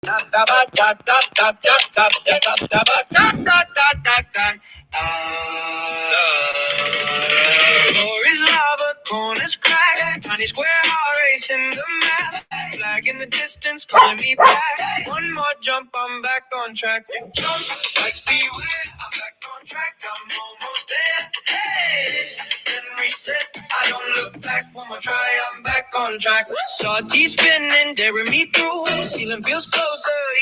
Floor is lava, corners crack, tiny square heart racing the map. Flag in the distance, calling me back. One more jump, I'm back on track. Jump, spikes beware, I'm back on track. I'm almost there. Hey, this then reset. I don't look back. One more try, I'm back on track. Saw T spinning, daring me through. Ceiling feels closer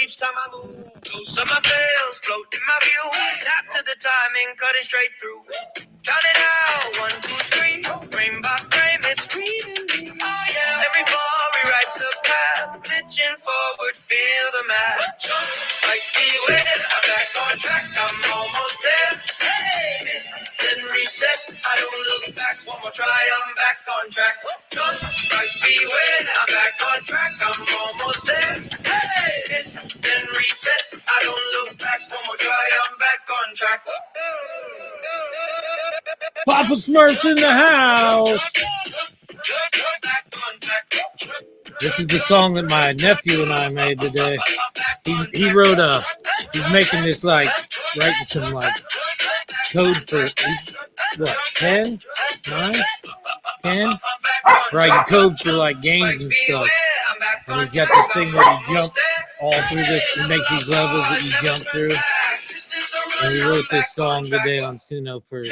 each time I move. Closer my fails, float in my view. Tap to the timing, cut it straight through. Count it out, 1, 2, 3. Frame by frame, it's reading me. Oh yeah. Every fall rewrites the path. Glitching forward, feel the math. Jump, spikes beware. I'm back on track, I'm almost there. Hey, miss, then reset. I don't look back. One more try, I'm back on track. Jump, spikes beware. I'm back on track, I'm almost there. Hey, miss, then reset. I don't look back. One more try, I'm back on track. Papa Smurf's in the house. This is the song that my nephew and I made today. He wrote he's making this like, writing some like code for, what, 10? 9? 10? Writing code for like games and stuff. And he's got this thing where he jumps all through this, he makes these levels that you jump through. And he wrote this song today on Suno for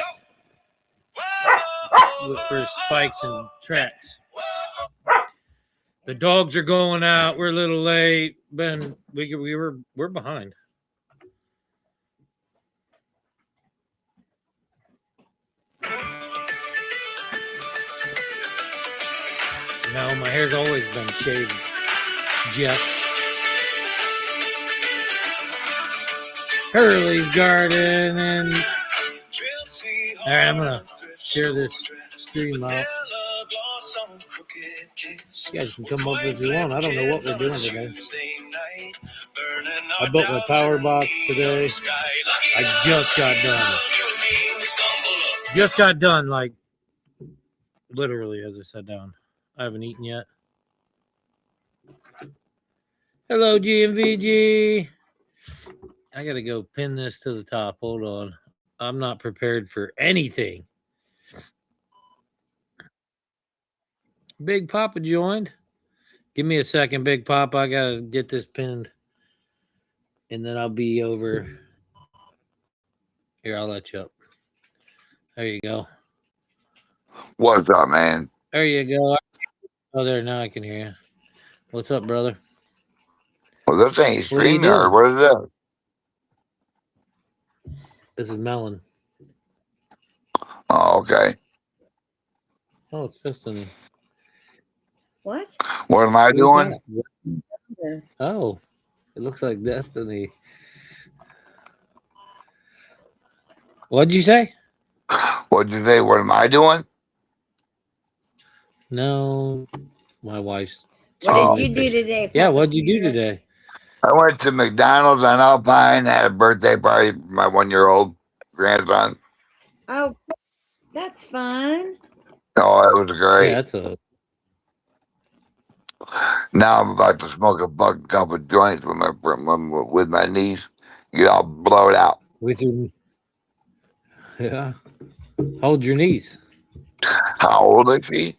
spikes and tracks. The dogs are going out. We're a little late. Ben, we're behind. No, my hair's always been shaved, Jeff. Hurley's garden and all right, I'm gonna share this stream out. You guys can come up if you want. I don't know what we're doing today. I built my power box today. I just got done. Like literally as I sat down. I haven't eaten yet. Hello, GMVG. I gotta go pin this to the top. Hold on. I'm not prepared for anything. Big Papa joined. Give me a second, Big Papa. I gotta get this pinned. And then I'll be over. Here, I'll let you up. There you go. What's up, man? There you go. Oh, there. Now I can hear you. What's up, brother? Well, this ain't StreamYard. What is that? This is Melon. Oh, okay. Oh, it's Destiny. What? What am I doing? Oh, it looks like Destiny. What'd you say? What'd you say? What am I doing? No, my wife's. What did you do today? Yeah, what'd you do today? I went to McDonald's on Alpine, had a birthday party for my 1-year-old grandson. Oh, that's fun. Oh, it was great. Yeah, Now I'm about to smoke a couple of joints with my niece. Get all blowed out. With your, yeah. How old's your niece? How old is she?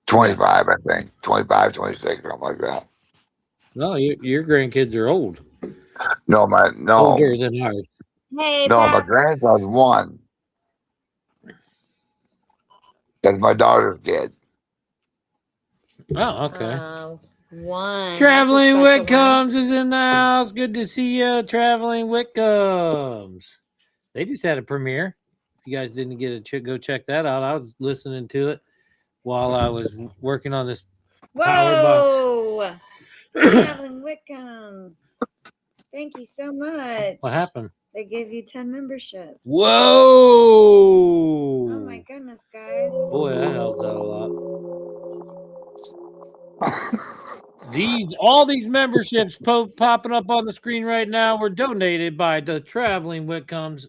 25, I think. 25, 26, something like that. No, your grandkids are old. No. Older than ours. Hey, no, my grandson's 1. That's my daughter's kid. Oh, okay. 1. Traveling Whitcombs is in the house. Good to see you, Traveling Whitcombs. They just had a premiere. If you guys didn't get to go check that out, I was listening to it while I was working on this power box. Traveling Whitcombs. Thank you so much. What happened? They gave you 10 memberships. Whoa! Oh my goodness, guys. Boy, that helps out a lot. All these memberships popping up on the screen right now were donated by the Traveling Whitcombs,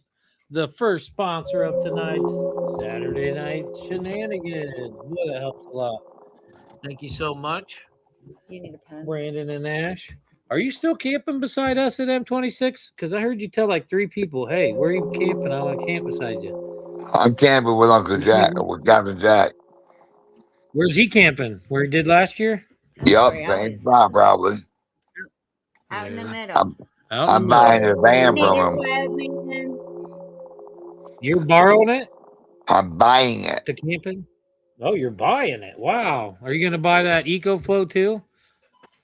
the first sponsor of tonight's Saturday Night Shenanigans. Boy, that helps a lot. Thank you so much. Do you need a pen? Brandon and Ash. Are you still camping beside us at M26? Because I heard you tell like 3 people, "Hey, where are you camping? I want to camp beside you." I'm camping with Uncle Jack, with Captain Jack. Where's he camping? Where he did last year? Yup, Where he same always spot is. probably. Out in the Yeah. middle. I'm Out in I'm the buying a middle. van Native from him. wild man. You're borrowing it I'm buying it. to camping? Oh, you're buying it. Wow. Are you going to buy that EcoFlow too?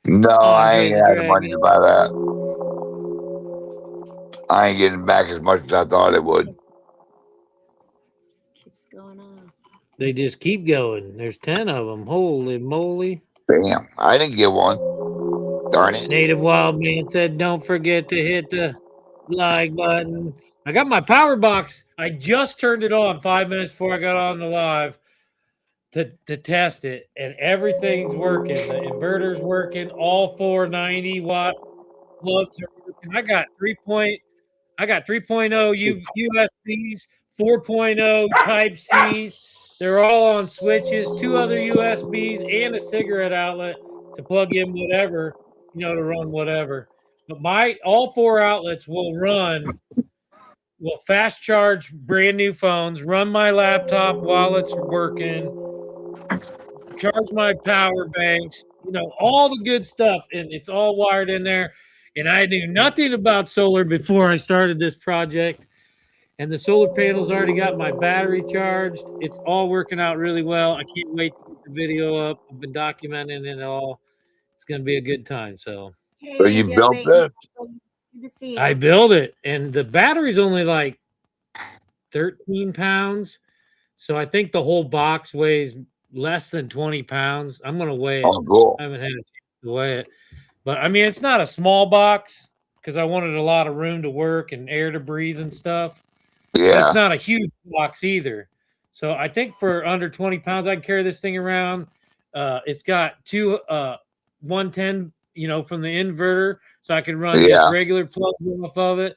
No, I Andre ain't the had the money to Dragon. buy that. I ain't getting back as much as I thought it would. Just keeps going on. They just keep going. There's 10 of them. Holy moly. Damn, I didn't get one. Darn it. Native Wild Man said, don't forget to hit the like button. I got my power box. I just turned it on 5 minutes before I got on the live to test it, and everything's working. The inverter's working. All 490-watt plugs are working. I got 3.0 USBs, 4.0 Type Cs. They're all on switches, 2 other USBs, and a cigarette outlet to plug in whatever, to run whatever. But all 4 outlets will fast charge brand new phones, run my laptop while it's working, charge my power banks, all the good stuff, and it's all wired in there. And I knew nothing about solar before I started this project. And the solar panels already got my battery charged. It's all working out really well. I can't wait to get the video up. I've been documenting it all. It's going to be a good time. So So Hey, you Joe built Bacon. this? Good to see you. I built it, and the battery's only like 13 pounds. So I think the whole box weighs less than 20 pounds. I'm going to weigh it. Oh, cool. I haven't had a chance to weigh it. But I mean, it's not a small box because I wanted a lot of room to work and air to breathe and stuff. But it's Yeah. not a huge box either. So I think for under 20 pounds, I can carry this thing around. It's got 110, from the inverter. So I can run just Yeah. regular plugs off of it.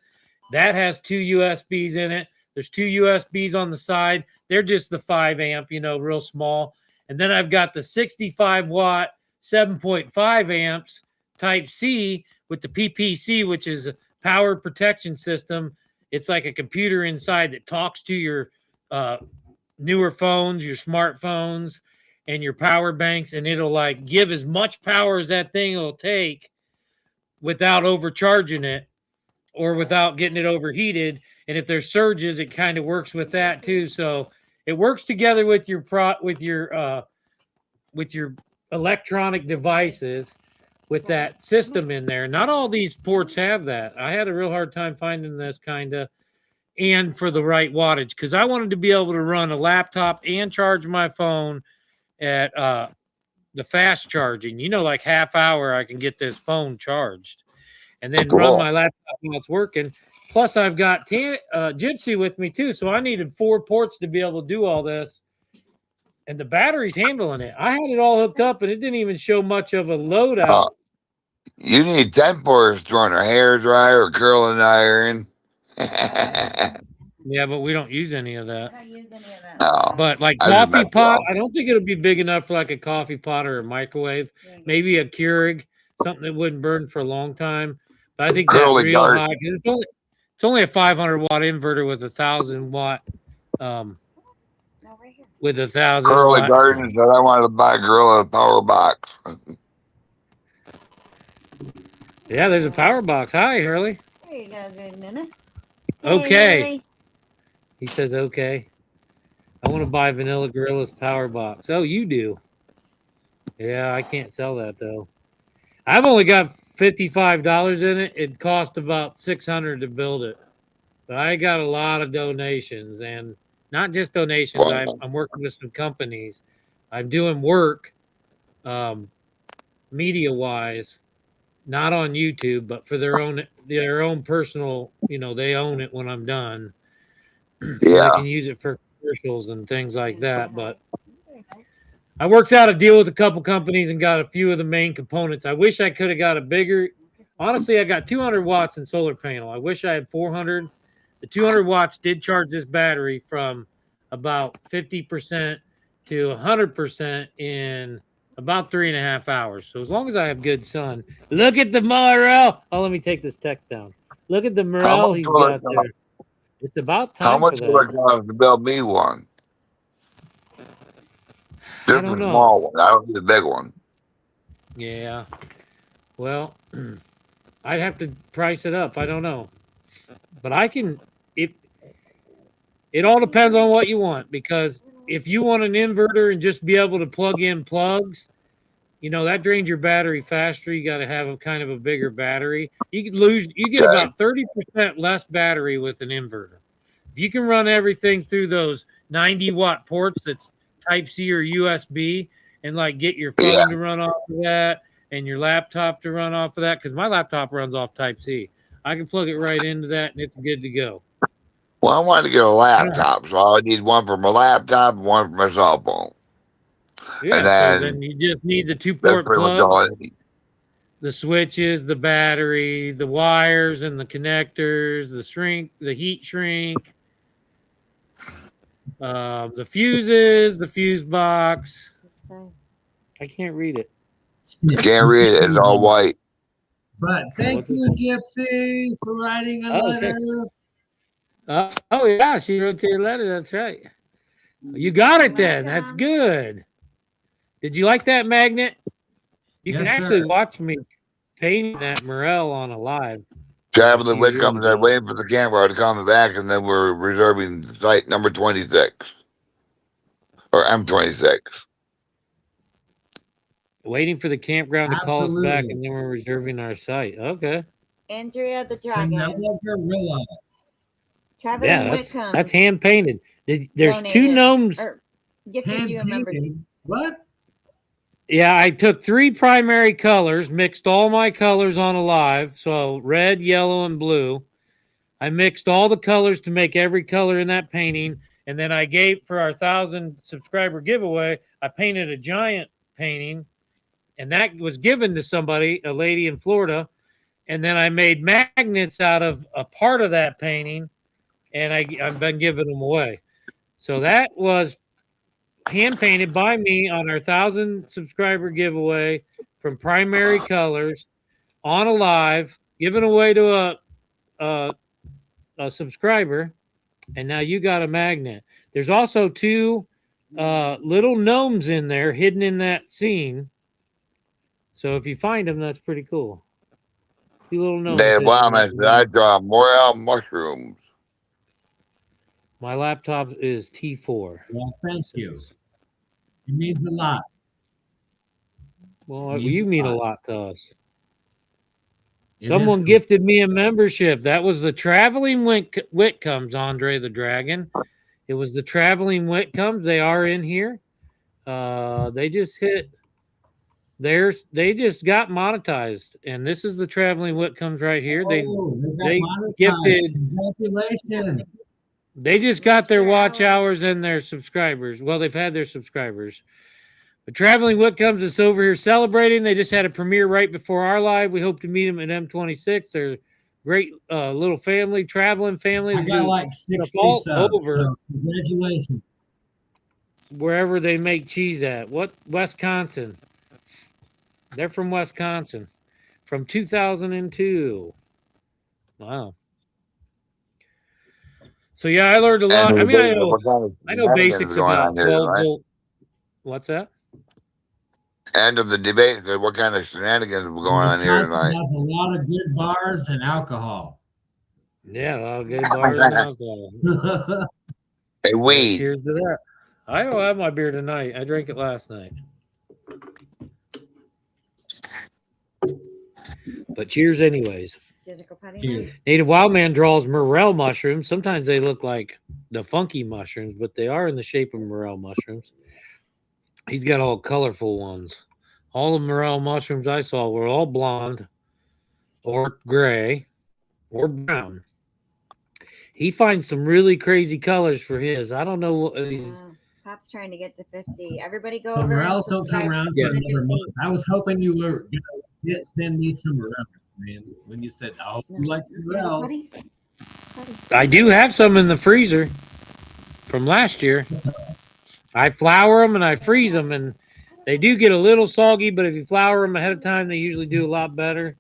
That has 2 USBs in it. There's 2 USBs on the side. They're just the 5 amp, real small. And then I've got the 65 watt, 7.5 amps Type C with the PPC, which is a power protection system. It's like a computer inside that talks to your newer phones, your smartphones, and your power banks, and it'll like give as much power as that thing will take without overcharging it or without getting it overheated. And if there's surges, it kind of works with that too. So it works together with your electronic devices with that system in there. Not all these ports have that. I had a real hard time finding this and for the right wattage, because I wanted to be able to run a laptop and charge my phone at the fast charging. Like half hour, I can get this phone charged and then run my laptop while it's working. Plus, I've got Gypsy with me too, so I needed 4 ports to be able to do all this. And the battery's handling it. I had it all hooked up, and it didn't even show much of a load out. You need 10 ports to run a hair dryer or curling iron. Yeah, but we don't use any of that. I don't use any of that. No. But like I just coffee messed pot, around. I don't think it'll be big enough for like a coffee pot or a microwave. Maybe a Keurig, something that wouldn't burn for a long time. But I think that Curly real garden. high, it's only a 500 watt inverter with 1,000 watt with 1,000 Curly watt. Garden said I wanted to buy a Gorilla power box. Yeah, there's a power box. Hi, Hurley. There you go, good Nana. Okay. Hey, He says okay. I want to buy Vanilla Gorilla's power box. Oh, you do? Yeah, I can't sell that though. I've only got $55 in it. It cost about $600 to build it, but I got a lot of donations, and not just donations. Wow. I'm working with some companies. I'm doing work, media wise, not on YouTube, but for their own personal. They own it when I'm done, so Yeah. they can use it for commercials and things like that. But I worked out a deal with a couple companies and got a few of the main components. I wish I could have got a bigger. Honestly, I got 200 watts in solar panel. I wish I had 400. The 200 watts did charge this battery from about 50% to 100% in About 3.5 hours. So as long as I have good sun. Look at the morel. Oh, let me take this text down. Look at the How morel much he's will it got cost? there. It's about How time for much will that. it cost to build me one? I Just don't a know. small one. I don't need a big one. Yeah. Well, I'd have to price it up. I don't know. But I can if it all depends on what you want, because if you want an inverter and just be able to plug in plugs, that drains your battery faster. You got to have a kind of a bigger battery. You get Okay. about 30% less battery with an inverter. If you can run everything through those 90-watt ports that's type C or USB, and like get your Yeah. phone to run off of that and your laptop to run off of that, because my laptop runs off type C. I can plug it right into that and it's good to go. Well, I wanted to get a laptop, so I need one for my laptop and one for my cell phone. And Yeah, so then then you just need the two that's port pretty much plug, all I need. the switches, the battery, the wires and the connectors, the heat shrink, the fuses, the fuse box. I can't read it. Can't read it. It's all white. But Oh, thank what's it you, say? Gypsy, for writing a Oh, okay. letter. Oh, yeah, she wrote to your letter. That's right. You got it then. That's Welcome. good. Did you like that magnet? You can Yes, actually sir. watch me painting that morel on a live a Traveling few with years comes there ago. waiting for the camera to come back, and then we're reserving site number 26 or M26. Waiting for the campground to call us back, Absolutely. and then we're reserving our site. Okay. Andrea the Dragon. Vanilla Gorilla. Traveling Yeah, Whitcomb that's hand painted. There's two donated gnomes. or gifted Hand you a membership. painted. What? Yeah, I took 3 primary colors, mixed all my colors on a live, so red, yellow, and blue. I mixed all the colors to make every color in that painting, and then I gave for our 1,000 subscriber giveaway. I painted a giant painting, and that was given to somebody, a lady in Florida. And then I made magnets out of a part of that painting, and I've been giving them away. So that was hand painted by me on our 1,000 subscriber giveaway from primary colors on a live, given away to a subscriber. And now you got a magnet. There's also 2 little gnomes in there hidden in that scene. So if you find them, that's pretty cool. 2 little gnomes They hidden wow, in I that said I room. draw morel mushrooms. My laptop is T4. Well, thank you. It means a lot. Well, Means you a mean a lot. lot to us. It Someone is gifted me a membership. That was the Traveling Whitcombs, Andre the Dragon. It was the Traveling Whitcombs. They are in here. They just hit theirs. They just got monetized, and this is the Traveling Whitcombs right here. They They got monetized. gifted. Congratulations. They just got their watch hours. hours and their subscribers. Well, they've had their subscribers. But Traveling Whitcombs is over here celebrating. They just had a premiere right before our live. We hope to meet them at M26. They're great little family, traveling family. I got like 60 all subs. over So congratulations. wherever they make cheese at. What? Wisconsin. They're from Wisconsin. From 2002. Wow. So yeah, I learned a And lot. I mean, what kind of I know shenanigans basics are going about on here 12 tonight? volt. What's that? End of the debate. What kind of shenanigans are going on here Wisconsin tonight? has a lot of good bars and alcohol. Yeah, a lot of good bars and alcohol. Hey, Yeah, weed. cheers to that. I don't have my beer tonight. I drank it last night. But cheers anyways. Cheers. Native Wildman draws morel mushrooms. Sometimes they look like the funky mushrooms, but they are in the shape of morel mushrooms. He's got all colorful ones. All the morel mushrooms I saw were all blonde or gray or brown. He finds some really crazy colors for his. I don't know what he's. Pop's trying to get to 50. Everybody go The over. morels don't come around for Yeah. another month. I was hoping you were going to send me some morels, man. When you said, "Oh, you like morels," I do have some in the freezer from last year. I flour them and I freeze them, and They do get a little soggy, but if you flour them ahead of time, they usually do a lot better.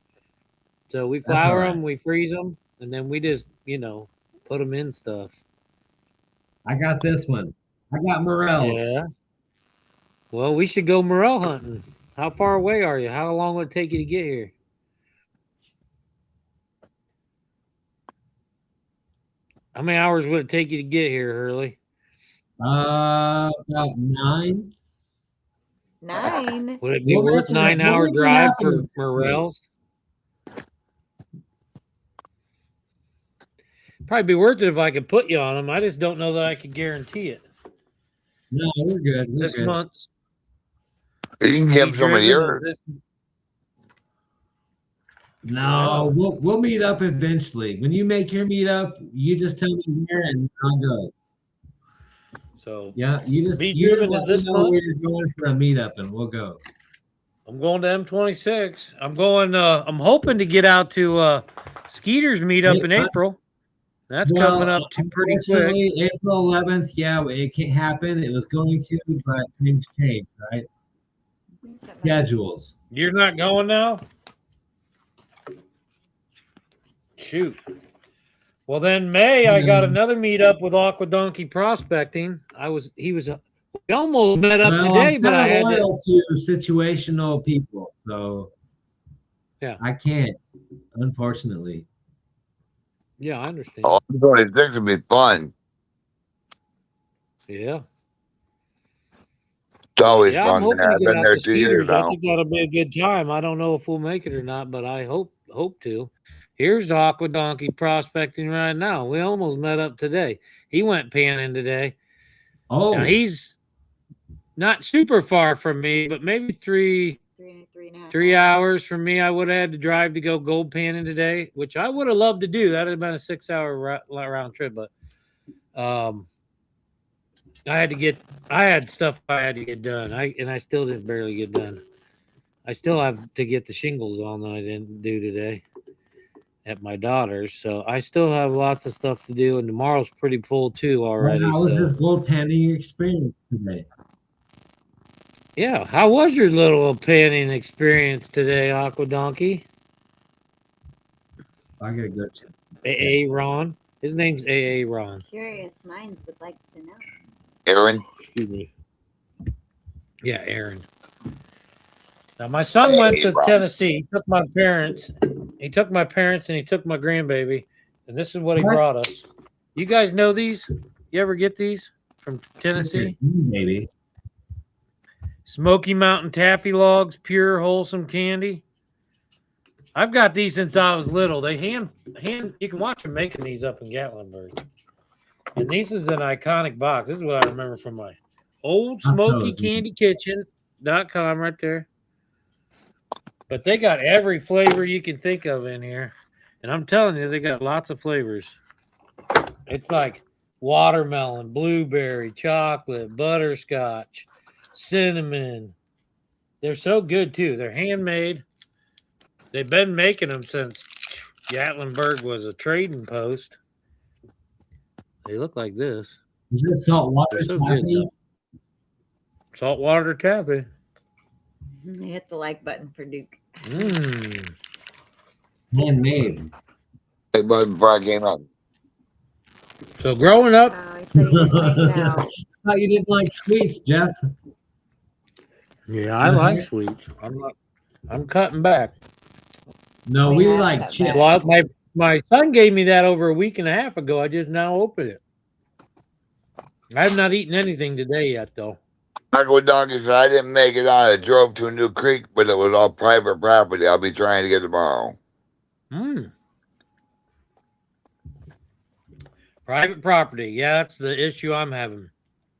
So we flour them, we freeze them, and then we just, put them in stuff. I got this one. I got morels. Yeah. Well, we should go morel hunting. How far away are you? How long will it take you to get here? How many hours would it take you to get here, Hurley? About 9. 9. Would it be worth 9-hour drive for morels? Probably be worth it if I could put you on them. I just don't know that I could guarantee it. No, we're good. This month. You can give some of yours. No, we'll meet up eventually. When you make your meetup, you just tell me where and I'll go. So yeah, you just let me know where you're going for a meetup and we'll go. I'm going to M26. I'm going. I'm hoping to get out to Skeeter's meetup in April. That's coming up pretty quick. April 11th. Yeah, it can't happen. It was going to, but things changed, right? Schedules. You're not going now? Shoot. Well, then May, I got another meetup with Aqua Donkey Prospecting. We almost met up today, but I had to situational people, so yeah, I can't, unfortunately. Yeah, I understand. Oh, I thought it would be fun. Yeah. It's always I'm fun. hoping to I've get been out there to 2 years Skeeter's. I now. think that'll be a good time. I don't know if we'll make it or not, but I hope to. Here's Aqua Donkey Prospecting right now. We almost met up today. He went panning today. Oh, now, he's not super far from me, but maybe three hours from me. I would have had to drive to go gold panning today, which I would have loved to do. That would have been a 6-hour round trip, but I had stuff I had to get done. I still didn't barely get done. I still have to get the shingles on that I didn't do today at my daughter's. So I still have lots of stuff to do, and tomorrow's pretty full too already. How was this gold panning experience today? Yeah, how was your little panning experience today, Aqua Donkey? I gotta go check. AA Ron. His name's AA Ron. Curious minds would like to know. Aaron? Excuse me. Yeah, Aaron. Now, my son went to Tennessee. He took my parents. He took my parents and he took my grandbaby. And this is what he brought us. You guys know these? You ever get these from Tennessee? Maybe. Smoky Mountain Taffy Logs, pure wholesome candy. I've got these since I was little. They hand. You can watch them making these up in Gatlinburg. And this is an iconic box. This is what I remember from my old SmokyCandyKitchen.com right there. But they got every flavor you can think of in here. And I'm telling you, they got lots of flavors. It's like watermelon, blueberry, chocolate, butterscotch, cinnamon. They're so good, too. They're handmade. They've been making them since Gatlinburg was a trading post. They look like this. Is it saltwater taffy? Saltwater taffy. Hit the like button for Duke. Handmade. Hey, bud, before I came up. So growing up, I thought you didn't like sweets, Jeff. Yeah, I like sweets. I'm cutting back. No, we like chips. Well, my son gave me that over a week and a half ago. I just now opened it. I have not eaten anything today yet, though. Aqua Donkey said I didn't make it out. I drove to a new creek, but it was all private property. I'll be trying to get tomorrow. Private property. Yeah, that's the issue I'm having.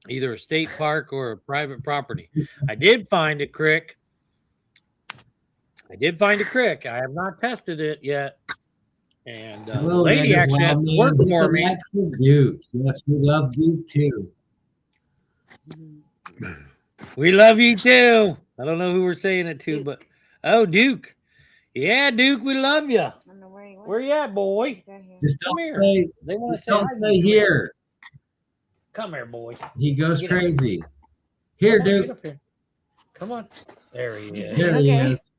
Either a state park or a private property. I did find a creek. I have not tested it yet. And the lady actually has to work for me. Duke. Yes, we love Duke too. We love you too. I don't know who we're saying it to, but Duke. Yeah, Duke, we love you. I don't know where you went. Where you at, boy? Just Come here. They want to stay here. Come here, boy. He goes crazy. Here, Duke. Come on. There he is. There he Okay. is.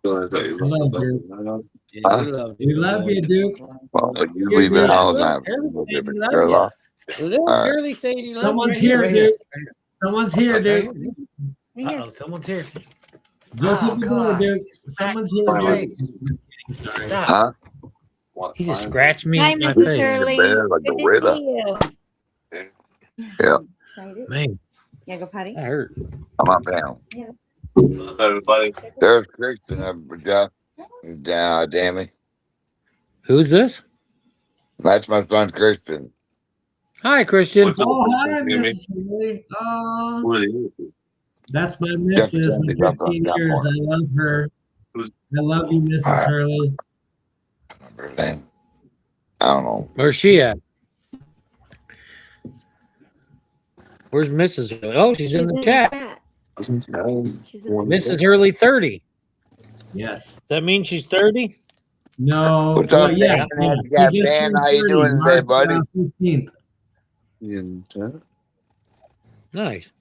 So I thought you loved Love it. you. Huh? We love you, Duke. Well, you Here, leave it Duke. all the time. We love Turn it you. off. Little All right. girly saying he loves Someone's you. here, Right Duke. Someone's here, Okay. Duke. Uh-oh, someone's here. Go to Oh, the door, God. Duke. Someone's here, Right. Duke. Sorry. Stop. Huh? He just scratched me Hi, in my Mrs. face. Hurley. Bear like a Good to gorilla. see you. Yeah. Excited? Man, Yeah, go potty. that hurt. I'm up down. Everybody. There's Kristen up down, Tammi. Who's this? That's my son, Kristen. Hi, Christian. Oh, hi, Hear me? Miss Shirley. Oh, Who are you? that's my missus of 15 years. I love her. I love you, Mrs. Hurley. I remember her name. I don't know. Where's she at? Where's Mrs. Hurley? Oh, she's in the chat. She's in the Mrs. Hurley 30. Yes. Does that mean she's 30? No. What's up, Well, yeah. Dan? yeah. She just Dan, turned how you 30, doing today, March, buddy? 15th. Nice.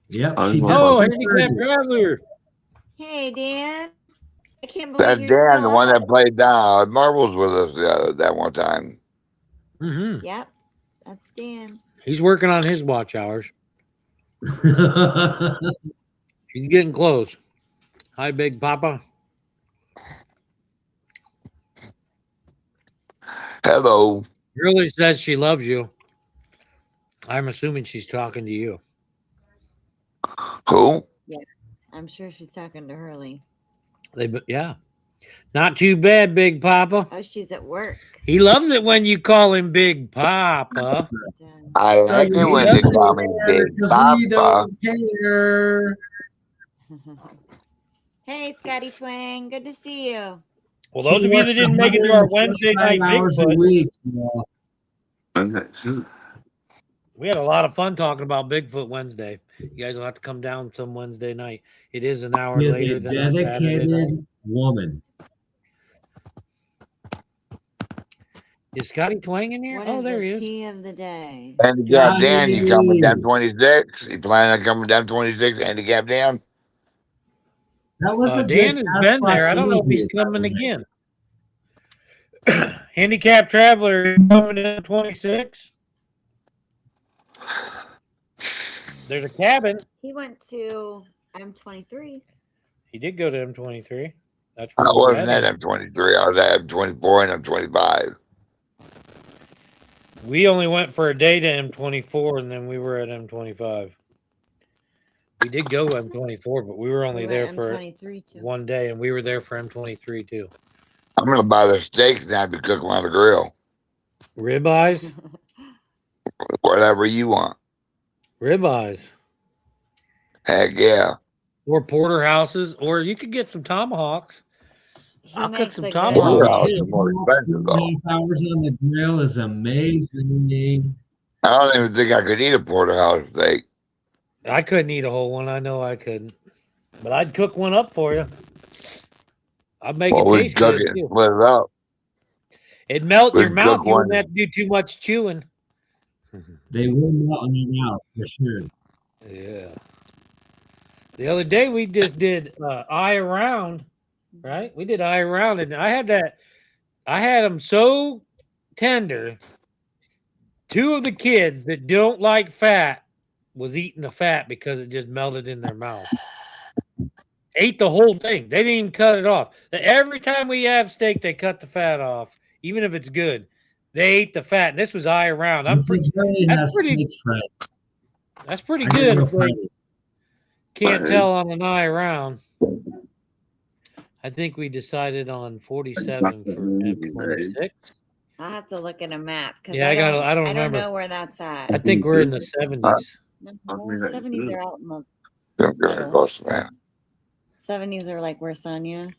Yep. I She was just Oh, turned handicap 30. traveler. Hey, Dan. I can't believe That's you're Dan, still the one up. that played marbles with us that one time. Mm-hmm. Yep, that's Dan. He's working on his watch hours. He's getting close. Hi, Big Papa. Hello. Hurley says she loves you. I'm assuming she's talking to you. Who? I'm sure she's talking to Hurley. Yeah. Not too bad, Big Papa. Oh, she's at work. He loves it when you call him Big Papa. Dan. I like it when they call me Big We Papa. don't care. Hey, Scotty Twang. Good to see you. Well, those of you that didn't make it to our Wednesday night 125 hours a Bigfoot, week. Yeah. we had a lot of fun talking about Bigfoot Wednesday. You guys will have to come down some Wednesday night. It is an hour She is later a than our Saturday night. dedicated woman. Is Scotty Twang in here? What Oh, is there the he is. tea of the day? Handicap Dan, you coming Scotty. down 26? You planning on coming down 26? Handicap Dan? That was a Dan good has been there. I don't know if he's movie. coming again. Handicap traveler coming in 26. There's a cabin. He went to M23. He did go to M23. That's I where we're wasn't at. at M23. I was at M24 and M25. We only went for a day to M24, and then we were at M25. We did go M24, but we were only there for M23 too. one day, and we were there for M23 too. I'm going to buy the steaks now to cook them on the grill. Ribeyes, Whatever you want. ribeyes, Heck yeah. or porterhouses, or you could get some tomahawks. He I'll cook makes some a good- tomahawks. Porterhouse is more expensive, though. 2.5 hours on the grill is amazing. I don't even think I could eat a porterhouse steak. I couldn't eat a whole one. I know I couldn't, but I'd cook one up for you. I'd make Well, it we'd taste cook good it and too. split it up. It'd melt in your We'd mouth. cook You wouldn't one. have to do too much chewing. They will melt in your mouth for sure. Yeah. The other day we just did eye around, right? We did eye around, and I had them so tender. Two of the kids that don't like fat was eating the fat because it just melted in their mouth. Ate the whole thing. They didn't even cut it off. Every time we have steak, they cut the fat off, even if it's good. They ate the fat. And this was eye around. This is really that's has pretty- steaks fried. That's pretty I get good no if they fried. can't tell on an eye around. I think we decided on 47 for M26. I'll have to look at a map because Yeah, I don't I don't remember. know where that's at. I think we're in the 70s. No, I mean, that's 70s good. are out in the Don't get it close, man. 70s are like where Sonia.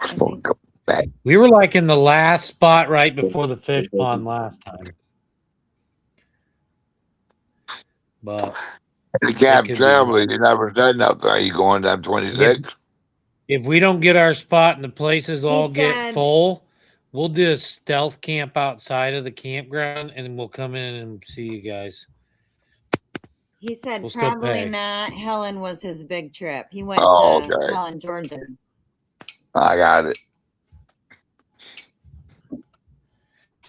I Don't think. go back. We were like in the last spot right before the fish pond last time. But Handicap It could be traveling, you never said nothing. Are you going down 26? if we don't get our spot and the places all get said- full, We'll do a stealth camp outside of the campground, and then we'll come in and see you guys. He said We'll still probably pay. not. Helen was his big trip. He went Oh, to okay. Helen, Georgia. I got it.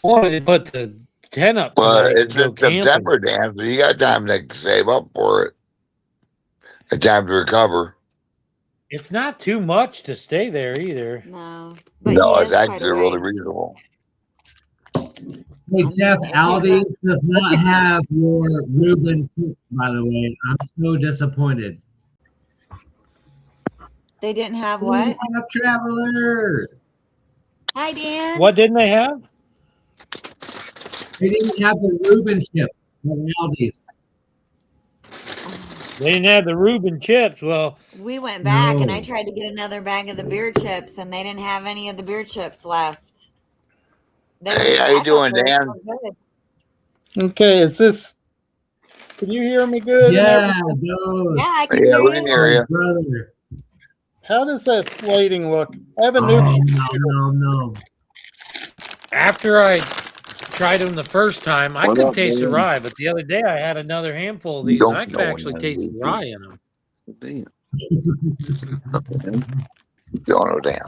Wanted to put the tent up Well, tonight it's and go in camping. September, Dan, so you got time to save up for it. A time to recover. It's not too much to stay there either. No, but No, he it's is quite actually a really way. reasonable. Hey, Jeff, It takes Aldi's does not have your Reuben chips, by the way. I'm so disappointed. They didn't have what? Traveler. Hi, Dan. What didn't they have? They didn't have the Reuben chips from Aldi's. They didn't have the Reuben chips. Well, We went back and I No. tried to get another bag of the beer chips, and they didn't have any of the beer chips left. They were Hey, how I you thought doing, they were Dan? so good. Okay, is this? Can you hear me good? and Yeah, everything? those. Yeah, I can Yeah, hear we can you. hear you. Brother. How does that slating look? I have a new Oh, computer. no. after I tried them the first time, I What couldn't up, taste the man? rye, but the other day I had another handful of You these, and don't I could know actually when taste the I'm rye in them. Damn. Don't know, damn.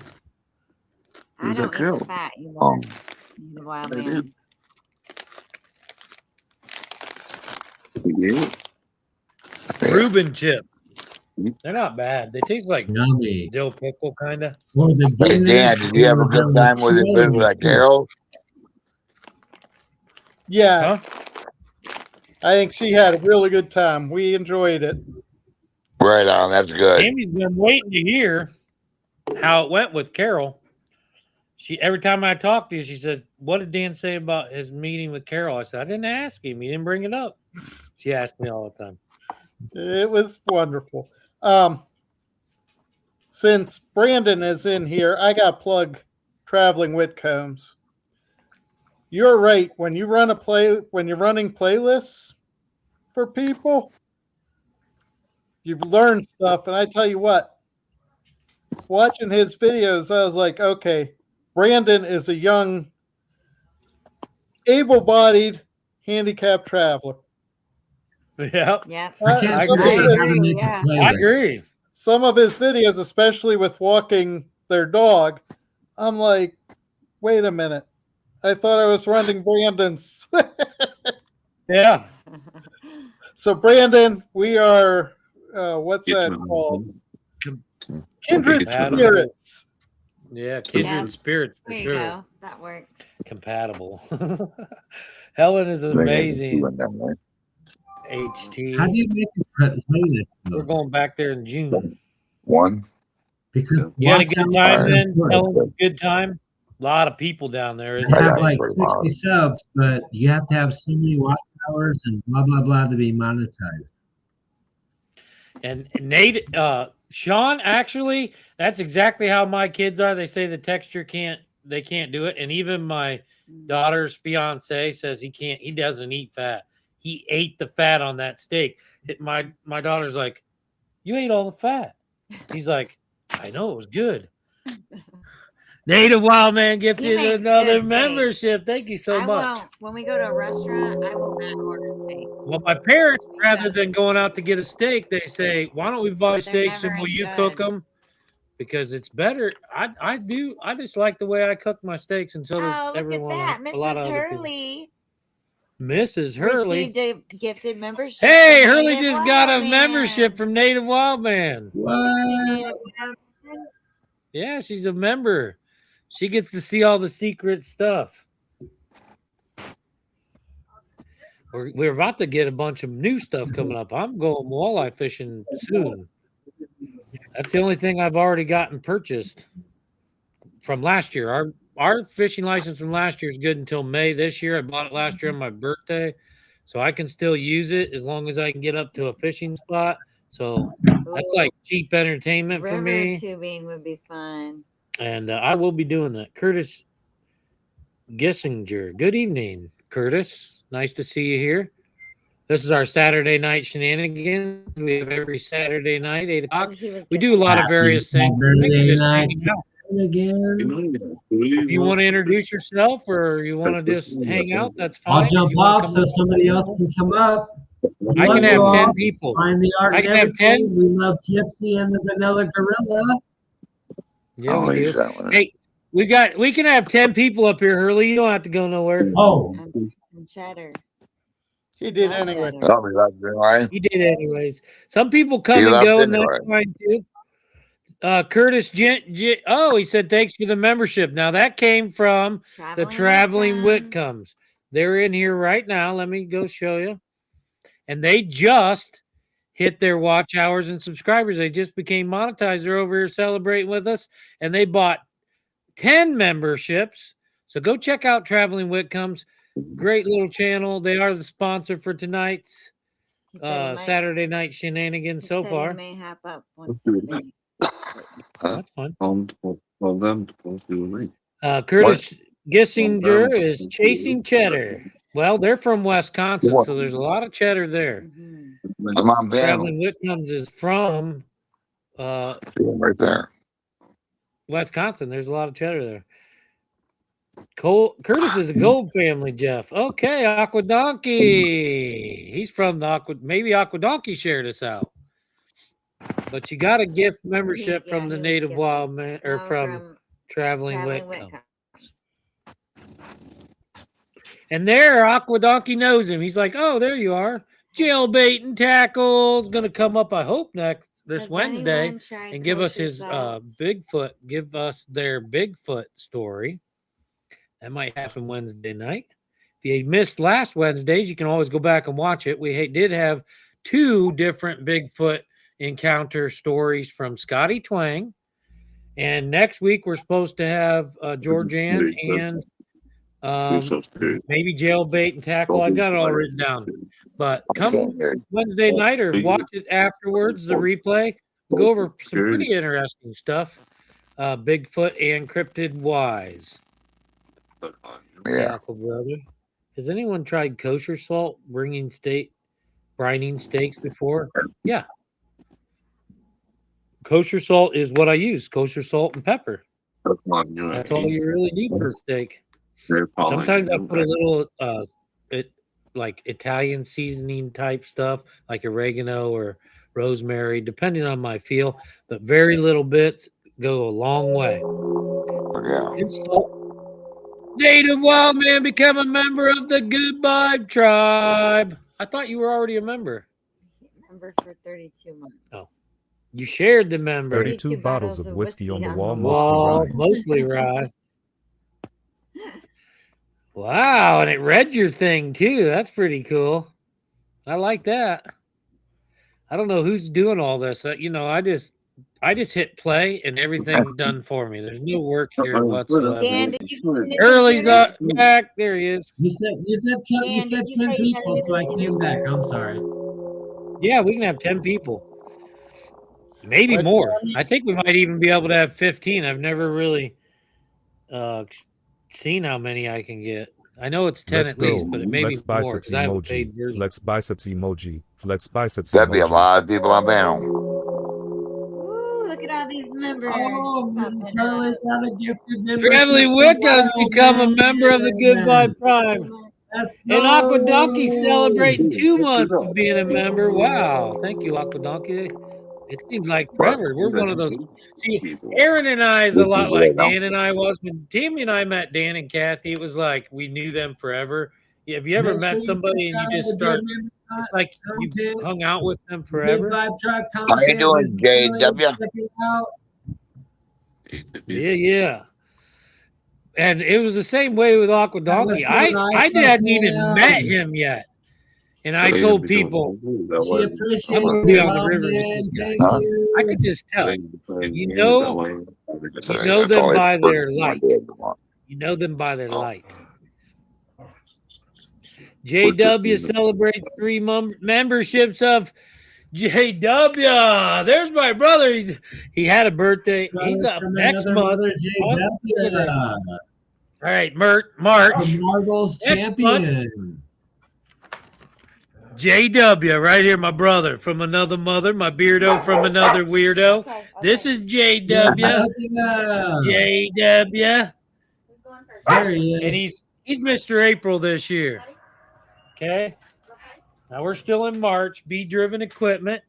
I Who's don't that eat the girl? fat. You Oh, learn. You're the wild man. yeah. Reuben chip. They're not bad. They taste like Yummy. dill pickle, kind of. Or the Hey, Dan, did you have a good time with it with that Carol? Yeah, Huh? I think she had a really good time. We enjoyed it. Right on, that's good. Tammy's been waiting to hear how it went with Carol. She every time I talked to you, she said, "What did Dan say about his meeting with Carol?" I said, "I didn't ask him. He didn't bring it up." She asked me all the time. It was wonderful. Since Brandon is in here, I got plug traveling Whitcombs. You're right. When you're running playlists for people, you've learned stuff. And I tell you what, watching his videos, I was like, okay, Brandon is a young, able-bodied, handicapped traveler. Yeah, Yeah. I agree. Yeah. I agree. Some of his videos, especially with walking their dog, I'm like, wait a minute. I thought I was running Brandon's. Yeah. So, Brandon, we are, what's that called? Kindred spirits. Yeah, kindred spirits for There you sure. go. That works. Compatible. Helen is amazing. HT. How do you make it playlist? We're going back there in June. One. Because You had a good time then? Right. Helen, good time? A lot of people down there. I have like 60 subs, but you have to have so many watch hours and blah, blah, blah to be monetized. And Nate, Sean, actually, that's exactly how my kids are. They say the texture can't do it. And even my daughter's fiance says he doesn't eat fat. He ate the fat on that steak. My daughter's like, you ate all the fat. He's like, I know, it was good. Native Wild Man gifted another membership. Thank you so much. When we go to a restaurant, I will not order steak. Well, my parents, rather than going out to get a steak, they say, why don't we buy steaks and will you cook them? Because it's better. I just like the way I cook my steaks until look at that. Mrs. Hurley. Mrs. Hurley received a gifted membership. Hey, Hurley just got a membership from Native Wild Man. What? Yeah, she's a member. She gets to see all the secret stuff. We're about to get a bunch of new stuff coming up. I'm going walleye fishing soon. That's the only thing I've already gotten purchased from last year. Our fishing license from last year is good until May this year. I bought it last year on my birthday, so I can still use it as long as I can get up to a fishing spot. So that's like cheap entertainment for me. River tubing would be fun. And I will be doing that. Curtis Gissinger. Good evening, Curtis. Nice to see you here. This is our Saturday night shenanigans. We have every Saturday night, 8 o'clock. We do a lot of various things. Again. If you want to introduce yourself or you want to just hang out, that's fine. I'll jump off so somebody else can come up. I can have 10 people. Find the art I and can have 10. everything. We love Gypsy and the Vanilla Gorilla. Yeah, we do. Hey, we can have 10 people up here, Hurley. You don't have to go nowhere. Oh, Cheddar. He did anyway. He did anyways. Some people come and go, and that's fine too. Curtis he said thanks for the membership. Now that came from the Traveling Whitcombs. They're in here right now. Let me go show you. And they just hit their watch hours and subscribers. They just became monetized. They're over here celebrating with us, and they bought 10 memberships. So go check out Traveling Whitcombs. Great little channel. They are the sponsor for tonight's Saturday night shenanigans so far. May hop up once That's fun. Them Curtis Gissinger is chasing cheddar. Well, they're from Wisconsin, so there's a lot of cheddar there. Traveling Whitcombs is from right there. Wisconsin. There's a lot of cheddar there. Curtis is a Gold family, Jeff. Okay, Aqua Donkey. He's from the maybe Aqua Donkey shared us out. But you got a gift membership from the Native Wild Man or from Traveling Whitcombs. And there, Aqua Donkey knows him. He's like, oh, there you are. Jailbait and Tackle's gonna come up, I hope, this Wednesday and give us his Bigfoot, give us their Bigfoot story. That might happen Wednesday night. If you missed last Wednesday's, you can always go back and watch it. We did have 2 different Bigfoot encounter stories from Scotty Twang. And next week, we're supposed to have Georgianne and maybe Jailbait and Tackle. I got it all written down. But come Wednesday night or watch it afterwards, the replay. We'll go over some pretty interesting stuff. Bigfoot and cryptid wise. Yeah. Brother. Has anyone tried kosher salt brining steaks before? Yeah. Kosher salt is what I use. Kosher salt and pepper. That's all you really need for a steak. Sometimes I put a little like Italian seasoning type stuff, like oregano or rosemary, depending on my feel. But very little bits go a long way. Yeah. And salt. Native Wild Man become a member of the Good Vibe Tribe. I thought you were already a member. Member for 32 months. Oh, you shared the member. 32 bottles of whiskey on the wall, mostly rye. Wow, and it read your thing too. That's pretty cool. I like that. I don't know who's doing all this. I just hit play and everything's done for me. There's no work here whatsoever. Dan, did you Early's back. There he is. You said 10 people, so I came back. I'm sorry. Yeah, we can have 10 people. Maybe more. I think we might even be able to have 15. I've never really seen how many I can get. I know it's 10 at least, but it may be more. Flex biceps emoji. Flex biceps emoji. Flex biceps emoji. That'd be a lot of people on panel. Look at all these members. Oh, Mrs. Hurley got a gifted member. Traveling Wicca's become a member of the Good Vibe Prime. And Aqua Donkey celebrating 2 months of being a member. Wow. Thank you, Aqua Donkey. It seems like forever. We're one of those. See, Aaron and I is a lot like Dan and I was. When Tammi and I met Dan and Kathy, it was like we knew them forever. Have you ever met somebody and you just start, it's like you hung out with them forever? How you doing, JW? Yeah. And it was the same way with Aqua Donkey. I hadn't even met him yet. And I told people, I'm going to be on the river with this guy. I could just tell. You know them by their light. You know them by their light. JW celebrates 3 memberships of JW. There's my brother. He had a birthday. He's up next month. All right, March. Marvel's champion. JW, right here, my brother from another mother, my beardo from another weirdo. Okay, This is JW. JW. There he And is. he's Mr. April this year. Okay. Now we're still in March. Bee driven equipment.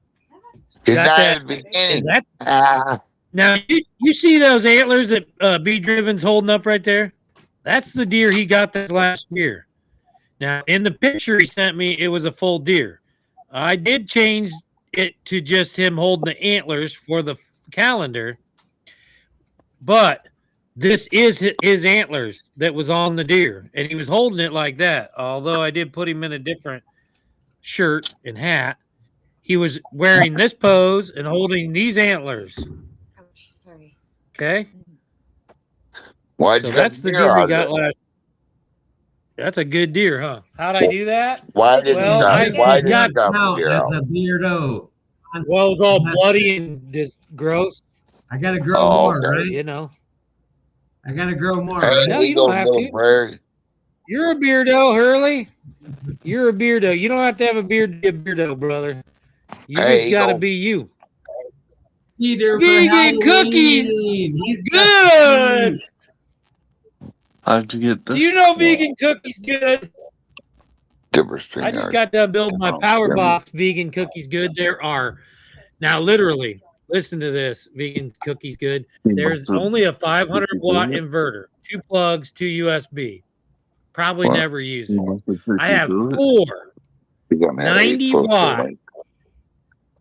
It's Got not that. in the beginning. Now you see those antlers that Bee driven's holding up right there? That's the deer he got this last year. Now in the picture he sent me, it was a full deer. I did change it to just him holding the antlers for the calendar, but this is his antlers that was on the deer, and he was holding it like that. Although I did put him in a different shirt and hat, he was wearing this pose and holding these antlers. Ouch, sorry. Okay. Why'd So you that's got the deer deer he out got there? last. That's a good deer, huh? How'd I do that? Why did Well, you I got? Why did got you got the Out deer as out? a beardo. well, it was all bloody and just gross. I gotta grow Oh, more, okay. right? You know. I gotta grow more, Hey, right? No, he you don't goes have little to. prairie. You're a beardo, Hurley. You're a beardo. You don't have to have a beard to be a beardo, brother. You Hey, just he got to goes. be you. Eater for Vegan cookies. Halloween. He's got Good. the How'd you get this? Do you know vegan cookies good? Different string I just yard. got done building my power yeah. box vegan cookies good. There are now literally, listen to this, vegan cookies good. There's only a 500 watt inverter, 2 plugs, 2 USB. Probably What? never use it. I have 4 You got me at 90 8 watt foot.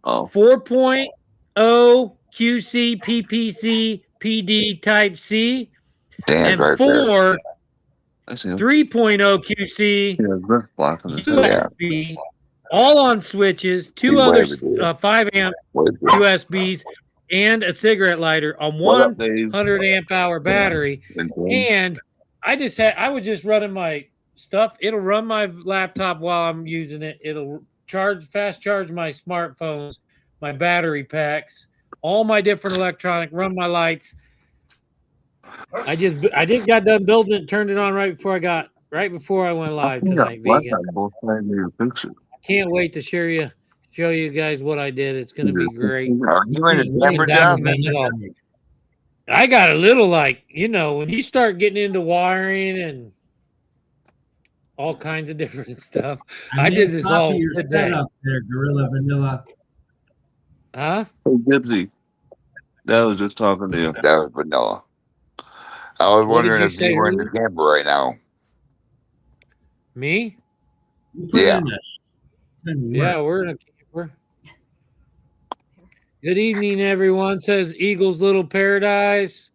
Oh, 4.0 QC PPC PD Type C Dan's and right there. 4 I see him. 3.0 QC Yeah, this black in his head. USB, all on switches, 2 He's other waving to you. 5 amp Wait, USBs, and a cigarette lighter on What up, Dave? 100 amp hour battery. And I was just running my stuff. It'll run my laptop while I'm using it. It'll fast charge my smartphones, my battery packs, all my different electronic, run my lights. I just got done building it, turned it on right before I went live tonight. Vegan. Both sides of your picture. Can't wait to show you guys what I did. It's gonna be great. Are you in a We can camper job? document it all. I got a little when you start getting into wiring and all kinds of different stuff. I did this all your today. setup there, Gorilla Vanilla. Huh? Hey, Gypsy. I was just talking to you. That was vanilla. I was What did wondering you if say, you were in the Ruth? camper right now. Me? You put Yeah. in a- Yeah, we're in a camper. Good evening, everyone. Says Eagle's Little Paradise.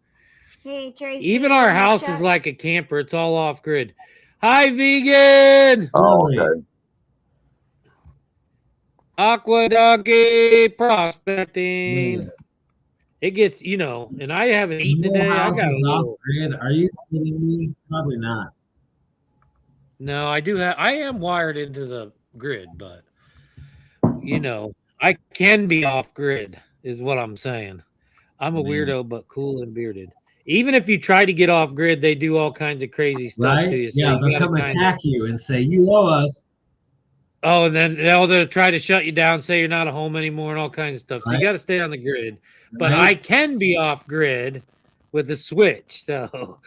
Hey, Tracy. Even our house is like a camper. It's all off grid. Hi, vegan. Oh, Really? okay. Aqua Doggy prospecting. Yeah. It gets, and I haven't eaten Your today. I house got a is off little. grid. Are you kidding me? Probably not. No, I do have. I am wired into the grid, but I can be off grid, is what I'm saying. I'm a weirdo, but cool and bearded. Even if you try to get off grid, they do all kinds of crazy stuff Right? to you. So Yeah, you they'll gotta come kinda- attack you and say, you owe us. Oh, and then they'll try to shut you down, say you're not a home anymore, and all kinds of stuff. So you Right. got to stay on the grid. But Right? I can be off grid with the switch. So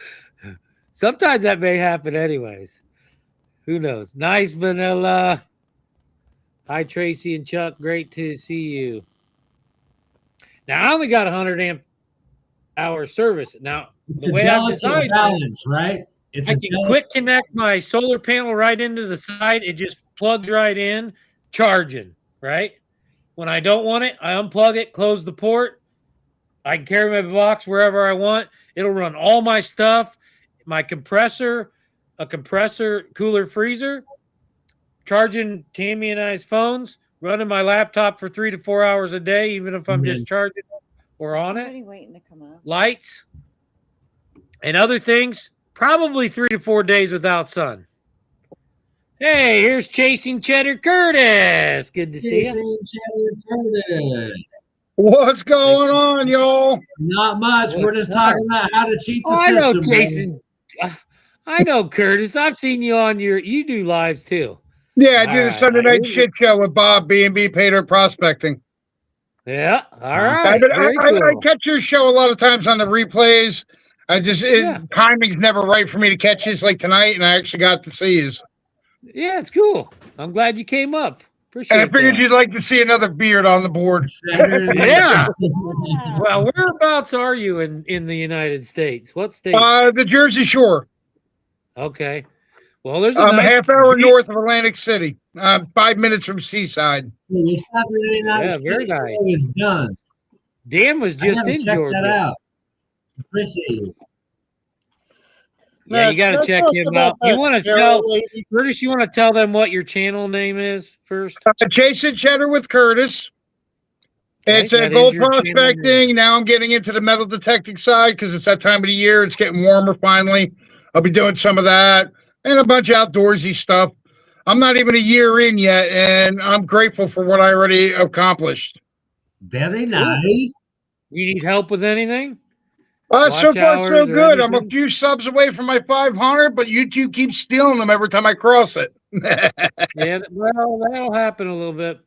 sometimes that may happen, anyways. Who knows? Nice, Vanilla. Hi, Tracy and Chuck. Great to see you. Now, I only got 100 amp hour service. Now, It's the a way I've delicate designed it, balance, right? It's I a can delicate quick connect my solar panel right into the side. It just plugs right in, charging, right? When I don't want it, I unplug it, close the port. I can carry my box wherever I want. It'll run all my stuff, my compressor, a compressor, cooler, freezer, charging Tammy and I's phones, running my laptop for 3 to 4 hours a day, even if I'm just charging or on it. Somebody waiting to come up. Lights and other things, probably 3 to 4 days without sun. Hey, here's Chasing Cheddar Curtis. Good to see you. What's going on, y'all? Not much. We're just talking about how to cheat the Oh, I know, system. Jason. I know, Curtis. I've seen you on you do lives too. Yeah, I do the right, Sunday I hear night you. shit show with Bob, B&B Pater Prospecting. Yeah, all I, right, very I cool. catch your show a lot of times on the replays. Timing's never right for me to catch this like tonight, and I actually got to see you. Yeah, it's cool. I'm glad you came up. And I Appreciate figured that. you'd like to see another beard on the board. Yeah. Well, whereabouts are you in the United States? What state? The Jersey Shore. Okay. Well, there's a I'm nice a half hour north of Atlantic City. 5 minutes from Seaside. Your Saturday Night Yeah, very Skate nice. Show is done. Dan was I just gotta in check Georgia. that out. Appreciate you. Yeah, you got to Let's check talk him about out. You that, want to Carol, tell lady. Curtis? You want to tell them what your channel name is first? Chasing Cheddar with Curtis. Okay, It's that is gold your channel name. prospecting. Now I'm getting into the metal detecting side because it's that time of the year. It's getting warmer finally. I'll be doing some of that and a bunch of outdoorsy stuff. I'm not even a year in yet, and I'm grateful for what I already accomplished. Very Cool. nice. You need help with anything? So Watch far, so hours or good. I'm a anything? few subs away from my 500, but YouTube keeps stealing them every time I cross it. Yeah, well, that'll happen a little bit.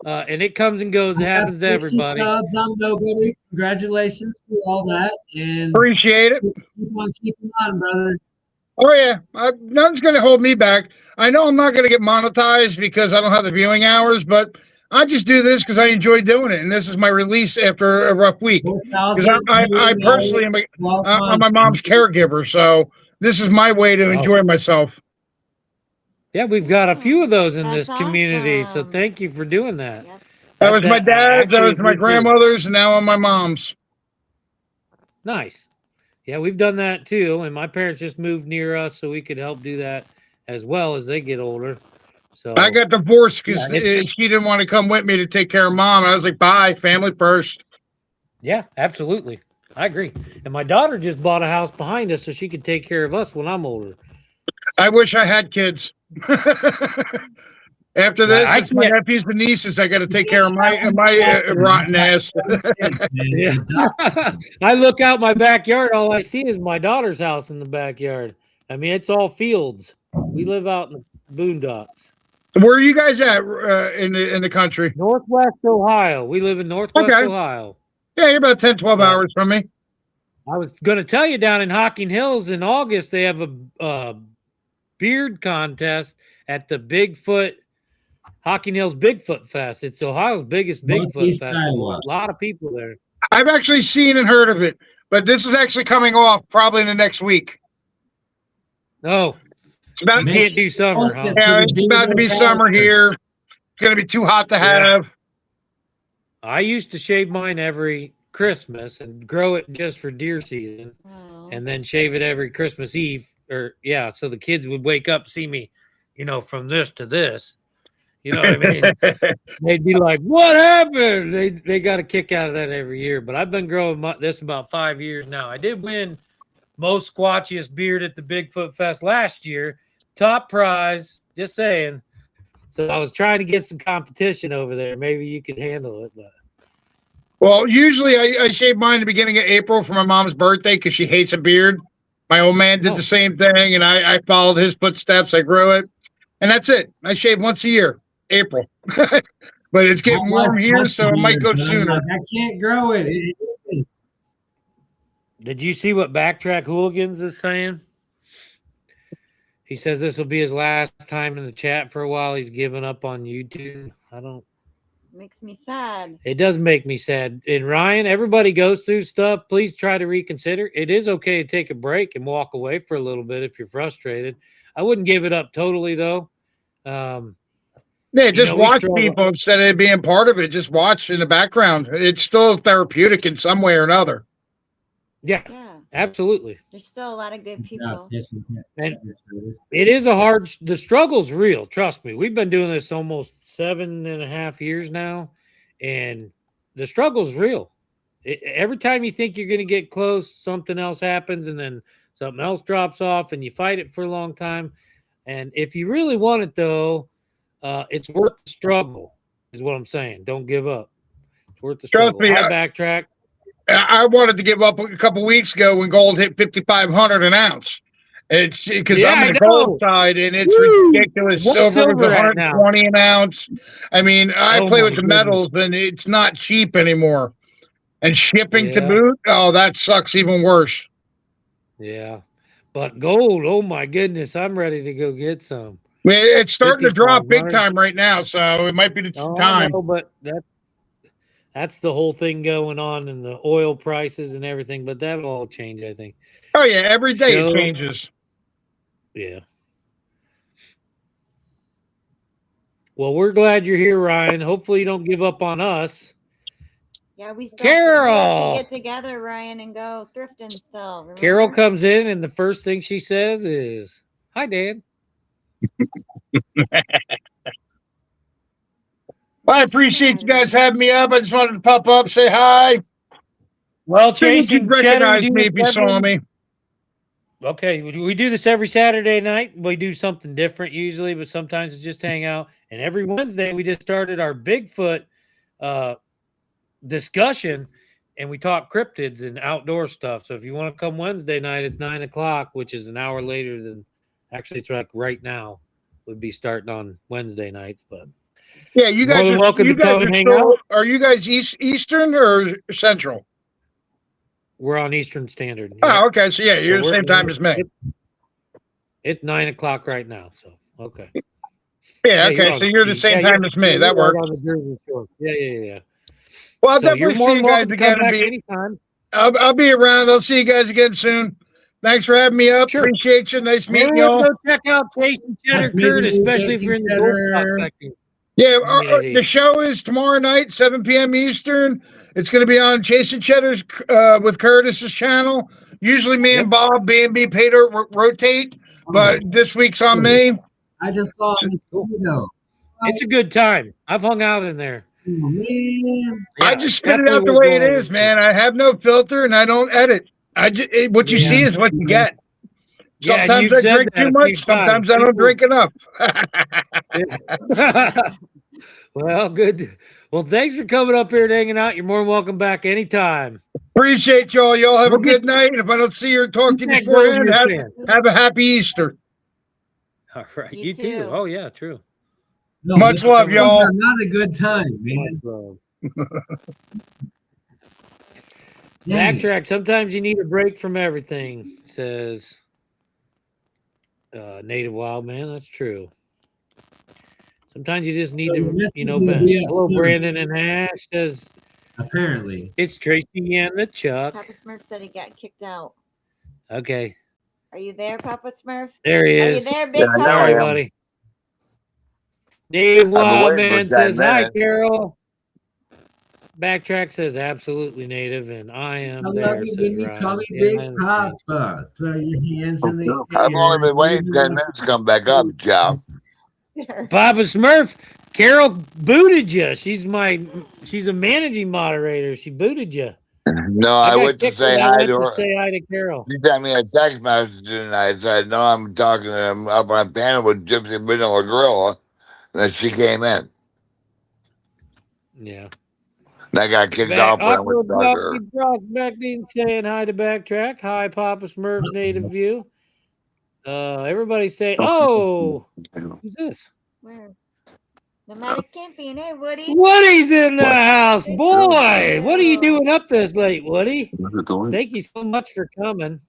And it comes and goes. It happens to 60 everybody. subs. I'm nobody. Congratulations for all that. And Appreciate it. keep on keeping on, brother. Oh, yeah. Nothing's going to hold me back. I know I'm not going to get monetized because I don't have the viewing hours, but I just do this because I enjoy doing it. And this is my release after a rough week. Because I personally am I'm my mom's caregiver. So this is my way to enjoy myself. Yeah, we've got a few of those in That's this community. So awesome. thank you for doing that. Yep. That was my dad's, that was my appreciate it. grandmother's, and now I'm my mom's. Nice. Yeah, we've done that too. And my parents just moved near us so we could help do that as well as they get older. So I got divorced because Yeah, she didn't want to come with me to take care of mom. I was like, bye, family first. yeah, absolutely. I agree. And my daughter just bought a house behind us so she could take care of us when I'm older. I wish I had kids. After this, I it's my can't- nephews and nieces. I got to take care of my rotten ass. Yeah. I look out my backyard. All I see is my daughter's house in the backyard. I mean, it's all fields. We live out in the boondocks. Where are you guys at in the country? Northwest Ohio. We live in Northwest Ohio. Yeah, you're about 10, 12 hours from me. I was going to tell you down in Hocking Hills in August, they have a beard contest at the Bigfoot Hocking Hills Bigfoot Fest. It's Ohio's biggest Bigfoot festival. A lot of people there. I've actually seen and heard of it, but this is actually coming off probably in the next week. No, it's about you can't do summer, huh? Yeah, it's about to be summer here. It's going to be too hot to have. I used to shave mine every Christmas and grow it just for deer season, and then shave it every Christmas Eve. So the kids would wake up, see me, from this to this. You know what I mean? They'd be like, "What happened?" They got a kick out of that every year. But I've been growing this about 5 years now. I did win most squatchiest beard at the Bigfoot Fest last year, top prize. Just saying. So I was trying to get some competition over there. Maybe you could handle it, but. Well, usually I shave mine at the beginning of April for my mom's birthday because she hates a beard. My old man did the same thing, and I followed his footsteps. I grew it, and that's it. I shave once a year, April. But it's getting warm here, so it might go sooner. I can't grow it. Did you see what Backtrack Hooligans is saying? He says this will be his last time in the chat for a while. He's given up on YouTube. Makes me sad. It does make me sad. And Ryan, everybody goes through stuff. Please try to reconsider. It is okay to take a break and walk away for a little bit if you're frustrated. I wouldn't give it up totally, though. Yeah, just watch people instead of being part of it. Just watch in the background. It's still therapeutic in some way or another. Yeah, absolutely. There's still a lot of good people. And it is the struggle's real. Trust me. We've been doing this almost 7.5 years now, and the struggle's real. Every time you think you're going to get close, something else happens, and then something else drops off, and you fight it for a long time. And if you really want it, though, it's worth the struggle, is what I'm saying. Don't give up. It's worth the struggle. Trust me, I backtrack. I wanted to give up a couple weeks ago when gold hit 5,500 an ounce. It's because Yeah, I'm I on the know. gold side, and it's Woo! ridiculous. What's Silver was silver at now? 120 an ounce. I mean, I Oh play my with the goodness. metals, and it's not cheap anymore. And shipping to Yeah. boot, oh, that sucks even worse. Yeah. But gold, oh my goodness, I'm ready to go get some. I mean, it's starting to drop big 5,500. time right now, so it might be the Oh, I time. know, but that's the whole thing going on in the oil prices and everything, but that'll all change, I think. Oh yeah, every day it So- changes. Yeah. Well, we're glad you're here, Ryan. Hopefully you don't give up on us. Yeah, we still Carol! have to get together, Ryan, and go thrifting still. Remember? Carol comes in, and the first thing she says is, "Hi, Dan." Well, I appreciate you guys having me up. I just wanted to pop up, say hi. Well, Chase Jason you'd recognize Cheddar, me if you saw me. Okay, we do this every Saturday night. We do something different usually, but sometimes it's just hang out. And every Wednesday, we just started our Bigfoot discussion, and we talk cryptids and outdoor stuff. So if you want to come Wednesday night, it's 9:00, which is an hour later than actually it's like right now. Would be starting on Wednesday nights, but Yeah, you guys more than are welcome you to come guys and are hang still, out. are you guys Eastern or Central? We're on Eastern Standard. Yep. Oh, okay. So yeah, you're So the same time as me. It's 9:00 right now. So okay. Yeah, You're okay. on So you're the East. same time as me. You're That right works. on the Jersey Shore. Yeah. Well, I'll So you're definitely more see than you guys welcome to come again. back anytime. I'll be around. I'll see you guys again soon. Thanks for having me up. Sure. Appreciate you. Nice meeting Everyone y'all. go check out Jason Cheddar Nice meeting Kurt, you, especially if Jason you're in the Cheddar. gold prospecting Yeah, community. the show is tomorrow night, 7 p.m. Eastern. It's going to be on Jason Cheddar's with Curtis's channel. Usually me and Bob, B&B pay to rotate, but this week's on me. I just saw a mosquito. It's a good time. I've hung out in there. Oh, man. I just spit it out the way it is, man. I have no filter and I don't edit. What you see is what you get. Yeah, Sometimes I drink too much. Sometimes I don't drink enough. Well, good. Well, thanks for coming up here and hanging out. You're more than welcome back anytime. Appreciate y'all. Y'all have a good night. If I don't see you or talk to you beforehand, have a happy Easter. All right. You too. Oh, yeah, true. No, Much love, y'all. Not a good time, man. Backtrack. Sometimes you need a break from everything, says Native Wild Man. That's true. Sometimes you just need to, hello, Brandon and Ash says, apparently. It's Tracy and the Chuck. Papa Smurf said he got kicked out. Okay. Are you there, Papa Smurf? There he Are is. you there, Big Papa? Sorry, buddy. Native Wild Man says, hi, Carol. Backtrack says, absolutely native, and I am I there, love you says when you Ryan. call me Big Papa. Throw your hands in the air. I've only been waiting 10 minutes to come back up, Joe. Papa Smurf, Carol booted you. She's a managing moderator. She booted you. No, I went to say hi to her. Say hi to Carol. She sent me a text message and I said, no, I'm talking to him up on panel with Gypsy Vanilla Gorilla. And then she came in. Yeah. And I got kicked off when I went to talk to her. Prospecting, saying hi to Backtrack. Hi, Papa Smurf, Native View. Everybody say, oh, who's this? Where? Nomadic camping, hey Woody. Woody's in the house, boy. What are you doing up this late, Woody? Thank you so much for coming.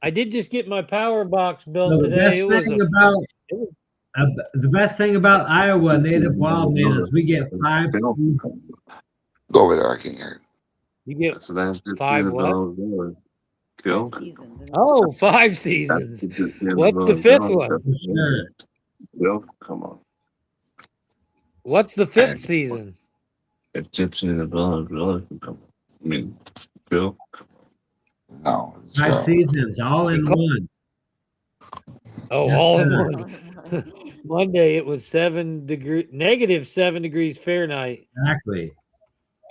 I did just get my power box built today. The best thing about Iowa Native Wild Man is we get 5 seasons. Go over there, I can hear you. You get 5 what? Kill? 5 seasons. Oh, 5 seasons. What's the 5th one? Sure. Bill, come on. What's the 5th season? If Gypsy and the Bill can come on. I mean, Bill, come on. No. 5 seasons, all in one. Oh, Yes, all in sir. one. Monday it was -7 degrees Fahrenheit. Exactly.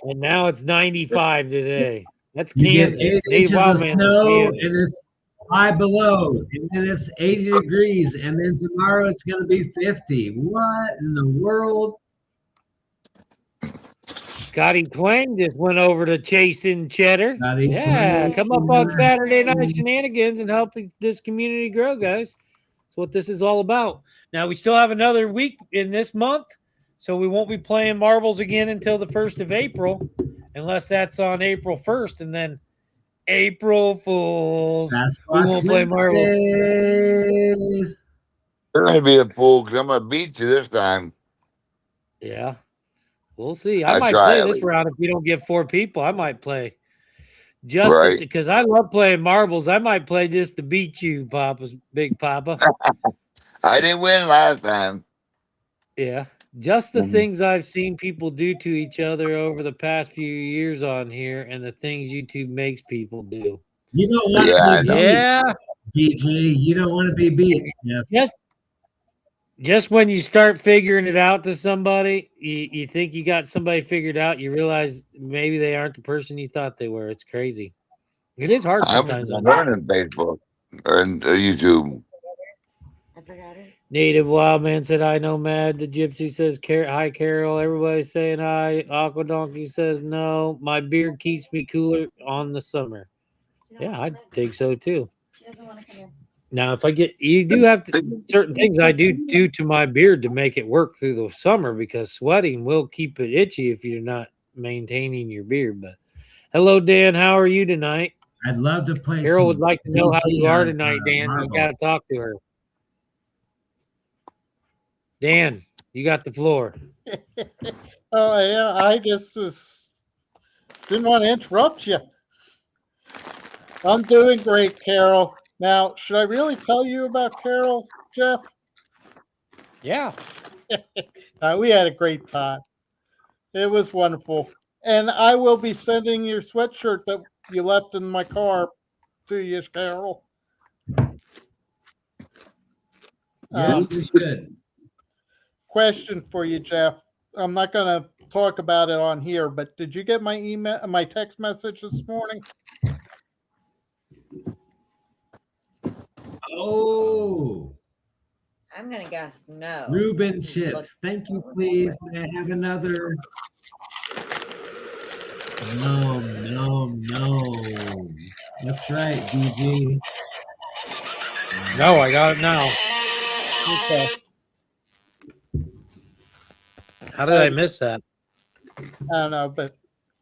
And now it's 95 today. That's You Kansas. get 8 Native inches Wild of Man. snow, and it's 5 below, and then it's 80 degrees, and then tomorrow it's going to be 50. What in the world? Scotty Twang just went over to Chasing Cheddar. Scotty Yeah, Twang. come up on Saturday night shenanigans and help this community grow, guys. That's what this is all about. Now, we still have another week in this month, so we won't be playing marbles again until the 1st of April, unless that's on April 1st, and then April Fools. We won't play marbles. Wednesdays. You're going to be a fool because I'm going to beat you this time. Yeah. We'll see. I I might try play at this least. round if we don't get 4 people. I might play just Right. because I love playing marbles. I might play just to beat you, Papa's Big Papa. I didn't win last time. Yeah. Just the things I've seen people do to each other over the past few years on here and the things YouTube makes people do. You don't want Yeah, I to know. be Yeah. beat, DJ. You don't want to be beat. Yeah. Just when you start figuring it out to somebody, you think you got somebody figured out, you realize maybe they aren't the person you thought they were. It's crazy. It is hard I'm sometimes. learning Facebook or YouTube. I forgot it. Native Wildman said, I know, Mad. The Gypsy says, hi, Carol. Everybody's saying hi. Aqua Donkey says, no. My beard keeps me cooler on the summer. Yeah, I think so, too. She doesn't want to come here. Now, if I get, you do have to, certain things I do to my beard to make it work through the summer because sweating will keep it itchy if you're not maintaining your beard. But hello, Dan. How are you tonight? I'd love to play. Carol would like to know how you are on, tonight, Dan. marbles. You got to talk to her. Dan, you got the floor. Oh, yeah. I just didn't want to interrupt you. I'm doing great, Carol. Now, should I really tell you about Carol, Jeff? Yeah. We had a great time. It was wonderful. And I will be sending your sweatshirt that you left in my car to you, Carol. Yes, you should. Question for you, Jeff. I'm not going to talk about it on here, but did you get my email, my text message this morning? Oh, I'm gonna guess no. Reuben Chips. Thank you, please. May I have another? No. That's right, DG. No, I got it now. Okay. How did I miss that? I don't know, but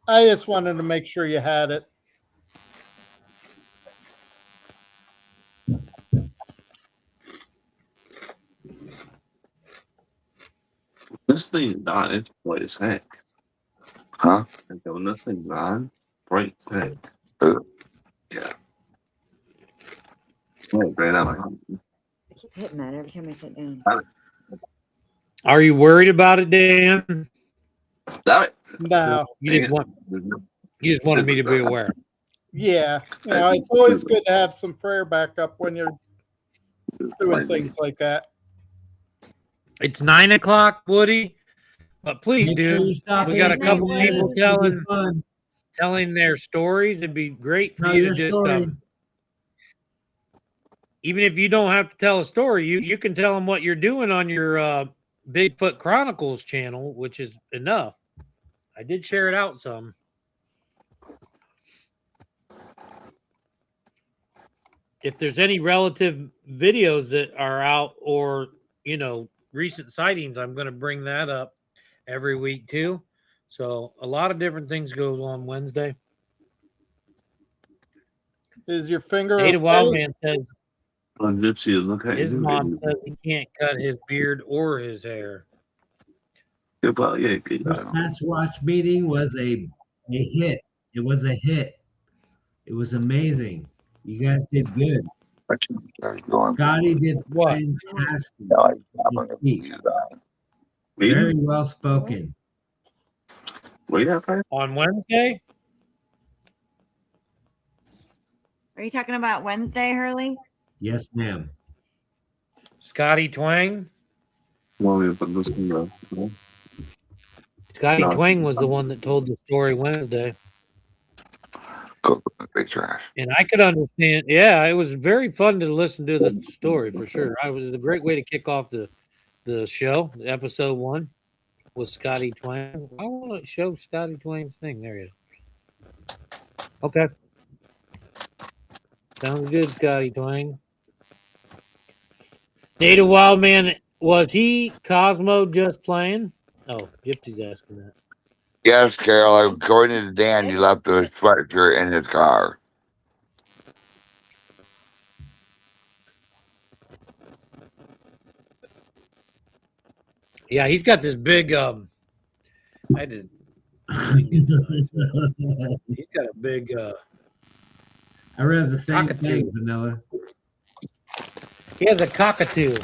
I just wanted to make sure you had it. This thing's on, it's bright as heck. Huh? And when this thing's on, bright as heck. Yeah. Oh, great. I keep hitting that every time I sit down. Are you worried about it, Dan? Stop it. No. You just wanted me to be aware. Yeah. You know, it's always good to have some prayer backup when you're doing things like that. It's 9 o'clock, Woody. But please, Make sure dude, you stop we got a in. couple Yeah, people it's gonna be fun. telling their stories. It'd be great for Tell you to your just story. even if you don't have to tell a story, you can tell them what you're doing on your Bigfoot Chronicles channel, which is enough. I did share it out some. If there's any relative videos that are out or, you know, recent sightings, I'm going to bring that up every week too. So a lot of different things go on Wednesday. Is your finger Native okay? Wildman says On Gypsy, look at his you. mom says he can't cut his beard or his hair. Well, yeah, good. This Sasquatch meeting was a hit. It was a hit. It was amazing. You guys did good. Scotty did What? fantastic. No, His speech. Very well spoken. Wait up, right? On Wednesday? Are you talking about Wednesday, Hurley? Yes, ma'am. Scotty Twang? Well, we put this in the. Scotty No. Twang was the one that told the story Wednesday. Go look at the big trash. And I could understand. Yeah, it was very fun to listen to the story for sure. It was a great way to kick off the show, episode 1. with Scotty Twain. I want to show Scotty Twain's thing. There he is. Okay. Sounds good, Scotty Twain. Native Wild Man, was he Cosmo just playing? Oh, Gypsy's asking that. Yes, Carol. According to Dan, he left the sweatshirt in his car. Yeah, he's got this big I did. He's got a big I read the same cockatoo. thing, Vanilla. He has a cockatoo.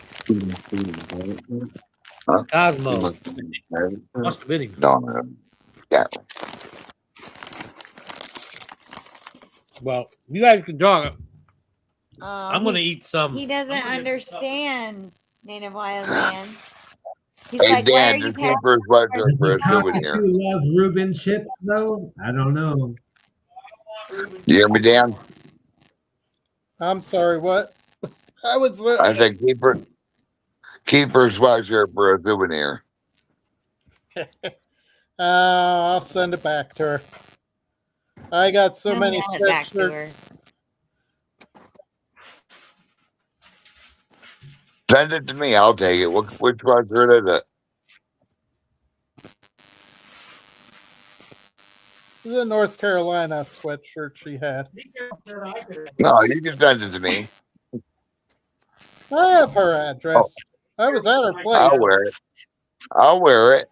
Huh? Cosmo. Must have been him. No. Yeah. Well, you guys can talk. I'm gonna eat some. He doesn't understand Native Wild Man. He's Hey, like, why are Dan, you just keep her sweatshirt Does for the a souvenir. cockatoo love Reuben chips, though? I don't know. You hear me, Dan? I'm sorry, what? I was I said keep her sweatshirt for a souvenir. I'll send it back to her. I got so Send many it back to her. sweatshirts. Send it to me. I'll take it. Which sweatshirt is it? The North Carolina sweatshirt she had. No, you can send it to me. I have her address. I was at her place. I'll wear it. I'll wear it.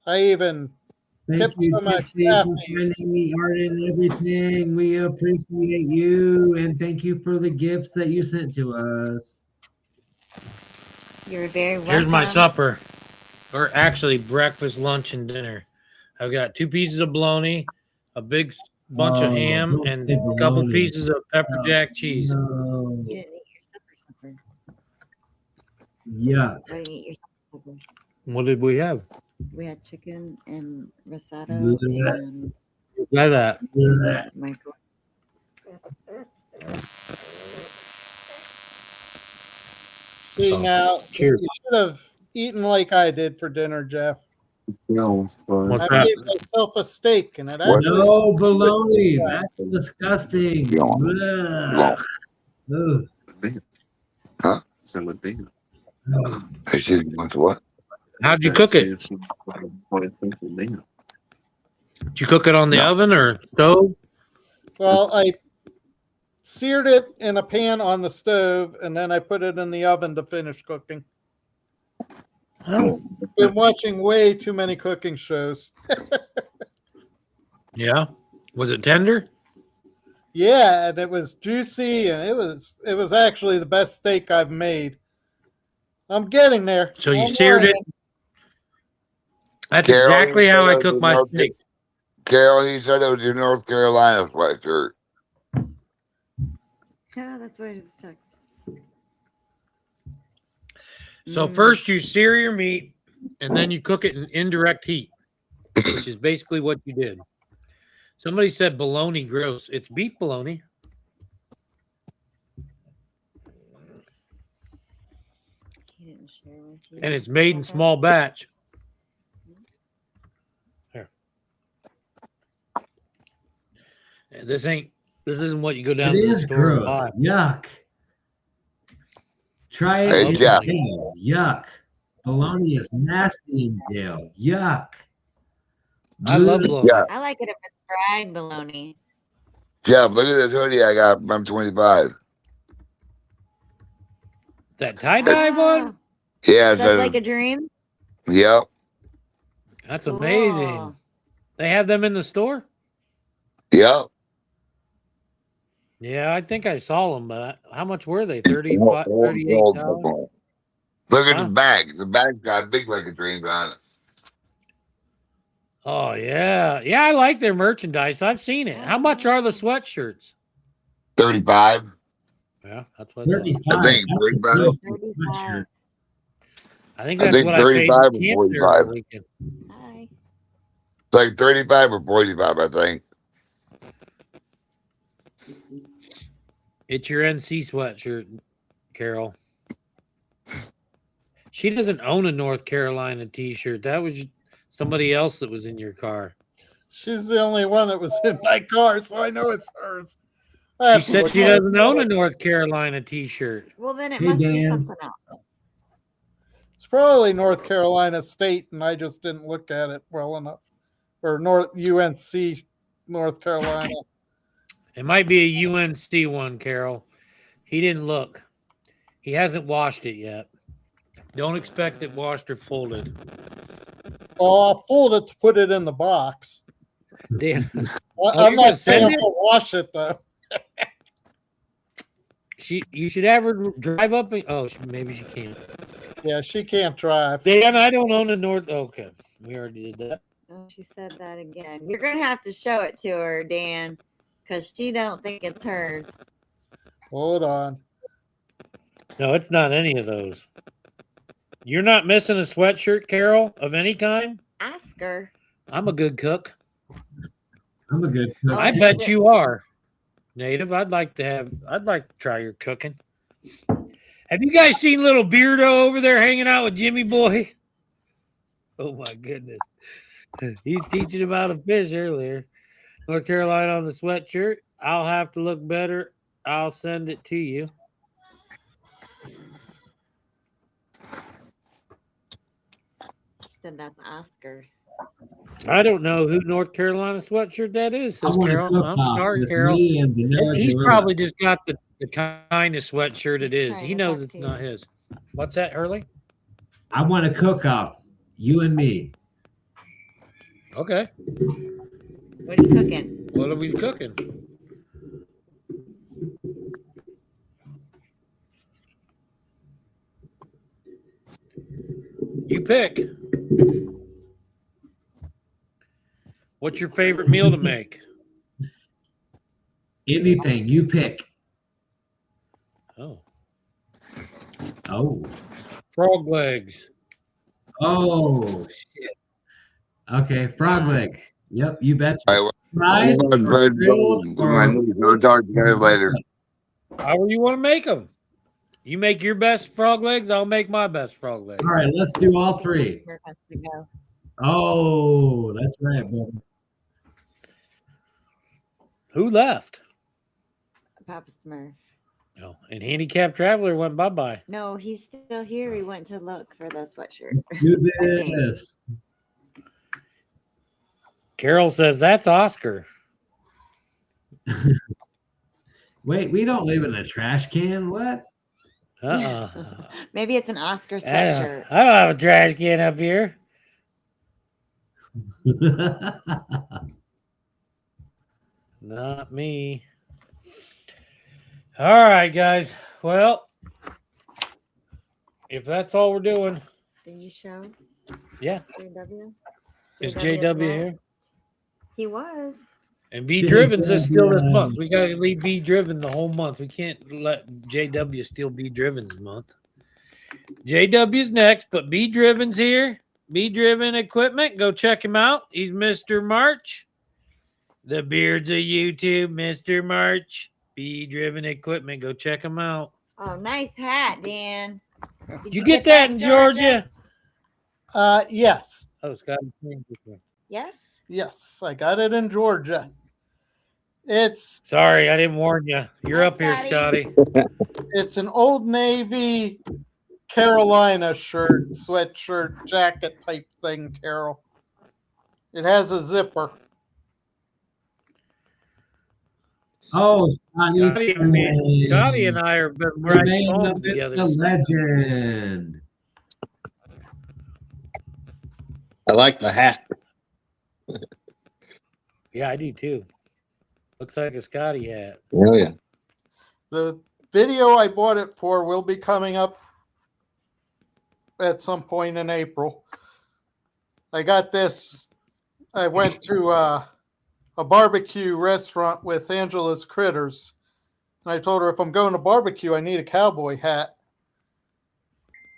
I even Thank kept you, some of Gypsy, for sending me art and everything. We appreciate you, and thank you for the gifts that you sent to us. You're very welcome. Here's my supper, or actually breakfast, lunch, and dinner. I've got 2 pieces of bologna, a big bunch of ham, don't and say a couple bologna. pieces of pepper jack cheese. No. You didn't eat your supper. Yuck. Why didn't you eat your supper? What did we have? We had chicken and risotto Bleh. and Like that. microwave. See, Oh, now, cheers. you should have eaten like I did for dinner, Jeff. What's I that? made myself a steak, and it What? actually No baloney. That's disgusting. No. Bleh. Ugh. Huh? I said, what? How'd you cook it? Did you cook it on the oven or stove? Well, I seared it in a pan on the stove, and then I put it in the oven to finish cooking. Oh, Been watching way too many cooking shows. yeah. Was it tender? Yeah, and it was juicy, and it was actually the best steak I've made. I'm getting there. So you I'm seared it. learning. That's Carol, exactly you how said I it was cook your my North- steak. Carol, you said it was your North Carolina sweatshirt. Yeah, that's why it's text. So first you sear your meat, and then you cook it in indirect heat, which is basically what you did. Somebody said bologna gross. It's beef bologna. He didn't share with you. And it's made in small batch. Here. This isn't what you go down It to the is store and gross. buy. Yuck. Try Hey, it in Jeff. jail. Yuck. Bologna is nasty in jail. Yuck. I love Bleh. bologna. Yeah. I like it if it's fried bologna. Jeff, look at this hoodie I got from 25. That tie-dye one? Yeah, it That's says, like a dream. yep. That's amazing. Cool. They have them in the store? Yep. Yeah, I think I saw them, but how much were they? $38. Look at Huh? the bag. The bag's got big like a dream on it. Oh, yeah. Yeah, I like their merchandise. I've seen it. How much are the sweatshirts? 35. Yeah, that's what I thought. 35. I think That's a 35. real 35. sweatshirt. I think I that's think what I paid 35 in or camp 45. there the weekend. Hi. It's like 35 or 45, I think. It's your NC sweatshirt, Carol. She doesn't own a North Carolina T-shirt. That was somebody else that was in your car. She's the only one that was in my car, so I know it's hers. She said she doesn't own a North Carolina T-shirt. Well, then it Hey, must be Dan. something else. It's probably North Carolina State, and I just didn't look at it well enough. Or UNC, North Carolina. It might be a UNC one, Carol. He didn't look. He hasn't washed it yet. Don't expect it washed or folded. Oh, I'll fold it to put it in the box. Dan, I'm not saying I'll wash it though. You should have her drive up. Maybe she can't. Yeah, she can't drive. Dan, I don't own a North. Okay, we already did that. Oh, she said that again. You're gonna have to show it to her, Dan, because she don't think it's hers. Hold on. No, it's not any of those. You're not missing a sweatshirt, Carol, of any kind? Ask her. I'm a good cook. I'm a good cook. I bet you are. Native, I'd like to try your cooking. Have you guys seen little Beardo over there hanging out with Jimmy Boy? Oh my goodness. He's teaching him how to fish earlier. North Carolina on the sweatshirt. I'll have to look better. I'll send it to you. She said that's Oscar. I don't know who North Carolina sweatshirt that is, says Carol. I'm sorry, Carol. He's probably just got the kind of sweatshirt it is. He knows it's not his. What's that, Hurley? I want a cook-off. You and me. Okay. What are you cooking? What are we cooking? You pick. What's your favorite meal to make? Anything. You pick. Oh. Oh. Frog legs. Oh, shit. Okay, frog legs. Yep, you betcha. Right. We'll talk to you guys later. However you want to make them. You make your best frog legs, I'll make my best frog legs. All right, let's do all three. Where has to go? Oh, that's right, brother. Who left? Papa Smurf. Oh, and Handicapped Traveler went bye-bye. No, he's still here. He went to look for the sweatshirt. Let's do this. Carol says that's Oscar. Wait, we don't live in a trash can. What? Maybe it's an Oscar sweatshirt. I don't have a trash can up here. Not me. All right, guys. Well, if that's all we're doing. Did you show? Yeah. JW? Is JW here? He was. And B Driven's is still this month. We got to leave B Driven the whole month. We can't let JW steal B Driven's month. JW's next, but B Driven's here. B Driven Equipment. Go check him out. He's Mr. March. The beards of YouTube, Mr. March. B Driven Equipment. Go check him out. Oh, nice hat, Dan. Did you get that in Georgia? Yes. Oh, Scott. Yes? Yes, I got it in Georgia. It's sorry, I didn't warn you. You're up here, Scotty. It's an Old Navy Carolina shirt, sweatshirt, jacket type thing, Carol. It has a zipper. Oh, Scotty and I have been writing home together. The legend. I like the hat. Yeah, I do too. Looks like a Scotty hat. Oh, yeah. The video I bought it for will be coming up at some point in April. I got this. I went to a barbecue restaurant with Angela's Critters. And I told her if I'm going to barbecue, I need a cowboy hat.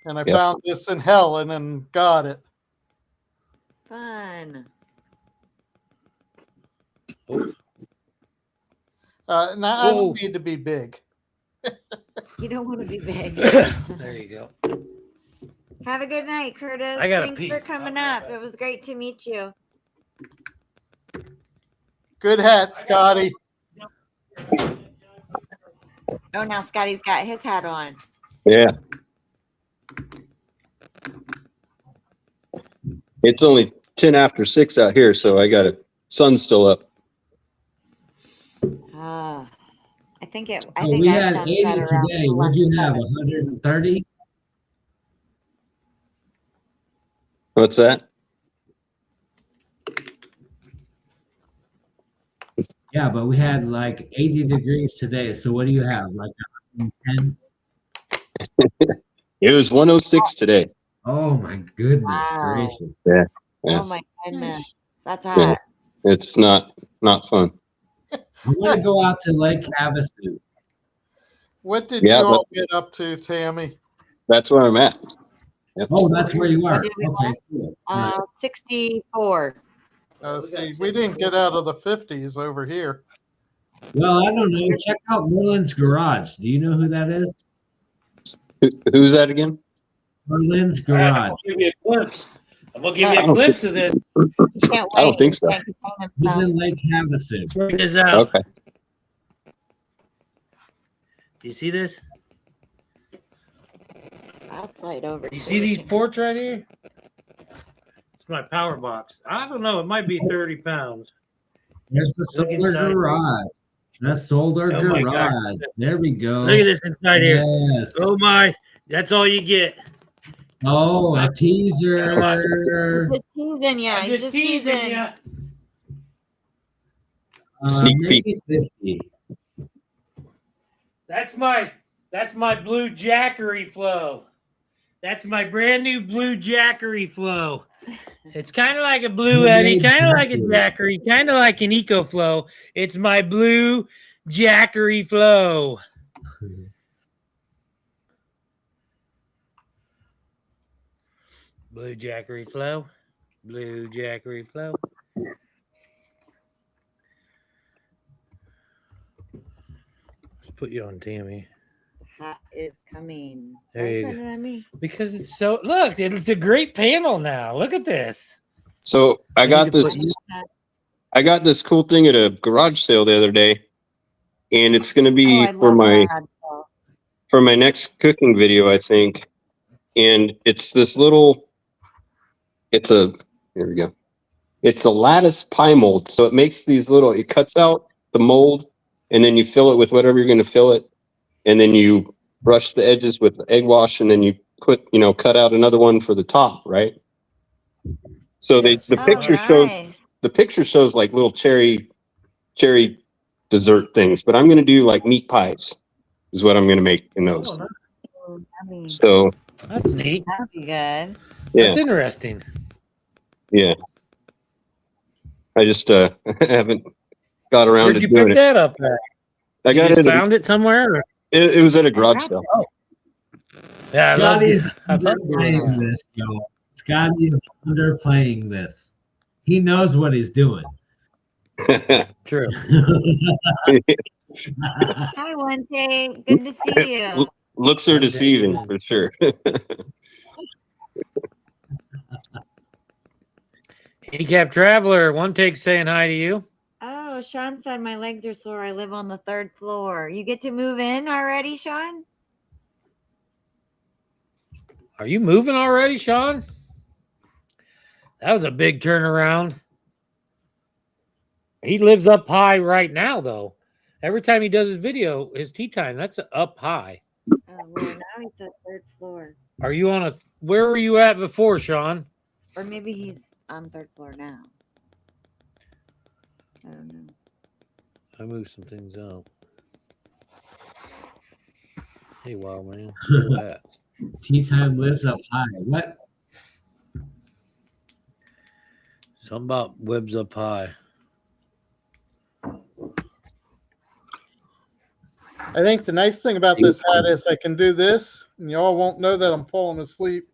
And I found this in Helen and got it. Fun. Now, I don't need to be big. You don't want to be big. There you go. Have a good night, Curtis. I gotta Thanks pee. for coming up. It was great to meet you. Good hat, Scotty. Oh, now Scotty's got his hat on. Yeah. It's only 10 after 6 out here, so I got it. Sun's still up. I think it. I Oh, think we our had sun's 80 at around today. What'd you have? 11. 130? What's that? Yeah, but we had like 80 degrees today. So what do you have? Like 110? It was 106 today. Oh my goodness Wow. gracious. Yeah. Oh my goodness, that's hot. Yeah. It's not fun. I want to go out to Lake Havasu. What did Yeah, you all get up to, Tammy? That's where I'm at. Yep. Oh, that's where you are. did we Okay, want? cool. All right. 64. See, we didn't get out of the 50s over here. Well, I don't know. Check out Merlin's Garage. Do you know who that is? Who's that again? Merlin's All right, I'm Garage. gonna give you a glimpse. I'm gonna give you I a don't glimpse of this. He can't I don't wait. think He so. can't contain He's himself. in Lake Havasu. Check this out. Okay. Do you see this? I'll slide over. You so see we these can- ports right here? It's my power box. I don't know. It might be 30 pounds. There's the Look solar inside. garage. That's solar Oh my garage. God. There we go. Look at this inside here. Yes. Oh my. That's all you get. Oh, a teaser. He's just teasing you. I'm He's just teasing. ya. Sneak Maybe peek. 50. That's my blue Jackery flow. That's my brand new blue Jackery flow. It's kind of like a blue Eddy, kind of like a Jackery, kind of like an Eco Flow. It's my blue Jackery flow. Blue Jackery flow. Blue Jackery flow. Let's put you on, Tammy. Hat is coming. There Why you put go. it on me? Because it's so look, it's a great panel now. Look at this. So I We got need to put this. I got this cool thing at a garage sale the other day, and it's going to Oh, be I love that. for my next cooking video, I think. And it's this little. Here we go. It's a lattice pie mold, so it makes these little. It cuts out the mold, and then you fill it with whatever you're going to fill it, and then you brush the edges with egg wash, and then you cut out another one for the top, right? So Yes. the Oh, picture shows. nice. The picture shows like little cherry dessert things, but I'm going to do like meat pies is what I'm going to make in those. Oh, Oh, yummy. So that's neat. That'd be good. yeah, That's interesting. yeah. I just haven't got around Where'd to you doing pick it. that up at? I You got just it. found it somewhere? Or? It was at a garage sale. Yeah, I love Scotty's it. I love underplaying it. this, y'all. Scotty is underplaying this. He knows what he's doing. True. Hi, Wente. Good to see you. Looks are deceiving for sure. Handicap Traveler, one take saying hi to you. Oh, Sean said my legs are sore. I live on the 3rd floor. You get to move in already, Sean? Are you moving already, Sean? That was a big turnaround. He lives up high right now, though. Every time he does his video, his tea time, that's up high. Oh, well, now he's at 3rd floor. Are you on where were you at before, Sean? Or maybe he's on 3rd floor now. I don't know. I moved some things out. Hey, wild man. Tea time lives up high. What? Something about webs up high. I think the nice thing about this hat is I can do this, and y'all won't know that I'm falling asleep.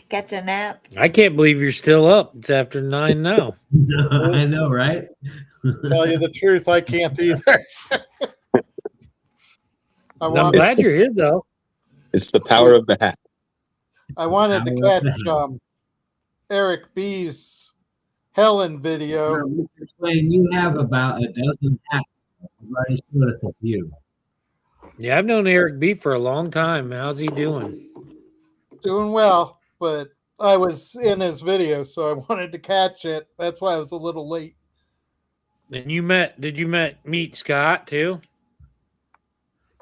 Catch a nap. I can't believe you're still up. It's after 9 now. I know, right? Tell you the truth, I can't either. I'm glad you're here, though. It's the power of the hat. I wanted to catch Eric B's Helen video. Explain, you have about a dozen hats. I've already showed us a few. Yeah, I've known Eric B for a long time. How's he doing? Doing well, but I was in his video, so I wanted to catch it. That's why I was a little late. And did you meet Scott too?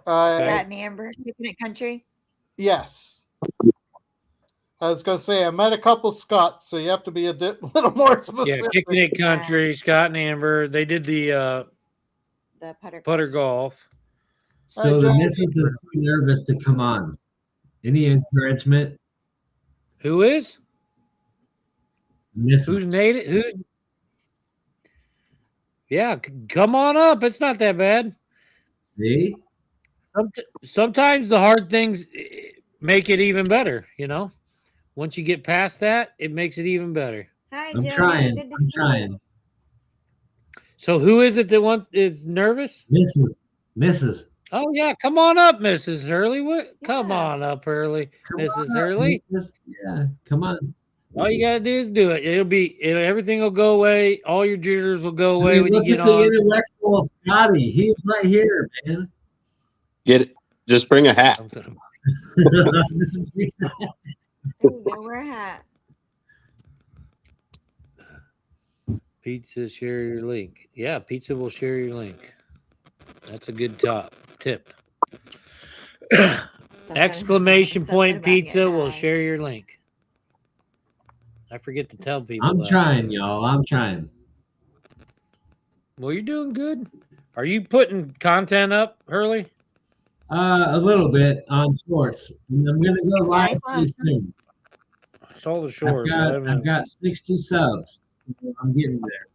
Scott and Amber, Kicking It Country? Yes. I was going to say, I met a couple Scots, so you have to be a little more specific. Yeah, Kicking It Country, Scott and Amber. They did the putter golf. So the missus is too nervous to come on. Any encouragement? Who is? Missus. Who's made it? Who's? Yeah, come on up. It's not that bad. See? Sometimes the hard things make it even better, you know? Once you get past that, it makes it even better. Hi, I'm trying. I'm trying. So who is it that is nervous? Mrs. Oh, yeah. Come on up, Mrs. Hurley. Come on up, Hurley. Mrs. Hurley. Yeah, come on. All you gotta do is do it. Everything will go away. All your jitters will go away when you get on. Look at the intellectual Scotty. He's right here, man. Get it. Just bring a hat. Wear a hat. Pizza, share your link. Yeah, pizza will share your link. That's a good tip. Exclamation point pizza will share your link. I forget to tell people. I'm trying, y'all. I'm trying. Well, you're doing good. Are you putting content up, Hurley? A little bit on shorts. And I'm gonna go live pretty soon. I saw the short. I've got 60 subs. I'm getting there.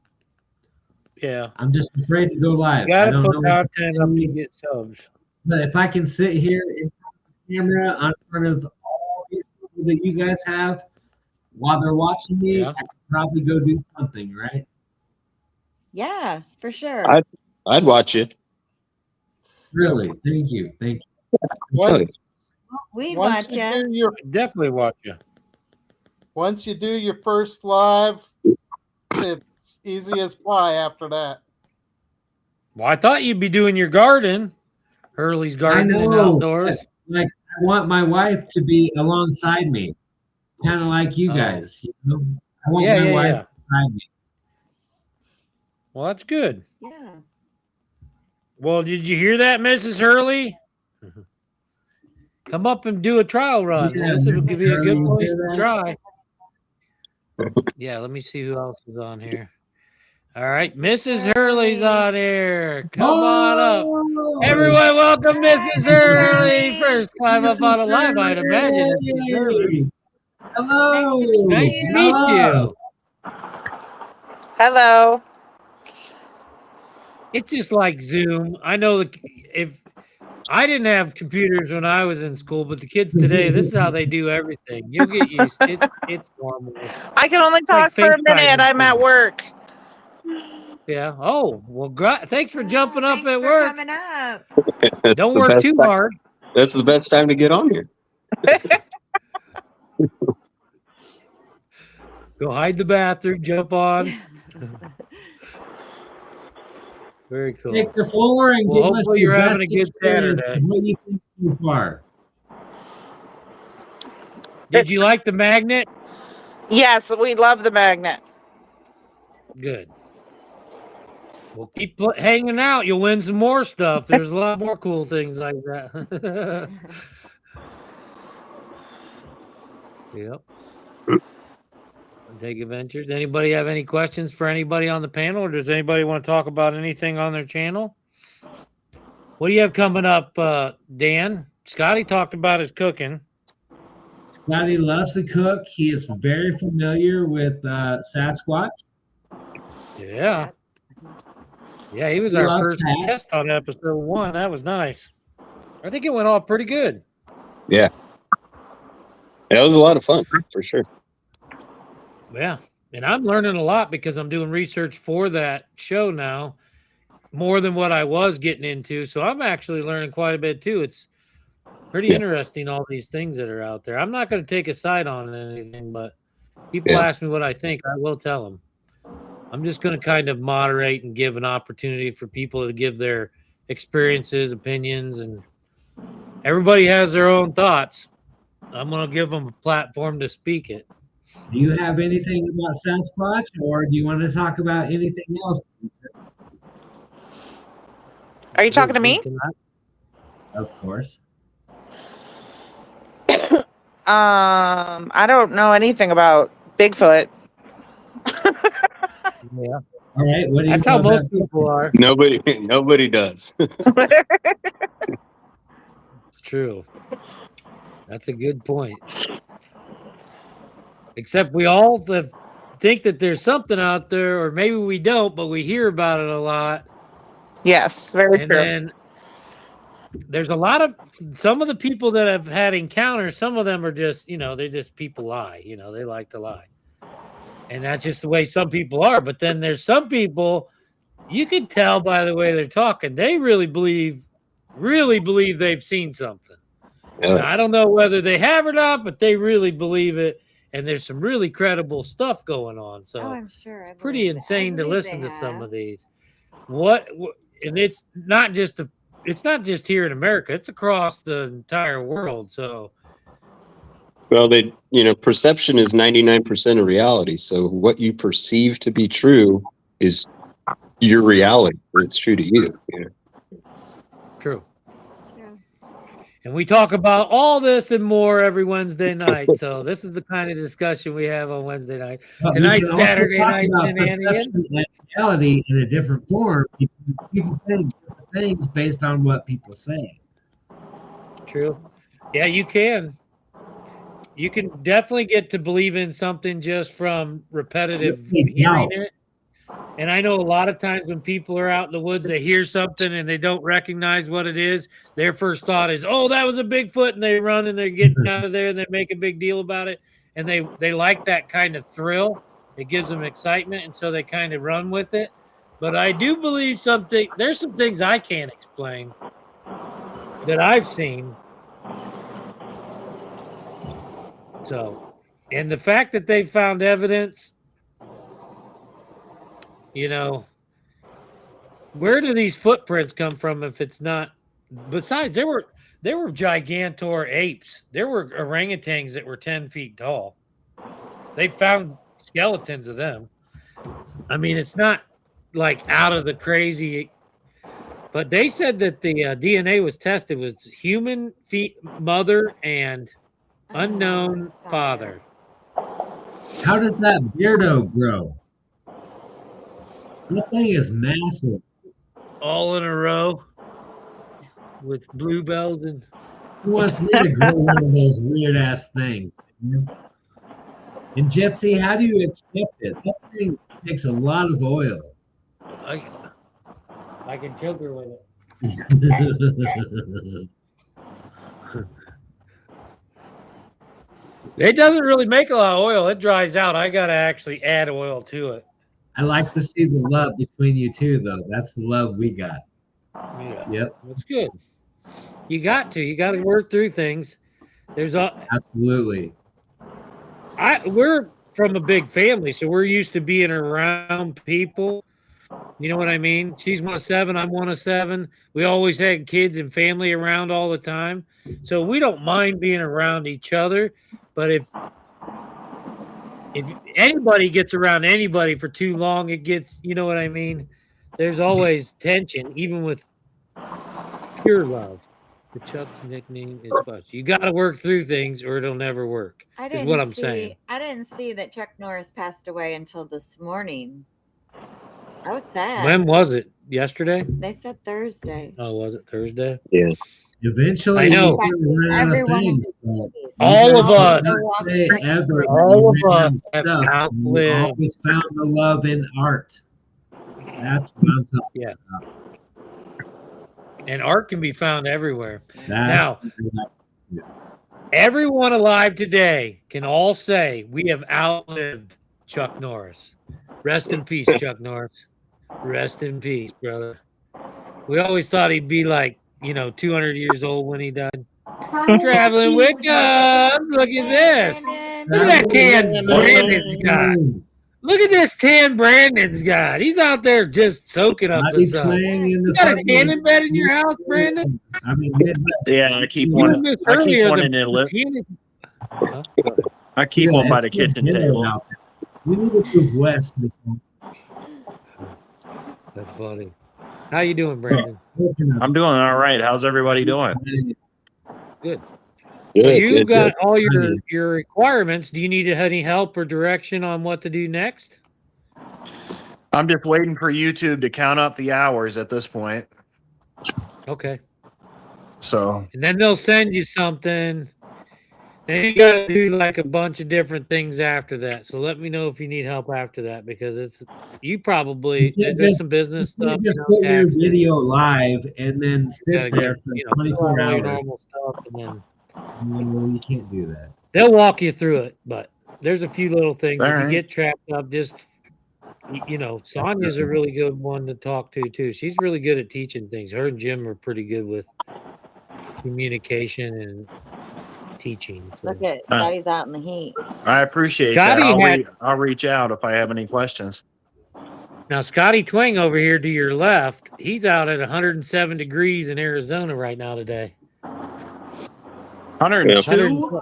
Yeah. I'm just afraid to go live. You gotta put content up to get subs. But if I can sit here in front of the camera in front of all these people that you guys have while they're watching me, I could probably go do something, right? Yeah, for sure. I'd watch it. Really? Thank you. Thank you. We'd watch you. Definitely watch you. Once you do your first live, it's easy as pie after that. Well, I thought you'd be doing your garden, Hurley's garden and outdoors. Like, I want my wife to be alongside me, kind of like you guys. You know? I want my wife beside me. Well, that's good. Yeah. Well, did you hear that, Mrs. Hurley? Come up and do a trial run. Yeah, this will give you a good place hear to try. Yeah, let me see who else is on here. All right, Mrs. Hurley's on here. Come on up. Everyone, welcome Mrs. Hurley. First time up on a live, I'd imagine. Hello. Nice to meet you. Hello. It's just like Zoom. I know if I didn't have computers when I was in school, but the kids today, this is how they do everything. You'll get used to it. It's normal. I can only talk for a minute. I'm at work. Yeah. Oh, well, thanks for jumping up at work. Coming up. Don't work too hard. That's the best time to get on here. Go hide the bathroom, jump on. Very cool. Take the floor and well, hopefully you're having a good Saturday. What do you think so far? Did you like the magnet? Yes, we love the magnet. Good. Well, keep hanging out. You'll win some more stuff. There's a lot more cool things like that. Yep. Take adventures. Anybody have any questions for anybody on the panel, or does anybody want to talk about anything on their channel? What do you have coming up, Dan? Scotty talked about his cooking. Scotty loves to cook. He is very familiar with Sasquatch. Yeah. Yeah, he was our first guest on episode 1. That was nice. I think it went off pretty good. Yeah. It was a lot of fun, for sure. Yeah. And I'm learning a lot because I'm doing research for that show now, more than what I was getting into. So I'm actually learning quite a bit too. It's pretty interesting, all these things that are out there. I'm not going to take a side on anything, but people ask me what I think. I will tell them. I'm just going to kind of moderate and give an opportunity for people to give their experiences, opinions, and everybody has their own thoughts. I'm going to give them a platform to speak it. Do you have anything about Sasquatch, or do you want to talk about anything else? Are you talking to me? Of course. I don't know anything about Bigfoot. Yeah. All right. What do That's you how know most about people are. Nobody does. It's true. That's a good point. Except we all think that there's something out there, or maybe we don't, but we hear about it a lot. Yes, very And true. then there's a lot of some of the people that have had encounters. Some of them are just, they're just people lie. They like to lie, and that's just the way some people are. But then there's some people you can tell by the way they're talking. They really believe they've seen something. Now, I don't know whether they have or not, but they really believe it. And there's some really credible stuff going on. So I'm sure. It's pretty insane to listen to some of these. And it's not just here in America. It's across the entire world. So, well, perception is 99% of reality. So what you perceive to be true is your reality. It's true to you. True. And we talk about all this and more every Wednesday night. So this is the kind of discussion we have on Wednesday night. Tonight's Saturday night Shenanigans. And reality in a different form. People think different things based on what people say. True. Yeah, you can. You can definitely get to believe in something just from repetitive hearing it. And I know a lot of times when people are out in the woods, they hear something and they don't recognize what it is. Their first thought is, oh, that was a Bigfoot. And they run and they're getting out of there and they make a big deal about it. And they like that kind of thrill. It gives them excitement. And so they kind of run with it. But I do believe there's some things I can't explain that I've seen. So, and the fact that they found evidence, where do these footprints come from if it's not? Besides, there were gigantor apes. There were orangutans that were 10 feet tall. They found skeletons of them. I mean, it's not like out of the crazy, but they said that the DNA was tested was human mother and unknown father. How does that beardo grow? That thing is massive. All in a row with bluebells and. Who wants me to grow one of those weird ass things? And Gypsy, how do you accept it? That thing takes a lot of oil. I can choke her with it. It doesn't really make a lot of oil. It dries out. I got to actually add oil to it. I like to see the love between you two, though. That's the love we got. Yeah. Yep. That's good. You got to work through things. Absolutely. We're from a big family, so we're used to being around people. You know what I mean? She's one of 7. I'm one of 7. We always had kids and family around all the time. So we don't mind being around each other. But if anybody gets around anybody for too long, it gets, you know what I mean? There's always tension, even with pure love. The Chuck's nickname is Butch. You got to work through things or it'll never work, is what I'm saying. I didn't see that Chuck Norris passed away until this morning. I was sad. When was it? Yesterday? They said Thursday. Oh, was it Thursday? Yeah. Eventually, I know. Everyone. All of us. All of us have outlived. Always found the love in art. That's what I'm talking about. And art can be found everywhere. Now, everyone alive today can all say we have outlived Chuck Norris. Rest in peace, Chuck Norris. Rest in peace, brother. We always thought he'd be like, 200 years old when he died. Traveling with us. Look at this. Look at that tan Brandon's got. Look at this tan Brandon's got. He's out there just soaking up the sun. You got a tanning bed in your house, Brandon? I mean, Yeah, I keep one. I keep one in the I keep one by the kitchen table. We need to move west. That's funny. How you doing, Brandon? I'm doing all right. How's everybody doing? Good. So you got all your requirements. Do you need any help or direction on what to do next? I'm just waiting for YouTube to count up the hours at this point. Okay. So. And then they'll send you something. Then you got to do like a bunch of different things after that. So let me know if you need help after that, because there's some business stuff. Just put your video live and then sit there for 24 hours. Normal stuff, and then you can't do that. They'll walk you through it, but there's a few little things. All if right. you get trapped up, just Sonia's a really good one to talk to too. She's really good at teaching things. Her and Jim are pretty good with communication and teaching. So. Look at Scotty's out in the heat. I appreciate Scotty that. I'll reach out if I have any questions. Now, Scotty Twing over here to your left, he's out at 107 degrees in Arizona right now today. 102? All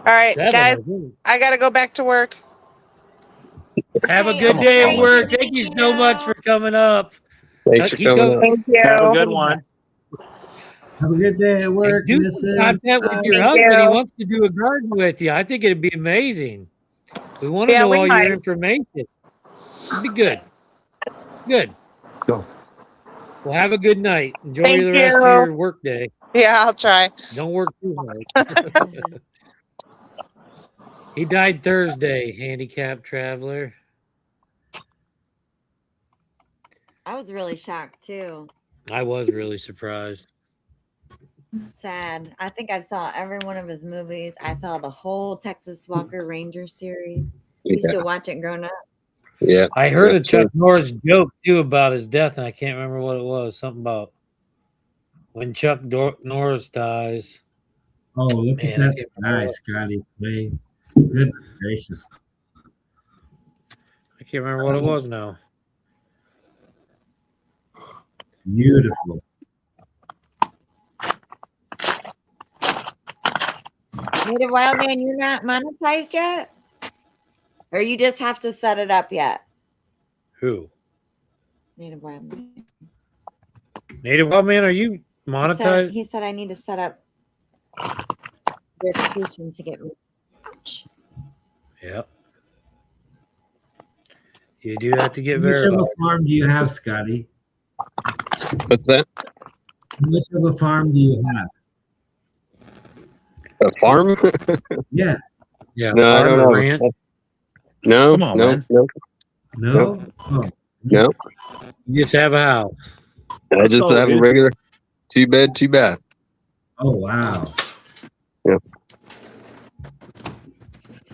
right, guys, I got to go back to work. Have a good day at work. Thank you so much for coming up. Thanks for coming up. Thank you. Have a good one. Have a good day at work. Do some content with your husband. He wants to do a garden with you. I think it'd be amazing. We want to know all your information. It'd be good. Good. Go. Well, have a good night. Enjoy the rest of your work day. Yeah, I'll try. Don't work too hard. He died Thursday, handicapped traveler. I was really shocked too. I was really surprised. Sad. I think I saw every one of his movies. I saw the whole Texas Walker Ranger series. Used to watch it growing up. Yeah. I heard a Chuck Norris joke too about his death, and I can't remember what it was. Something about when Chuck Norris dies. Oh, look at that sky, Scotty. Good gracious. I can't remember what it was now. Beautiful. Native Wild Man, you're not monetized yet? Or you just have to set it up yet? Who? Native Wild Man. Native Wild Man, are you monetized? He said I need to set up verification to get me. Yep. You do have to get How much verified. of a farm do you have, Scotty? What's that? How much of a farm do you have? A farm? Yeah. Yeah. No, I don't know. Ranch. No, Come on, no, man. no, No? Oh. no. You just have a house. I just all have a good. regular 2-bed, 2-bath. Oh, wow. Yeah.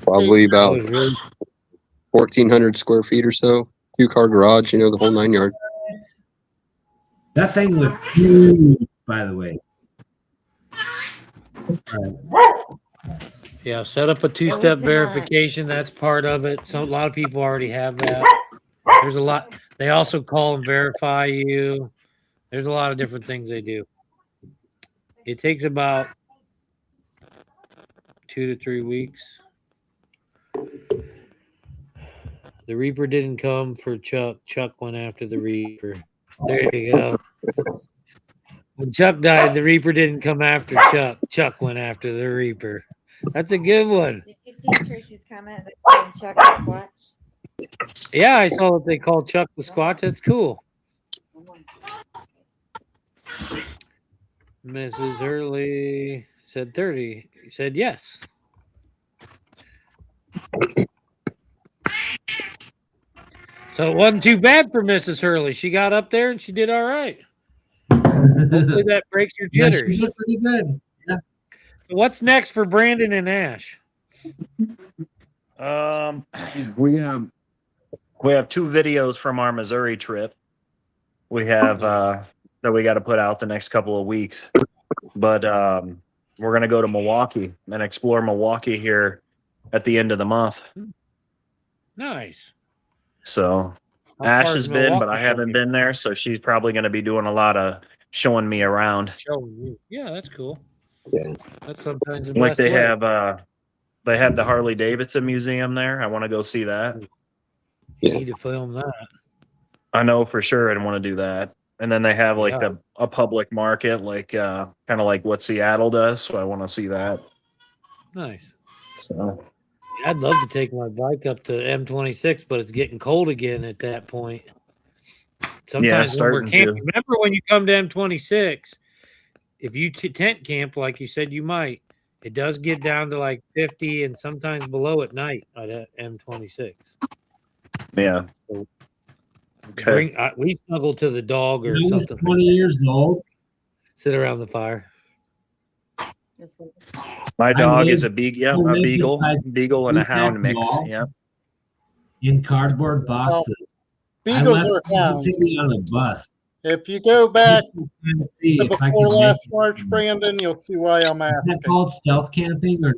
Probably That about was really 1,400 square feet or so. 2-car garage, the whole 9 yards. That thing was huge, by the way. Yeah, set up a two-step verification. That's part of it. So a lot of people already have that. There's a lot. They also call and verify you. There's a lot of different things they do. It takes about 2 to 3 weeks. The Reaper didn't come for Chuck. Chuck went after the Reaper. There you go. When Chuck died, the Reaper didn't come after Chuck. Chuck went after the Reaper. That's a good one. Did you see Tracy's comment that called Chuck the Squatch? Yeah, I saw that they called Chuck the Squatch. That's cool. Mrs. Hurley said 30. He said yes. So it wasn't too bad for Mrs. Hurley. She got up there and she did all right. Hopefully that breaks your Yeah, jitters. she did pretty good. Yeah. What's next for Brandon and Ash? We have two videos from our Missouri trip. We have that we got to put out the next couple of weeks, but we're gonna go to Milwaukee and explore Milwaukee here at the end of the month. Nice. So How Ash far has is been, but Milwaukee I haven't from you? been there, so she's probably going to be doing a lot of showing me around. Showing you. Yeah, that's cool. Yeah. That's sometimes the Like best they way. have the Harley Davidson museum there. I want to go see that. You need to film that. I know for sure I want to do that. And then they have like a public market, like kind of like what Seattle does. So I want to see that. Nice. So I'd love to take my bike up to M26, but it's getting cold again at that point. Sometimes when we're camping, remember when you come to M26, if you tent camp, like you said you might, it does get down to like 50 and sometimes below at night at M26. Yeah. So we snuggle to the dog or something. 20 years old. Sit around the fire. My dog is a beagle and a hound mix. Yeah. In cardboard boxes. Beagles are hounds. On a bus. If you go back to if I before can last March, Brandon, you'll see why I'm Is asking. that called stealth camping or?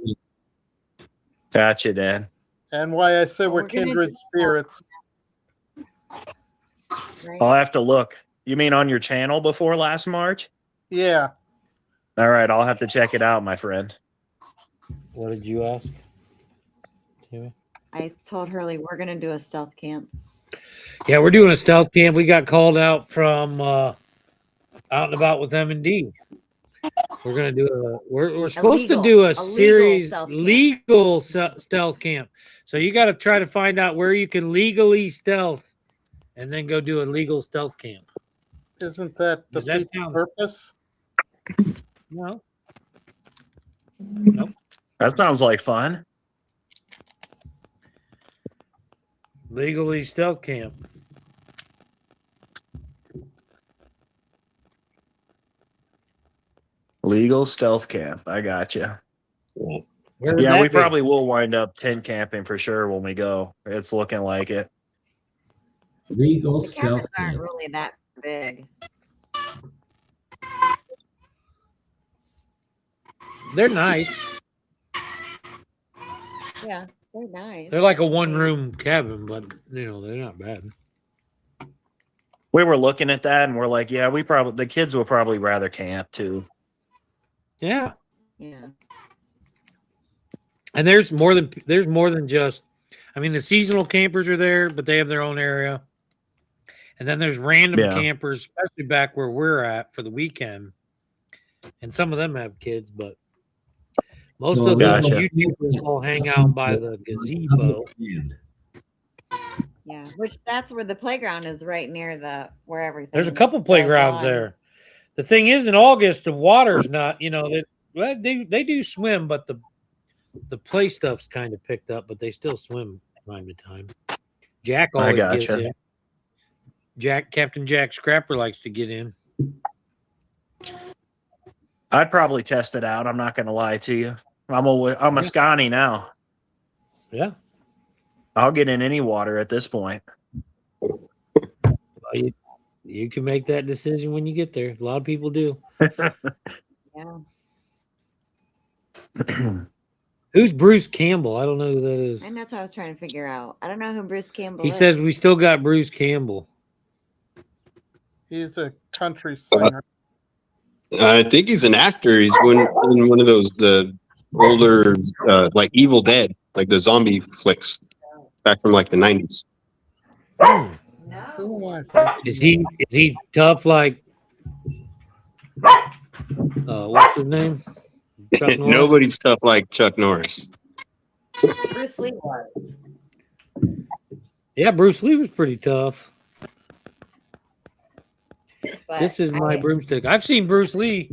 Gotcha, Dan. And why I said we're kindred spirits. I'll have to look. You mean on your channel before last March? Yeah. All right, I'll have to check it out, my friend. What did you ask? I told Hurley we're gonna do a stealth camp. Yeah, we're doing a stealth camp. We got called out from out and about with M&D. We're gonna do we're supposed to do a series legal stealth camp. So you got to try to find out where you can legally stealth, and then go do a legal stealth camp. Isn't that the purpose? No. Nope. That sounds like fun. Legally stealth camp. Legal stealth camp. I gotcha. Where Yeah, we probably will wind up tent camping for sure when we go. It's looking like it. Legal The stealth cabins aren't really that big. They're nice. Yeah, they're nice. They're like a one-room cabin, but they're not bad. We were looking at that and we're like, yeah, the kids will probably rather camp too. Yeah. Yeah. And there's more than just, I mean, the seasonal campers are there, but they have their own area. And then there's random campers, especially back where we're at for the weekend. And some of them have kids, but most of them YouTubers all hang out by the gazebo. Yeah, which that's where the playground is, right near where everything. There's a couple playgrounds there. The thing is, in August, the water's not, they do swim, but the play stuff's kind of picked up, but they still swim time to time. Jack always gets in. Captain Jack Scrapper likes to get in. I'd probably test it out. I'm not going to lie to you. I'm a Scotty now. Yeah. I'll get in any water at this point. You can make that decision when you get there. A lot of people do. Yeah. Who's Bruce Campbell? I don't know who that is. And that's what I was trying to figure out. I don't know who Bruce Campbell is. He says we still got Bruce Campbell. He's a country singer. I think he's an actor. He's in one of the older like Evil Dead, like the zombie flicks back from like the 90s. Is he tough like what's his name? Nobody's tough like Chuck Norris. Bruce Lee was. Yeah, Bruce Lee was pretty tough. But this is my broomstick. I've seen Bruce Lee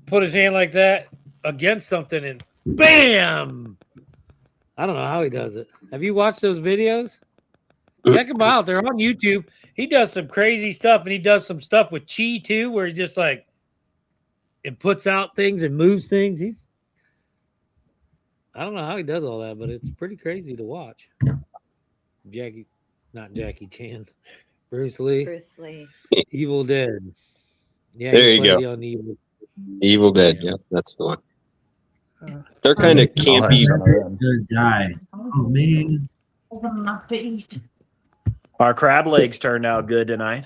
put his hand like that against something and bam! I don't know how he does it. Have you watched those videos? Check them out. They're on YouTube. He does some crazy stuff, and he does some stuff with chi too, where he just like it puts out things and moves things. I don't know how he does all that, but it's pretty crazy to watch. Not Jackie Chan, Bruce Lee, Bruce Lee. Evil Dead. Yeah, There he you go. played on Evil. Evil Dead. Yeah, that's the one. They're kind of I'll have campy. some of them. Good guy. Oh man. Our crab legs turned out good tonight.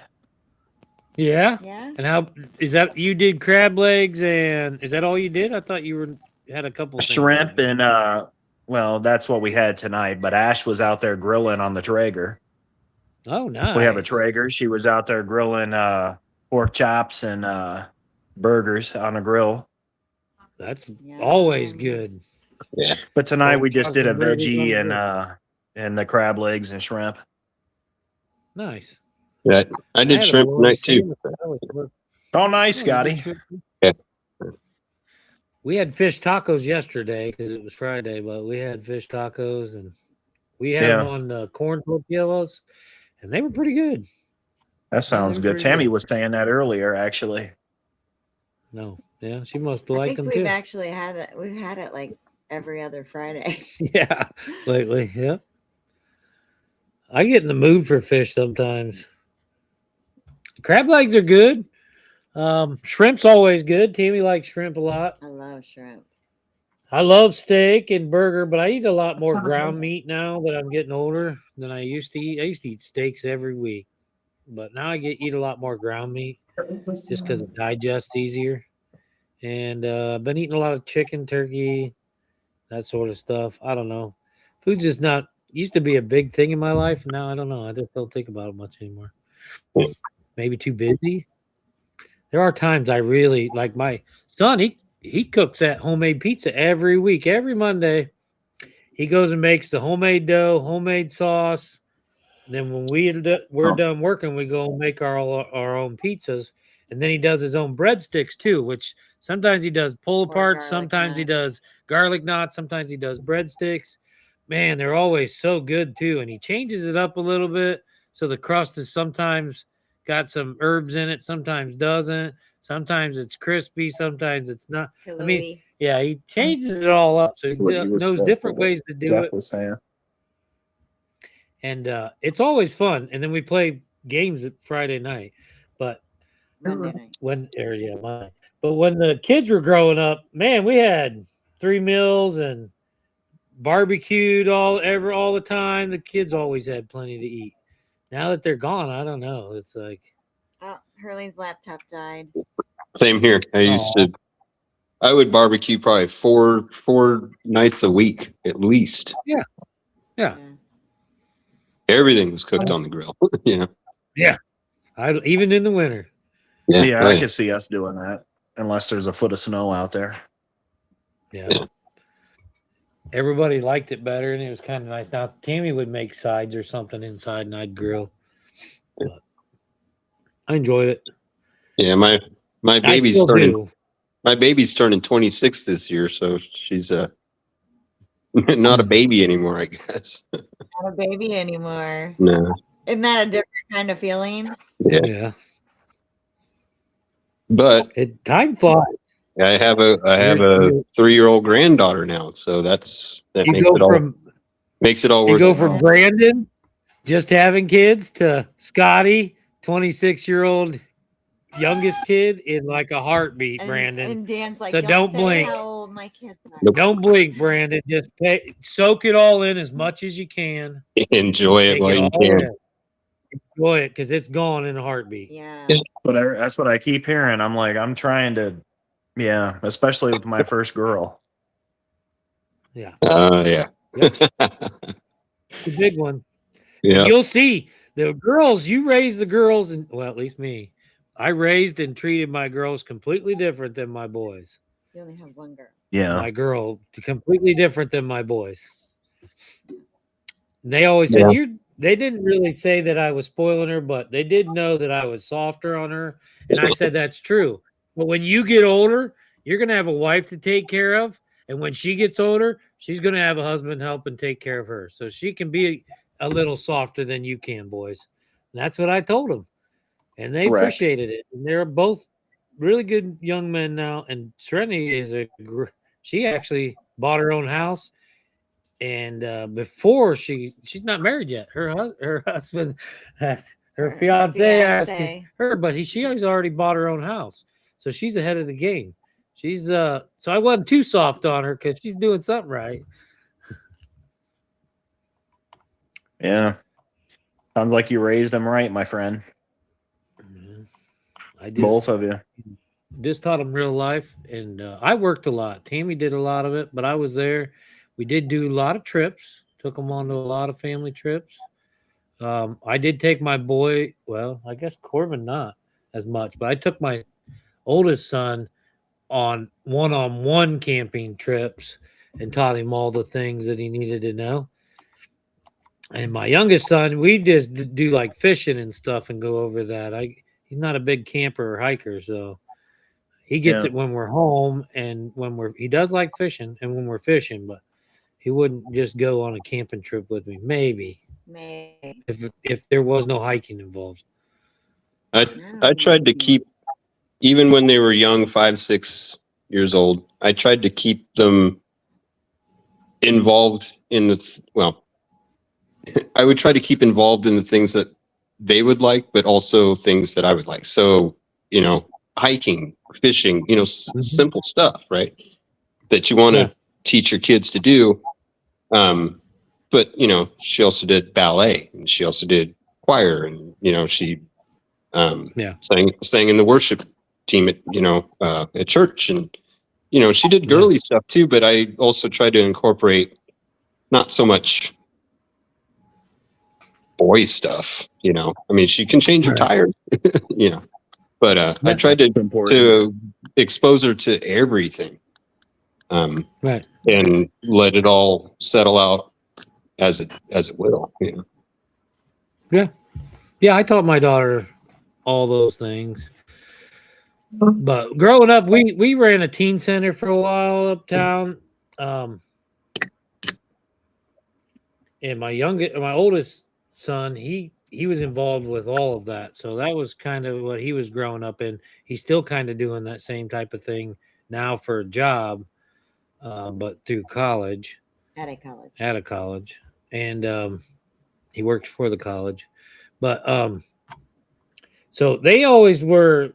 Yeah. Yeah. And how is that? You did crab legs, and is that all you did? I thought you had a couple things. Shrimp and well, that's what we had tonight. But Ash was out there grilling on the Traeger. Oh, nice. We have a Traeger. She was out there grilling pork chops and burgers on a grill. That's always good. Yeah. But tonight we Pork just chops did a and burgers on veggie the grill. and the crab legs and shrimp. Nice. Yeah, I did had a shrimp bologna tonight too. sandwich. That was good. Oh, nice, Oh, you did Scotty. shrimp too? Yeah. We had fish tacos yesterday because it was Friday, but we had fish tacos and we had them on corn tortillas, and they were pretty good. That sounds good. Tammy was saying that earlier, actually. No, yeah, she must I like think them we've too. actually had it. We've had it like every other Friday. Yeah, lately, yeah. I get in the mood for fish sometimes. Crab legs are good. Shrimp's always good. Tammy likes shrimp a lot. I love shrimp. I love steak and burger, but I eat a lot more ground meat now that I'm getting older than I used to eat. I used to eat steaks every week, but now I eat a lot more ground meat just because it digests easier. And I've been eating a lot of chicken, turkey, that sort of stuff. I don't know. Food's just not used to be a big thing in my life. Now I don't know. I just don't think about it much anymore. Maybe too busy. There are times I really like my son. He cooks that homemade pizza every week, every Monday. He goes and makes the homemade dough, homemade sauce. Then when we're done working, we go and make our own pizzas. And then he does his own breadsticks too, which sometimes he does pull aparts, sometimes he does garlic knots, sometimes he does breadsticks. Man, they're always so good too. And he changes it up a little bit. So the crust is sometimes got some herbs in it, sometimes doesn't. Sometimes it's crispy, sometimes it's not. I mean, yeah, he changes it all up. So he knows different ways to do it. Was saying. And it's always fun. And then we play games at Friday night. But Monday night. But when the kids were growing up, man, we had 3 meals and barbecued all the time. The kids always had plenty to eat. Now that they're gone, I don't know. It's like, oh, Hurley's laptop died. Same here. I would barbecue probably four nights a week at least. Yeah. Everything was cooked on the grill. Yeah. Even in the winter. Yeah, I could see us doing that unless there's a foot of snow out there. Yeah. Everybody liked it better, and it was kind of nice. Now, Tammy would make sides or something inside, and I'd grill. But I enjoyed it. Yeah, my baby's turning 26 this year, so she's not a baby anymore, I guess. Not a baby anymore. No. Isn't that a different kind of feeling? Yeah. But time flies. I have a 3-year-old granddaughter now, so that makes it all You worth go it. from Brandon just having kids to Scotty, 26-year-old youngest kid in like a heartbeat, Brandon. And Dan's like, so don't say blink. how old my kids are. Don't blink, Brandon. Just soak it all in as much as you can. Enjoy it while you can. Enjoy it because it's gone in a heartbeat. Yeah. But that's what I keep hearing. I'm like, I'm trying to, especially with my first girl. Yeah. Yeah. It's a big one. Yeah. You'll see the girls, you raise the girls, and well, at least me. I raised and treated my girls completely different than my boys. You only have one girl. Yeah. My girl, completely different than my boys. And they always said, they didn't really say that I was spoiling her, but they did know that I was softer on her. And I said, that's true. But when you get older, you're going to have a wife to take care of. And when she gets older, she's going to have a husband help and take care of her. So she can be a little softer than you can, boys. And that's what I told them. And they appreciated it. And they're both really good young men now. And Serenity is she actually bought her own house. And before she's not married yet. Her husband, her fiance asking her, but she's already bought her own house, so she's ahead of the game. She's so I wasn't too soft on her because she's doing something right. Yeah, sounds like you raised them right, my friend. Both of you. Just taught them real life, and I worked a lot. Tammy did a lot of it, but I was there. We did do a lot of trips. Took them on to a lot of family trips. I did take my boy. Well, I guess Corbin not as much, but I took my oldest son on one-on-one camping trips and taught him all the things that he needed to know. And my youngest son, we just do like fishing and stuff and go over that. He's not a big camper or hiker, so he gets it when we're home and he does like fishing and when we're fishing, but he wouldn't just go on a camping trip with me. Maybe if there was no hiking involved. I tried to keep, even when they were young, 5, 6 years old, I tried to keep them involved in I would try to keep involved in the things that they would like, but also things that I would like. So, hiking, fishing, simple stuff, right? That you want to teach your kids to do. But, she also did ballet and she also did choir and, she sang in the worship team at church. And, she did girly stuff too, but I also tried to incorporate not so much boy stuff, I mean, she can change her tire, but I tried to expose her to everything, and let it all settle out as it will. Yeah, I taught my daughter all those things. But growing up, we ran a teen center for a while uptown, and my oldest son, he was involved with all of that, so that was kind of what he was growing up in. He's still kind of doing that same type of thing now for a job, but through college. At a college. And he worked for the college, but so they always were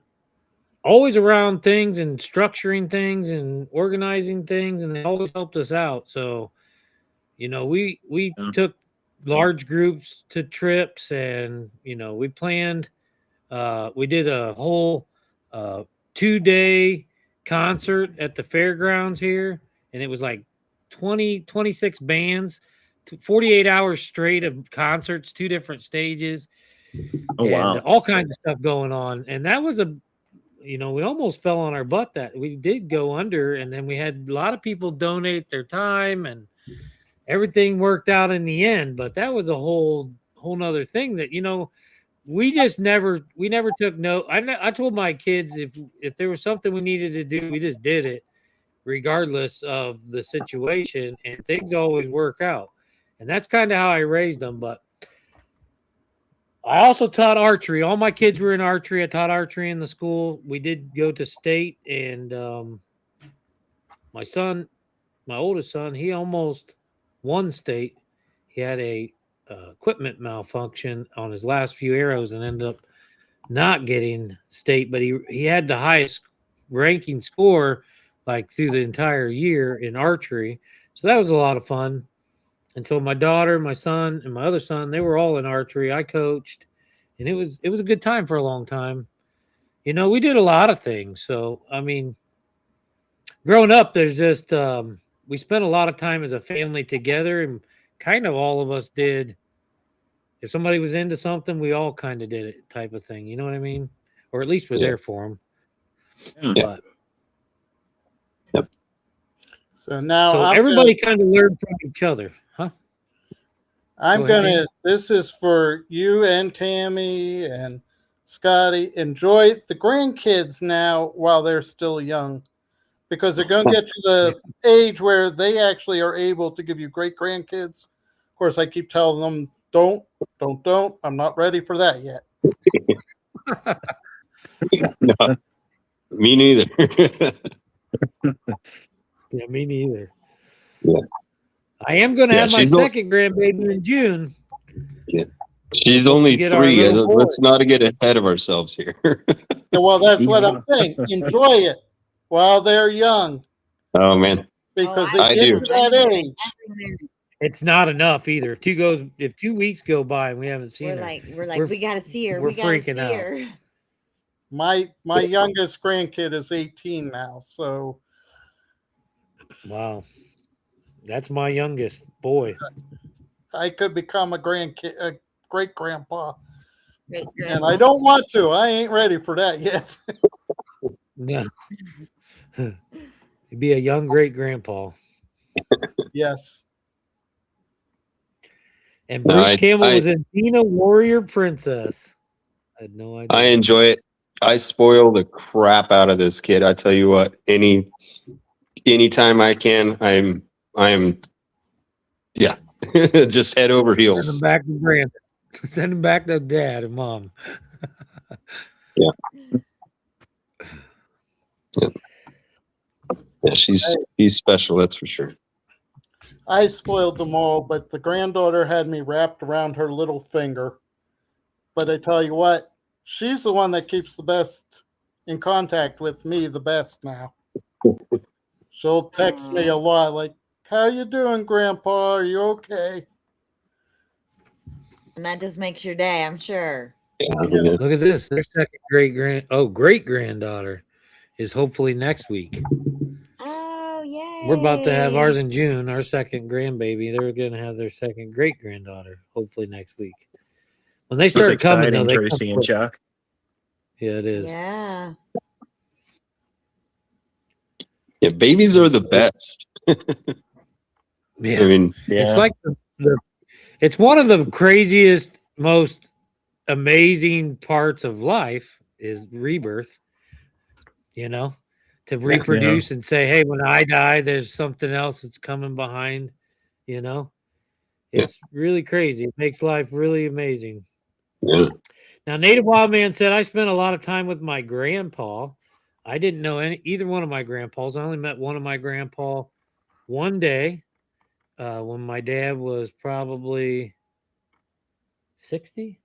around things and structuring things and organizing things, and they always helped us out. So we took large groups to trips, and we planned, we did a whole 2-day concert at the fairgrounds here, and it was like 26 bands, 48 hours straight of concerts, 2 different stages. Oh, wow. And all kinds of stuff going on. And that was we almost fell on our butt. That we did go under, and then we had a lot of people donate their time, and everything worked out in the end. But that was a whole nother thing that we never took note. I told my kids if there was something we needed to do, we just did it regardless of the situation, and things always work out. And that's kind of how I raised them. But I also taught archery. All my kids were in archery. I taught archery in the school. We did go to state, and my oldest son, he almost won state. He had a equipment malfunction on his last few arrows and ended up not getting state, but he had the highest ranking score like through the entire year in archery. So that was a lot of fun. And so my daughter, my son, and my other son, they were all in archery. I coached, and it was a good time for a long time. We did a lot of things. So, I mean, growing up, there's just, we spent a lot of time as a family together, and kind of all of us did. If somebody was into something, we all kind of did it type of thing. You know what I mean? Or at least we're there for them. Yeah. But, So now so everybody kind of learned from each other, huh? This is for you and Tammy and Scotty. Enjoy the grandkids now while they're still young, because they're going to get to the age where they actually are able to give you great grandkids. Of course, I keep telling them, don't. I'm not ready for that yet. No, me neither. Yeah, me neither. Yeah. I am going to Yeah, have my she's second grandbaby in June. Yeah. She's only get our 3. little boy. Let's not get ahead of ourselves here. Yeah, well, that's what I'm saying. Enjoy it while they're young, Oh man, because Oh, I they get do. to that age. It's not enough either. If 2 weeks go by and we haven't seen her, We're like, we gotta see her. we're We gotta freaking see out. her. My youngest grandkid is 18 now, so Wow. That's my youngest boy. I could become a great grandpa. Great And I don't want to. I ain't ready for that yet. No. You'd be a young great grandpa. Yes. And Bruce I- Campbell I- was in Tina Warrior Princess. I had no idea. I enjoy it. I spoil the crap out of this kid. I tell you what, anytime I can, I'm yeah. Just head over Send him heels. back to Brandon. Send him back to dad and mom. Yeah. Yeah, he's special, that's for sure. I spoiled them all, but the granddaughter had me wrapped around her little finger. But I tell you what, she's the one that keeps the best in contact with me the best now. She'll text me a lot like, how you doing, Grandpa? Are you okay? And that just makes your day, I'm sure. Look at this. Their second great granddaughter is hopefully next week. Oh, yay. We're about to have ours in June, our second grandbaby. They're going to have their second great granddaughter hopefully next week. When they start coming, though, they Tracy come and Chuck. Yeah, it is. Yeah. Yeah, babies are the best. Yeah. I mean, It's like it's one of the craziest, most amazing parts of life is rebirth. You know, to reproduce and say, hey, when I die, there's something else that's coming behind. You know, it's really crazy. It makes life really amazing. Yeah. Now, Native Wild Man said, I spent a lot of time with my grandpa. I didn't know either one of my grandpas. I only met one of my grandpa one day when my dad was probably 60.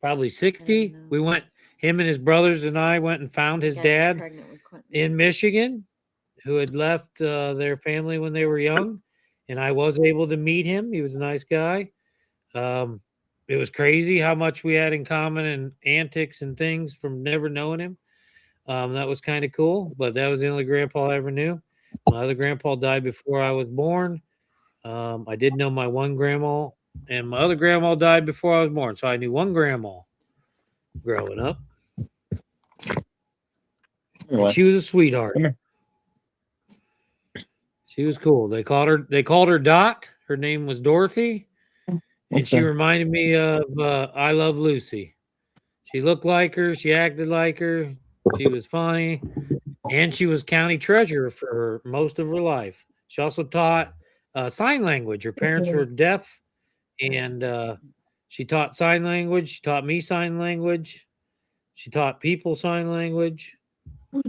Probably 60. We went, him and his brothers and I went and found his dad in Michigan, who had left their family when they were young. And I was able to meet him. He was a nice guy. It was crazy how much we had in common and antics and things from never knowing him. That was kind of cool, but that was the only grandpa I ever knew. My other grandpa died before I was born. I did know my one grandma, and my other grandma died before I was born. So I knew one grandma growing up. And she was a sweetheart. She was cool. They called her Dot. Her name was Dorothy. And she reminded me of I Love Lucy. She looked like her. She acted like her. She was funny. And she was county treasurer for most of her life. She also taught sign language. Her parents were deaf. And she taught sign language. She taught me sign language. She taught people sign language.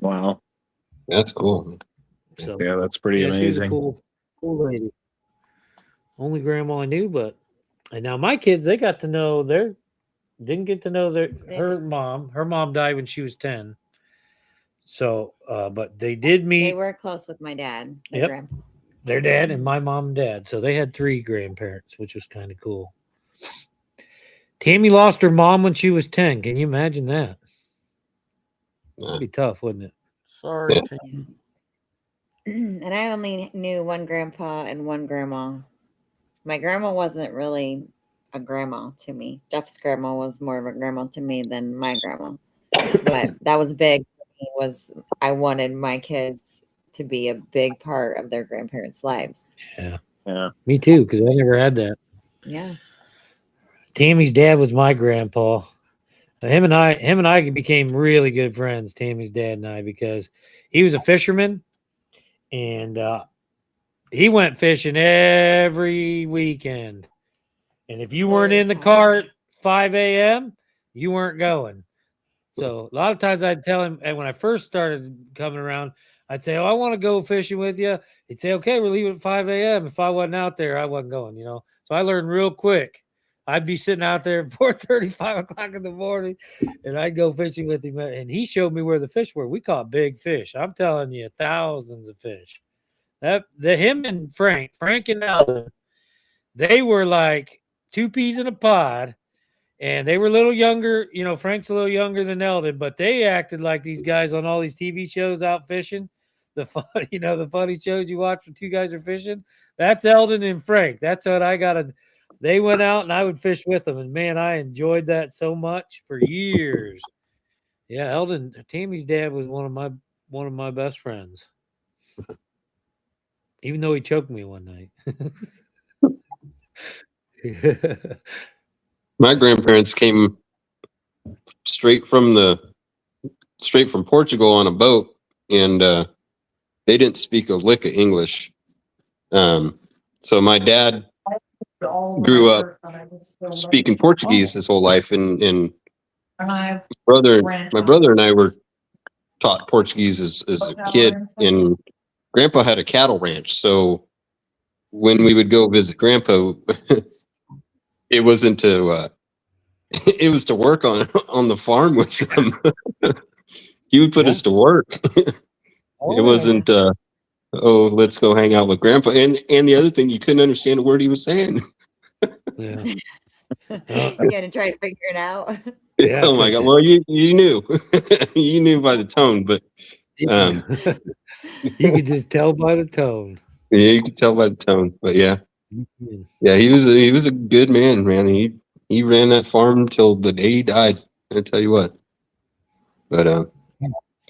Wow. That's cool. So, yeah, that's pretty amazing. She was a cool lady. Only grandma I knew, and now my kids, they got to know didn't get to know her mom. Her mom died when she was 10. So, but they did meet. They were close with my dad. Their dad and my mom and dad. So they had 3 grandparents, which was kind of cool. Tammi lost her mom when she was 10. Can you imagine that? That'd be tough, wouldn't it? Sorry, Tammi. And I only knew one grandpa and one grandma. My grandma wasn't really a grandma to me. Jeff's grandma was more of a grandma to me than my grandma. But that was big. I wanted my kids to be a big part of their grandparents' lives. Yeah. Me too, because I never had that. Yeah. Tammy's dad was my grandpa. Him and I became really good friends, Tammy's dad and I, because he was a fisherman and he went fishing every weekend. And if you weren't in the car at 5 a.m., you weren't going. So a lot of times I'd tell him, and when I first started coming around, I'd say, "Oh, I want to go fishing with you." He'd say, "Okay, we're leaving at 5 a.m." If I wasn't out there, I wasn't going. So I learned real quick. I'd be sitting out there at 4:30, 5 o'clock in the morning, and I'd go fishing with him. And he showed me where the fish were. We caught big fish. I'm telling you, thousands of fish. Him and Frank and Alvin, they were like two peas in a pod. And they were a little younger. Frank's a little younger than Eldon, but they acted like these guys on all these TV shows out fishing. The funny shows you watch when two guys are fishing. That's Eldon and Frank. That's what I got to. They went out and I would fish with them, and man, I enjoyed that so much for years. Yeah, Tammy's dad was one of my best friends. Even though he choked me one night. My grandparents came straight from Portugal on a boat, and they didn't speak a lick of English. So my dad grew up speaking Portuguese his whole life, and my brother and I were taught Portuguese as a kid, and Grandpa had a cattle ranch. So when we would go visit Grandpa, it wasn't to it was to work on the farm with them. He would put us to work. It wasn't let's go hang out with Grandpa. And the other thing, you couldn't understand a word he was saying. Yeah. You got to try to figure it out. Yeah. Oh my God. Well, you knew. You knew by the tone, but you could just tell by the tone. Yeah, you could tell by the tone. But yeah. Yeah, he was a good man, man. He ran that farm until the day he died. I tell you what. But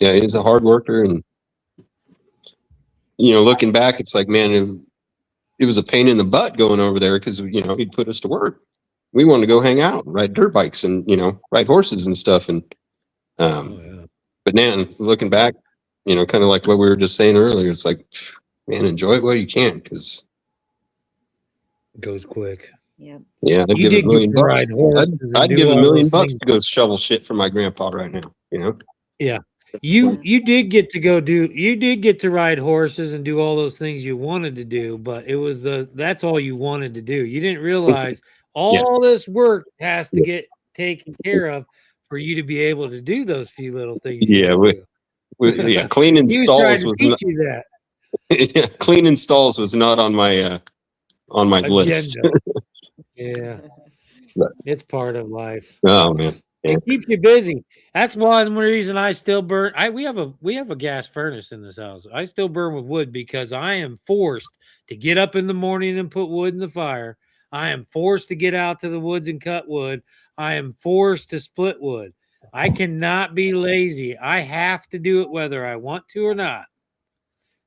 yeah, he's a hard worker, and looking back, it's like, man, it was a pain in the butt going over there because he'd put us to work. We wanted to go hang out, ride dirt bikes, and ride horses and stuff. And but now looking back, kind of like what we were just saying earlier, it's like, man, enjoy it while you can, because it goes quick. Yeah. Yeah, I'd give $1 million. I'd give $1 million to go shovel shit for my grandpa right now. Yeah. You did get to ride horses and do all those things you wanted to do, but that's all you wanted to do. You didn't realize all this work has to get taken care of for you to be able to do those few little things. Cleaning stalls was not, you that. Yeah, cleaning stalls was not on my list. Yeah. It's part of life. Oh man. It keeps you busy. That's one reason I still burn. We have a gas furnace in this house. I still burn with wood because I am forced to get up in the morning and put wood in the fire. I am forced to get out to the woods and cut wood. I am forced to split wood. I cannot be lazy. I have to do it whether I want to or not.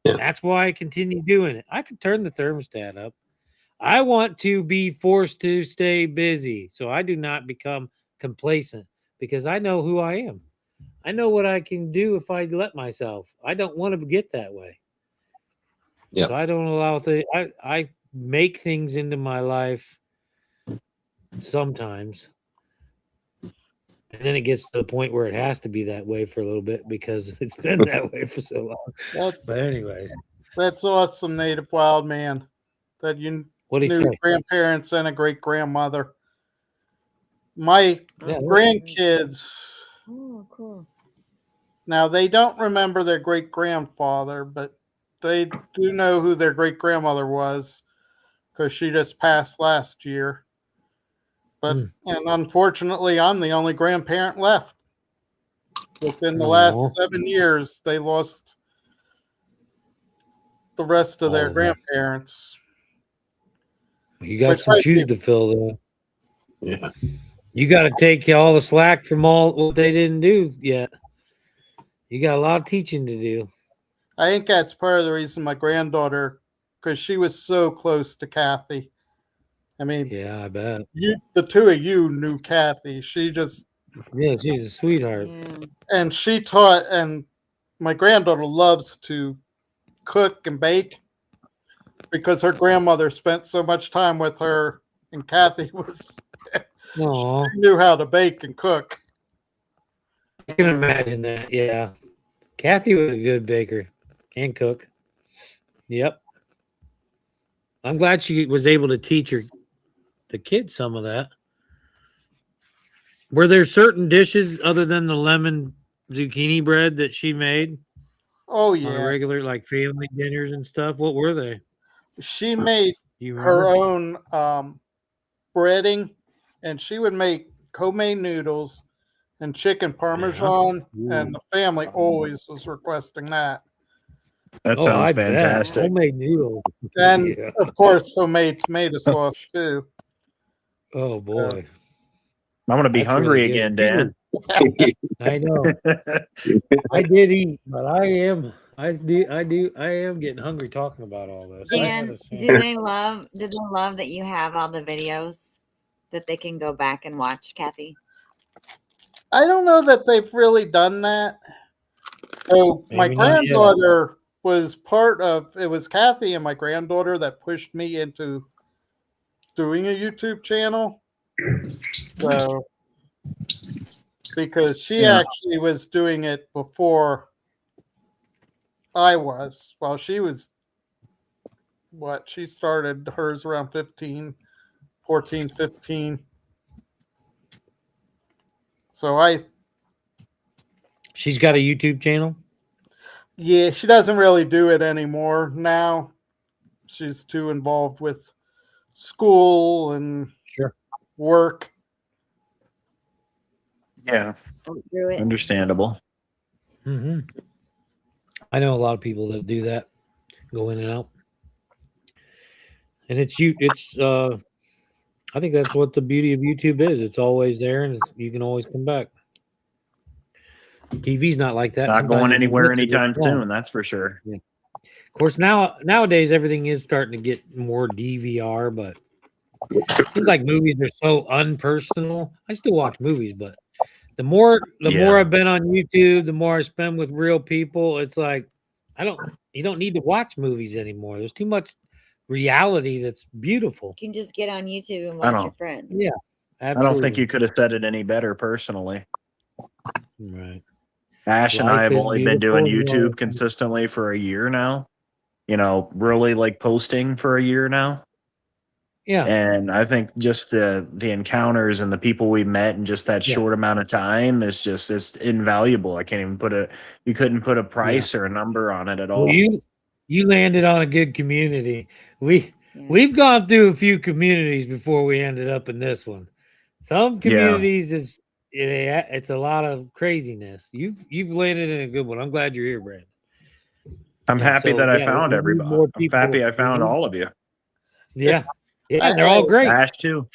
And that's why I continue doing it. I could turn the thermostat up. I want to be forced to stay busy so I do not become complacent, because I know who I am. I know what I can do if I let myself. I don't want to get that way. So I don't allow I make things into my life sometimes, and then it gets to the point where it has to be that way for a little bit because it's been that way for so long. But anyways, that's awesome, Native Wild Man, that you knew grandparents and a great grandmother. My grandkids, cool. Now they don't remember their great grandfather, but they do know who their great grandmother was because she just passed last year. But and unfortunately, I'm the only grandparent left. Within the last 7 years, they lost the rest of their grandparents. You got some shoes to fill, though. Yeah. You got to take all the slack from all what they didn't do yet. You got a lot of teaching to do. I think that's part of the reason my granddaughter, because she was so close to Kathy. I mean, yeah, I bet. The two of you knew Kathy. She just... Yeah, she's a sweetheart. Yeah. And she taught, and my granddaughter loves to cook and bake because her grandmother spent so much time with her, and Kathy was... She knew how to bake and cook. I can imagine that, yeah. Kathy was a good baker. and cook. Yep. I'm glad she was able to teach the kids some of that. Were there certain dishes other than the lemon zucchini bread that she made? Oh On a yeah, regular like family dinners and stuff? What were they? she made You her remember? own breading, and she would make homemade noodles and chicken Yeah. parmesan, and Ooh. the family always was requesting that. That Oh, sounds I bet. fantastic. Homemade noodles. And Yeah. of course, homemade tomato sauce too. Oh So, boy. I'm gonna be That's hungry really good. again, Dan. I know. I did eat, but I am getting hungry talking about all this. I Dan, gotta say. do they love that you have all the videos that they can go back and watch, Kathy? I don't know that they've really done that. So my Maybe not yet. granddaughter was part of it. Was Kathy and my granddaughter that pushed me into doing a YouTube channel. So because she actually was doing it before I was. Well, she was she started hers around 14, 15. So She's got a YouTube channel? yeah, she doesn't really do it anymore now. She's too involved with school and work. Yeah. Understandable. Mm-hmm. I know a lot of people that do that, go in and out. And I think that's what the beauty of YouTube is. It's always there, and you can always come back. TV's not like that. Not Sometimes going if you anywhere miss it, it's anytime gone. soon, that's for sure. Yeah. Of course, nowadays everything is starting to get more DVR, but it seems like movies are so unpersonal. I still watch movies, but the more I've been on YouTube, the more I spend with real people. It's like you don't need to watch movies anymore. There's too much reality that's beautiful. You can just get on YouTube and I watch don't- your friend. Yeah, I don't think you could have said it any better personally. Right. Ash and I Life have is only been doing beautiful. YouTube consistently for a year now. You know, really like posting for a year now. Yeah. And I think just the encounters and the people we met in just that short amount of time is it's invaluable. I can't even you couldn't put a price or a number on it at all. Well, you landed on a good community. We've gone through a few communities before we ended up in this one. Some communities it's a lot of craziness. You've landed in a good one. I'm glad you're here, Brandon. I'm happy that I found we need everybody. more I'm happy I found people. all of you. Yeah. Yeah, they're all great. Ash too.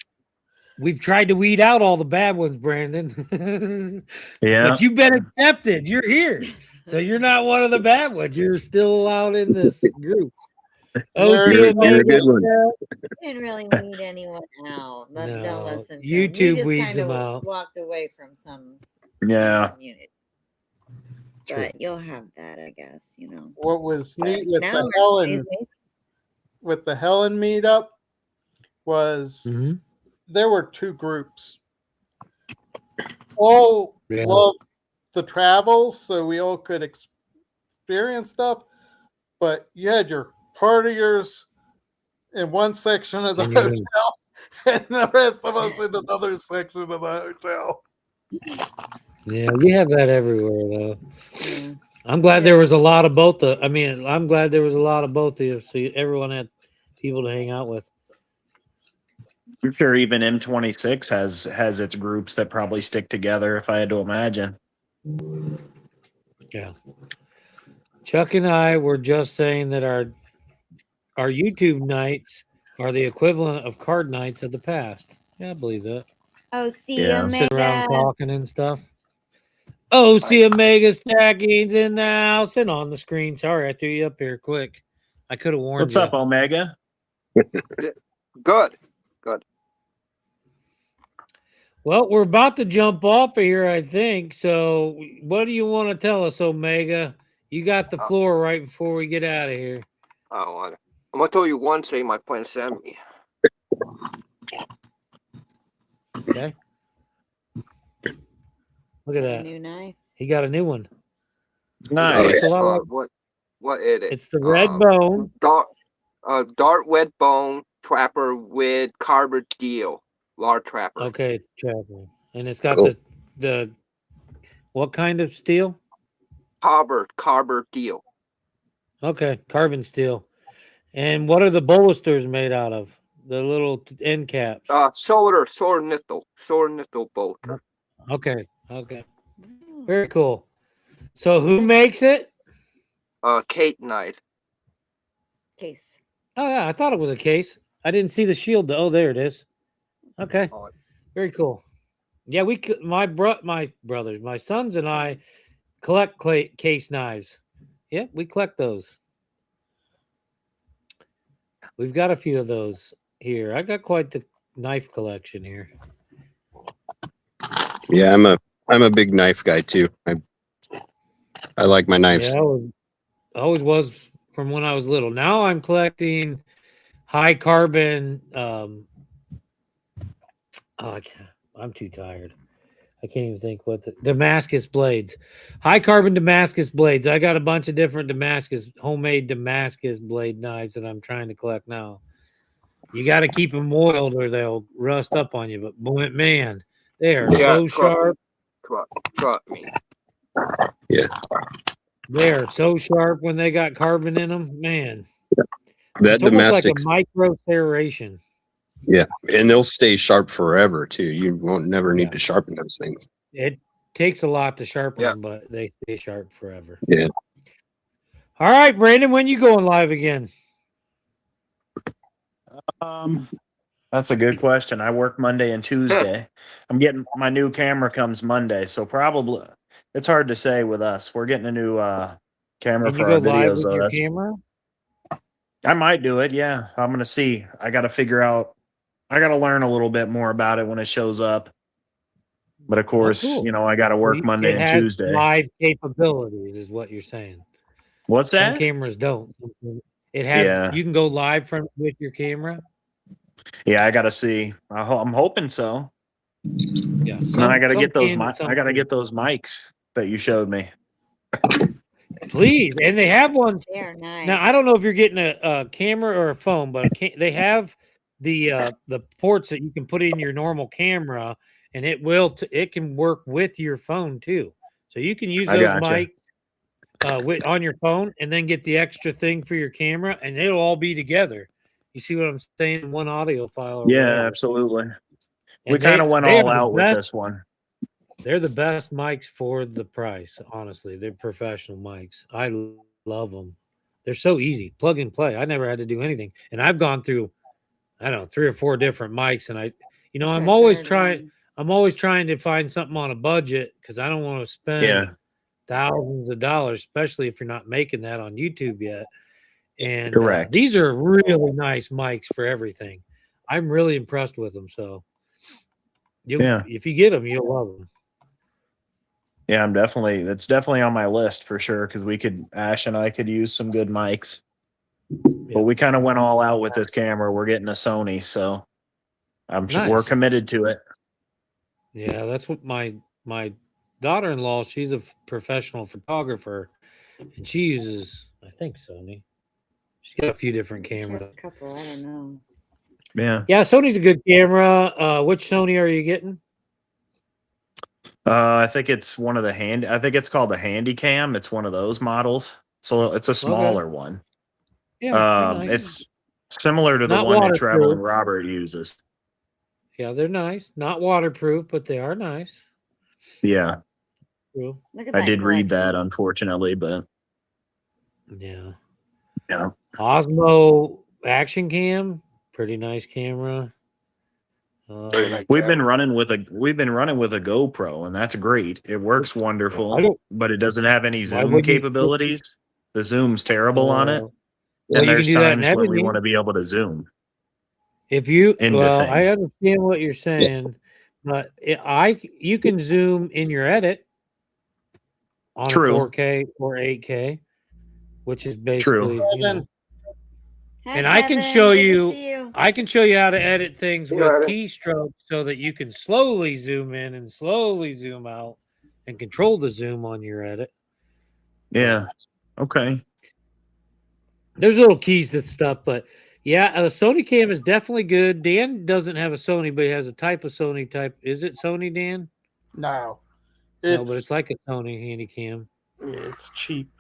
We've tried to weed out all the bad ones, Brandon. Yeah. But you've been accepted. You're here. So you're not one of the bad ones. You're still allowed in this group. You're a good one. We didn't really weed anyone out. Don't listen to YouTube them. weeds them We just out. walked away from some community. But you'll have that, I guess, you know. What was neat with now the Helen meetup was there were two groups. All loved the travel, so we all could experience stuff. But you had your partiers in one section of the hotel, and the rest of us in another section of the hotel. Yeah, we have that everywhere, though. Yeah. I'm glad there was a lot of both. I'm glad there was a lot of both of you, so everyone had people to hang out with. I'm sure even M26 has its groups that probably stick together, if I had to imagine. Yeah. Chuck and I were just saying that our YouTube nights are the equivalent of card nights of the past. Yeah, I believe that. Oh, see you, Omega. Sit around talking and stuff. Oh, see Omega Stacking's in the house and on the screen. Sorry, I threw you up here quick. I could have warned What's you. up, Omega? Good. Well, we're about to jump off of here, I think. So what do you want to tell us, Omega? You got the floor right before we get out of here. I'm going to tell you one thing my friend sent me. Okay. Look at that. New knife. He got a new one. Nice. What is it? It's the red bone. Dark red bone trapper with carbon steel. Large trapper. Okay, trapper. And it's got Cool. the what kind of steel? Carbon steel. Okay, carbon steel. And what are the bolsters made out of? The little end caps. Solar nickel bolter. Okay, okay. Very cool. So who makes it? Kate Knight. Case. Oh yeah, I thought it was a case. I didn't see the shield though. Oh, there it is. Okay. Very cool. Yeah, my brothers, my sons and I collect case knives. Yeah, we collect those. We've got a few of those here. I got quite the knife collection here. Yeah, I'm a big knife guy too. I like my knives. Yeah, I always was from when I was little. Now I'm collecting high carbon. I'm too tired. I can't even think what the Damascus blades, high carbon Damascus blades. I got a bunch of different homemade Damascus blade knives that I'm trying to collect now. You got to keep them oiled or they'll rust up on you. But boy, man, they are so sharp. Trust me. Yeah. They are so sharp when they got carbon in them, man. That it's almost like a Damascus, micro serration. yeah, and they'll stay sharp forever too. You won't never need to sharpen those things. It takes a lot to sharpen them, but they stay sharp forever. Yeah. All right, Brandon, when you going live again? That's a good question. I work Monday and Tuesday. I'm getting my new camera comes Monday, so probably it's hard to say with us. We're getting a new camera Can for you go our live videos with though. your That's camera? I might do it. Yeah, I'm gonna see. I got to figure out. I got to learn a little bit more about it when it shows up. But of course, cool. you know, I got to work Monday and Tuesday. Live capabilities is what you're saying. What's that? Some cameras don't. It has. You can go live with your camera. Yeah, I got to see. I'm hoping so. Yeah, and then I got to get those. I got to get those mics that you showed me. Please, and they have ones. They're nice. Now I don't know if you're getting a camera or a phone, but they have the ports that you can put in your normal camera, and it can work with your phone too. So you can use those mics on your phone, and then get the extra thing for your camera, and it'll all be together. You see what I'm saying? One audio file. Yeah, absolutely. We kind of went all out with this one. They're the best mics for the price. Honestly, they're professional mics. I love them. They're so easy, plug and play. I never had to do anything, and I've gone through, I don't know, 3 or 4 different mics, and I'm always trying. I'm always trying to find something on a budget because I don't want to spend thousands of dollars, especially if you're not making that on YouTube yet. And correct. These are really nice mics for everything. I'm really impressed with them. So, if you get them, you'll love them. Yeah, it's definitely on my list for sure because Ash and I could use some good mics. Yeah. But we kind of went all out with this camera. We're getting a Sony, so we're committed to it. Yeah, that's what my daughter-in-law, she's a professional photographer, and she uses, I think, Sony. She's got a few different cameras. A couple, I don't know. Yeah, Sony's a good camera. Which Sony are you getting? I think it's one of the I think it's called the Handycam. It's one of those models. So it's a smaller one. Yeah, nice. It's similar to the one that Traveling Robert uses. Yeah, they're nice. Not waterproof, but they are nice. Yeah. True. I did read that, unfortunately, but yeah. Yeah. Osmo Action Cam, pretty nice camera. We've been running with a GoPro, and that's great. It works wonderful, but it doesn't have any zoom capabilities. The zoom's terrible on it. And there's times when we want to be able to zoom. If you I understand what you're saying, but you can zoom in your edit on a 4K or 8K, which is basically and I can show you how to edit things with keystrokes so that you can slowly zoom in and slowly zoom out and control the zoom on your edit. Yeah. Okay. There's little keys to stuff, but yeah, a Sony cam is definitely good. Dan doesn't have a Sony, but he has a type of Sony type. Is it Sony, Dan? No, No, but it's like a Sony handy cam. It's cheap.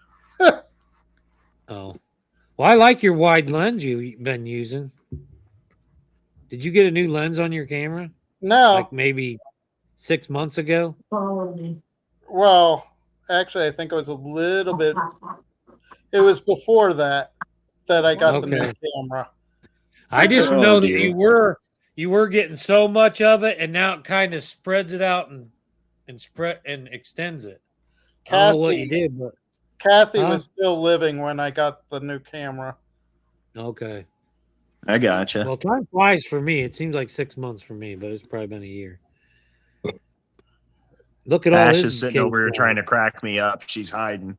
Oh, well, I like your wide lens you've been using. Did you get a new lens on your camera? No, like maybe 6 months ago. Well, actually, I think it was a little bit. It was before that I got the new camera. I just know that you were getting so much of it, and now it kind of spreads it out and spread and extends it. I don't know what you did, but Kathy was still living when I got the new camera. Okay. I gotcha. Well, time flies for me. It seems like 6 months for me, but it's probably been a year. Look at all Ash this. is sitting over here trying to crack me up. She's hiding.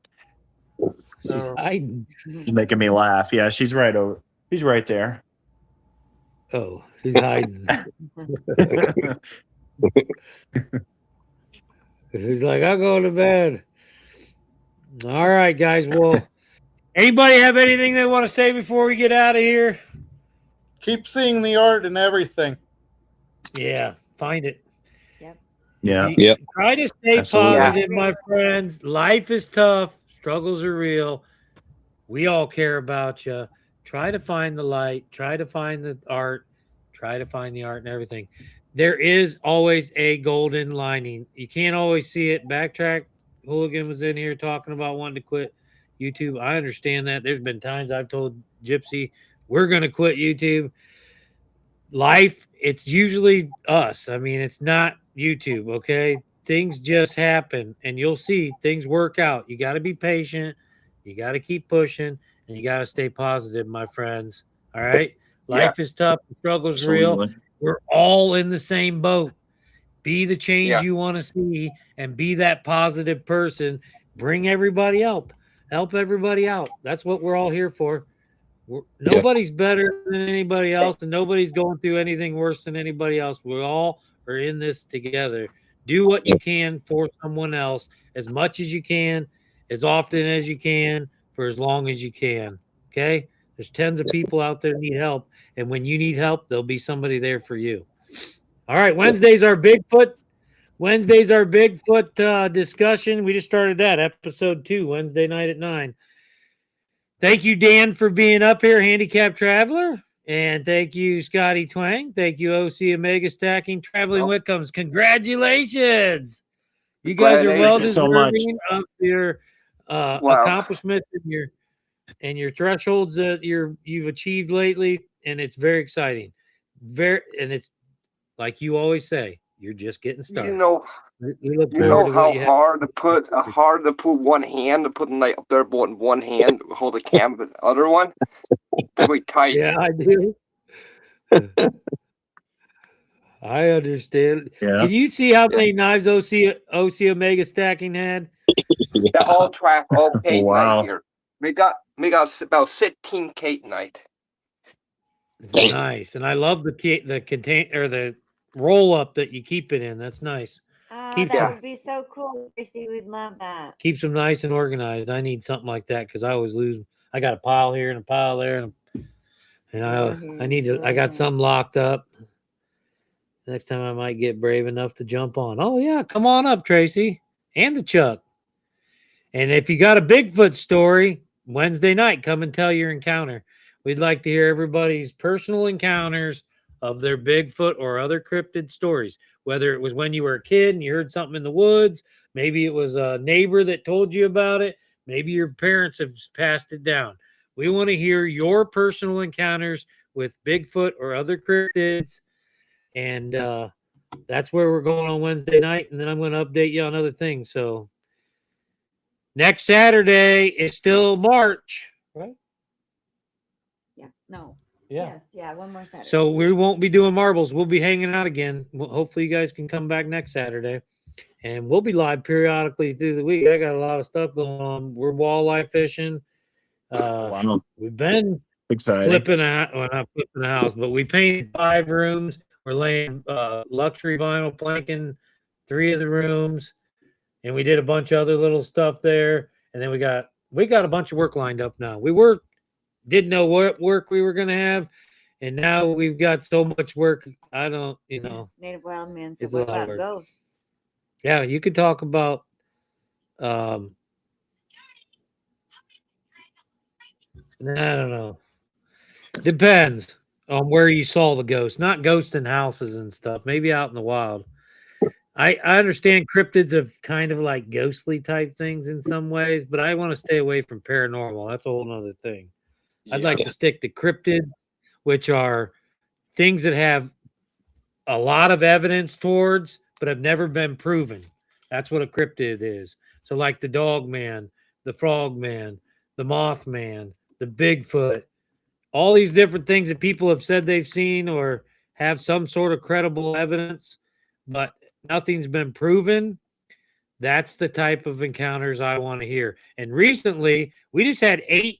She's hiding. She's making me laugh. Yeah, she's right over. She's right there. Oh, she's hiding. He's like, I'll go to bed. All right, guys. Well, anybody have anything they want to say before we get out of here? Keep seeing the art and everything. Yeah, find it. Yeah. Try to stay positive, my friends. Life is tough. Struggles are real. We all care about you. Try to find the light. Try to find the art. Try to find the art and everything. There is always a golden lining. You can't always see it. Backtrack Hooligan was in here talking about wanting to quit YouTube. I understand that. There's been times I've told Gypsy, we're going to quit YouTube. Life, it's usually us. I mean, it's not YouTube, okay? Things just happen, and you'll see things work out. You got to be patient. You got to keep pushing, and you got to stay positive, my friends. All right? Life is tough. The struggle's real. We're all in the same boat. Be the change you want to see and be that positive person. Bring everybody up. Help everybody out. That's what we're all here for. Nobody's better than anybody else, and nobody's going through anything worse than anybody else. We all are in this together. Do what you can for someone else as much as you can, as often as you can, for as long as you can. Okay? There's tons of people out there that need help, and when you need help, there'll be somebody there for you. All right, Wednesday's our Bigfoot discussion. We just started that, episode 2, Wednesday night at 9. Thank you, Dan, for being up here, Handicap Traveler. And thank you, Scotty Twang. Thank you, OC Omega Stacking, Traveling Whitcombs. Congratulations. You guys are well deserving of your accomplishments and your thresholds that you've achieved lately. And it's very exciting. And it's like you always say, you're just getting started. You know how hard to put one hand to put the knife up there, but one hand hold the cam, but the other one really tight. Yeah, I do. I understand. Yeah. Can you see how many knives OC Omega Stacking had? The all track okay right here. We got about 16K tonight. Nice, and I love the contain or the roll up that you keep it in. That's nice. That would be so cool, Gracie. We'd love that. Keeps them nice and organized. I need something like that because I always lose. I got a pile here and a pile there, and I need to. I got some locked up. Next time I might get brave enough to jump on. Oh yeah, come on up, Tracy, and the Chuck. And if you got a Bigfoot story, Wednesday night, come and tell your encounter. We'd like to hear everybody's personal encounters of their Bigfoot or other cryptid stories, whether it was when you were a kid and you heard something in the woods, maybe it was a neighbor that told you about it, maybe your parents have passed it down. We want to hear your personal encounters with Bigfoot or other cryptids, and that's where we're going on Wednesday night, and then I'm going to update you on other things. So next Saturday is still March, right? Yeah, no. Yeah. Yes, yeah, one more Saturday. So we won't be doing marbles. We'll be hanging out again. Hopefully you guys can come back next Saturday. And we'll be live periodically through the week. I got a lot of stuff going on. We're walleye fishing. Wow. We've been excited. Flipping not flipping the house, but we painted 5 rooms. We're laying luxury vinyl planking 3 of the rooms. And we did a bunch of other little stuff there. And then we got a bunch of work lined up now. We were didn't know what work we were going to have. And now we've got so much work. I don't, Native Wild Man said, it's a what lot of about work. ghosts? Yeah, you could talk about I don't know. Depends on where you saw the ghost. Not ghosts in houses and stuff. Maybe out in the wild. I understand cryptids of kind of like ghostly type things in some ways, but I want to stay away from paranormal. That's a whole nother thing. I'd like to stick to cryptids, which are things that have a lot of evidence towards, but have never been proven. That's what a cryptid is. So, like the Dog Man, the Frog Man, the Mothman, the Bigfoot, all these different things that people have said they've seen or have some sort of credible evidence, but nothing's been proven. That's the type of encounters I want to hear. And recently, we just had 8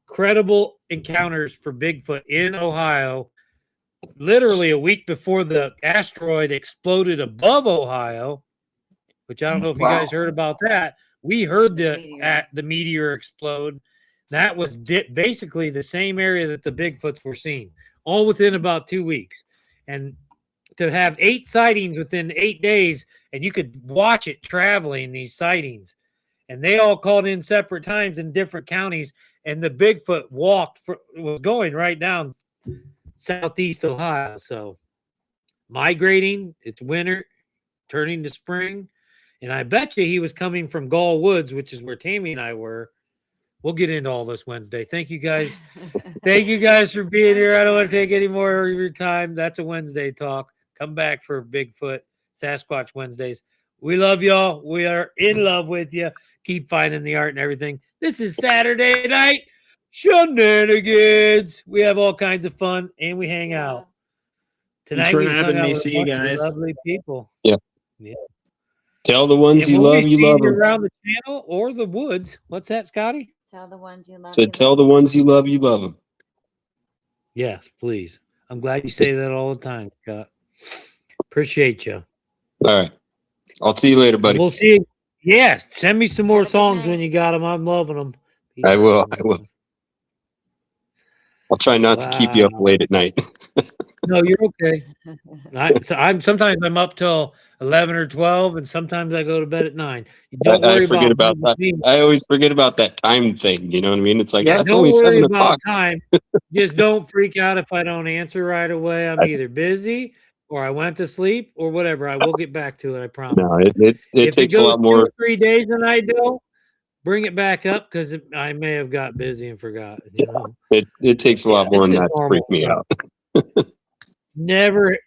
credible encounters for Bigfoot in Ohio, literally a week before the asteroid exploded above Ohio, which I don't know if you guys heard about that. We heard the meteor explode. That was basically the same area that the Bigfoots were seen, all within about 2 weeks. And to have 8 sightings within 8 days, and you could watch it traveling, these sightings, and they all called in separate times in different counties, and the Bigfoot was going right down southeast Ohio. So migrating, it's winter, turning to spring, and I bet you he was coming from Gall Woods, which is where Tammi and I were. We'll get into all this Wednesday. Thank you guys. Thank you guys for being here. I don't want to take any more of your time. That's a Wednesday talk. Come back for Bigfoot, Sasquatch Wednesdays. We love y'all. We are in love with you. Keep finding the art and everything. This is Saturday night Shenanigans. We have all kinds of fun and we hang out. Tonight we for having me. See you guys. Lovely people. Yeah. Yeah. Tell the ones you love them. Around the channel or the woods. What's that, Scotty? Tell the ones you love. So tell the ones you love them. Yes, please. I'm glad you say that all the time, Scott. Appreciate you. All right. I'll see you later, buddy. We'll see you. Yeah, send me some more songs when you got them. I'm loving them. I will. I'll try not to keep you up late at night. No, you're okay. Sometimes I'm up till 11 or 12, and sometimes I go to bed at 9. I forget about that. I always forget about that time thing. You know what I mean? It's like, it's don't only worry 7 about o'clock. Time. Just don't freak out if I don't answer right away. I'm either busy or I went to sleep or whatever. I will get back to it. I promise. No, it takes a lot more. 2 or 3 days and I don't, bring it back up because I may have got busy and forgot. You know, it takes a lot more than that to freak me out. Never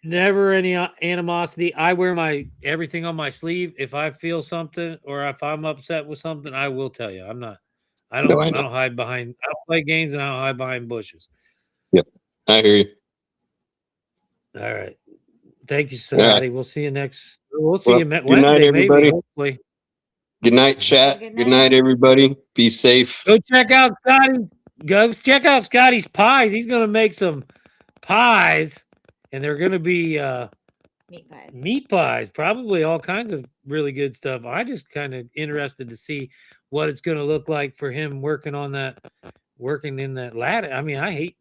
any animosity. I wear everything on my sleeve. If I feel something or if I'm upset with something, I will tell you. I don't hide behind. I don't play games and I don't hide behind bushes. Yep, I hear you. All right. Thank you, Scotty. Right. We'll see you Wednesday, good night, everybody. maybe, hopefully. Good night, chat. Good night, everybody. Be safe. Go check out Scotty's pies. He's going to make some pies, and they're going to be meat pies. Probably all kinds of really good stuff. I just kind of interested to see what it's going to look like for him working in that lattice. I mean, I hate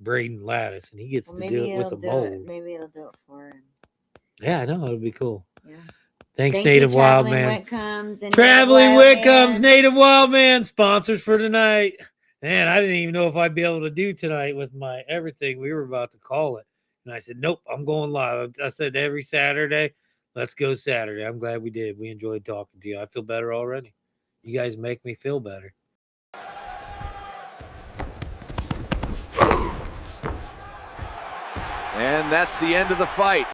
braiding lattice, and he gets to do it with a mold. Maybe he'll do it for him. Yeah, I know. It would be cool. Yeah. Thanks, Native Wild Man. Traveling Whitcombs, Native Wild Man, sponsors for tonight. Man, I didn't even know if I'd be able to do tonight with my everything. We were about to call it. And I said, nope, I'm going live. I said every Saturday, let's go Saturday. I'm glad we did. We enjoyed talking to you. I feel better already. You guys make me feel better. And that's the end of the fight.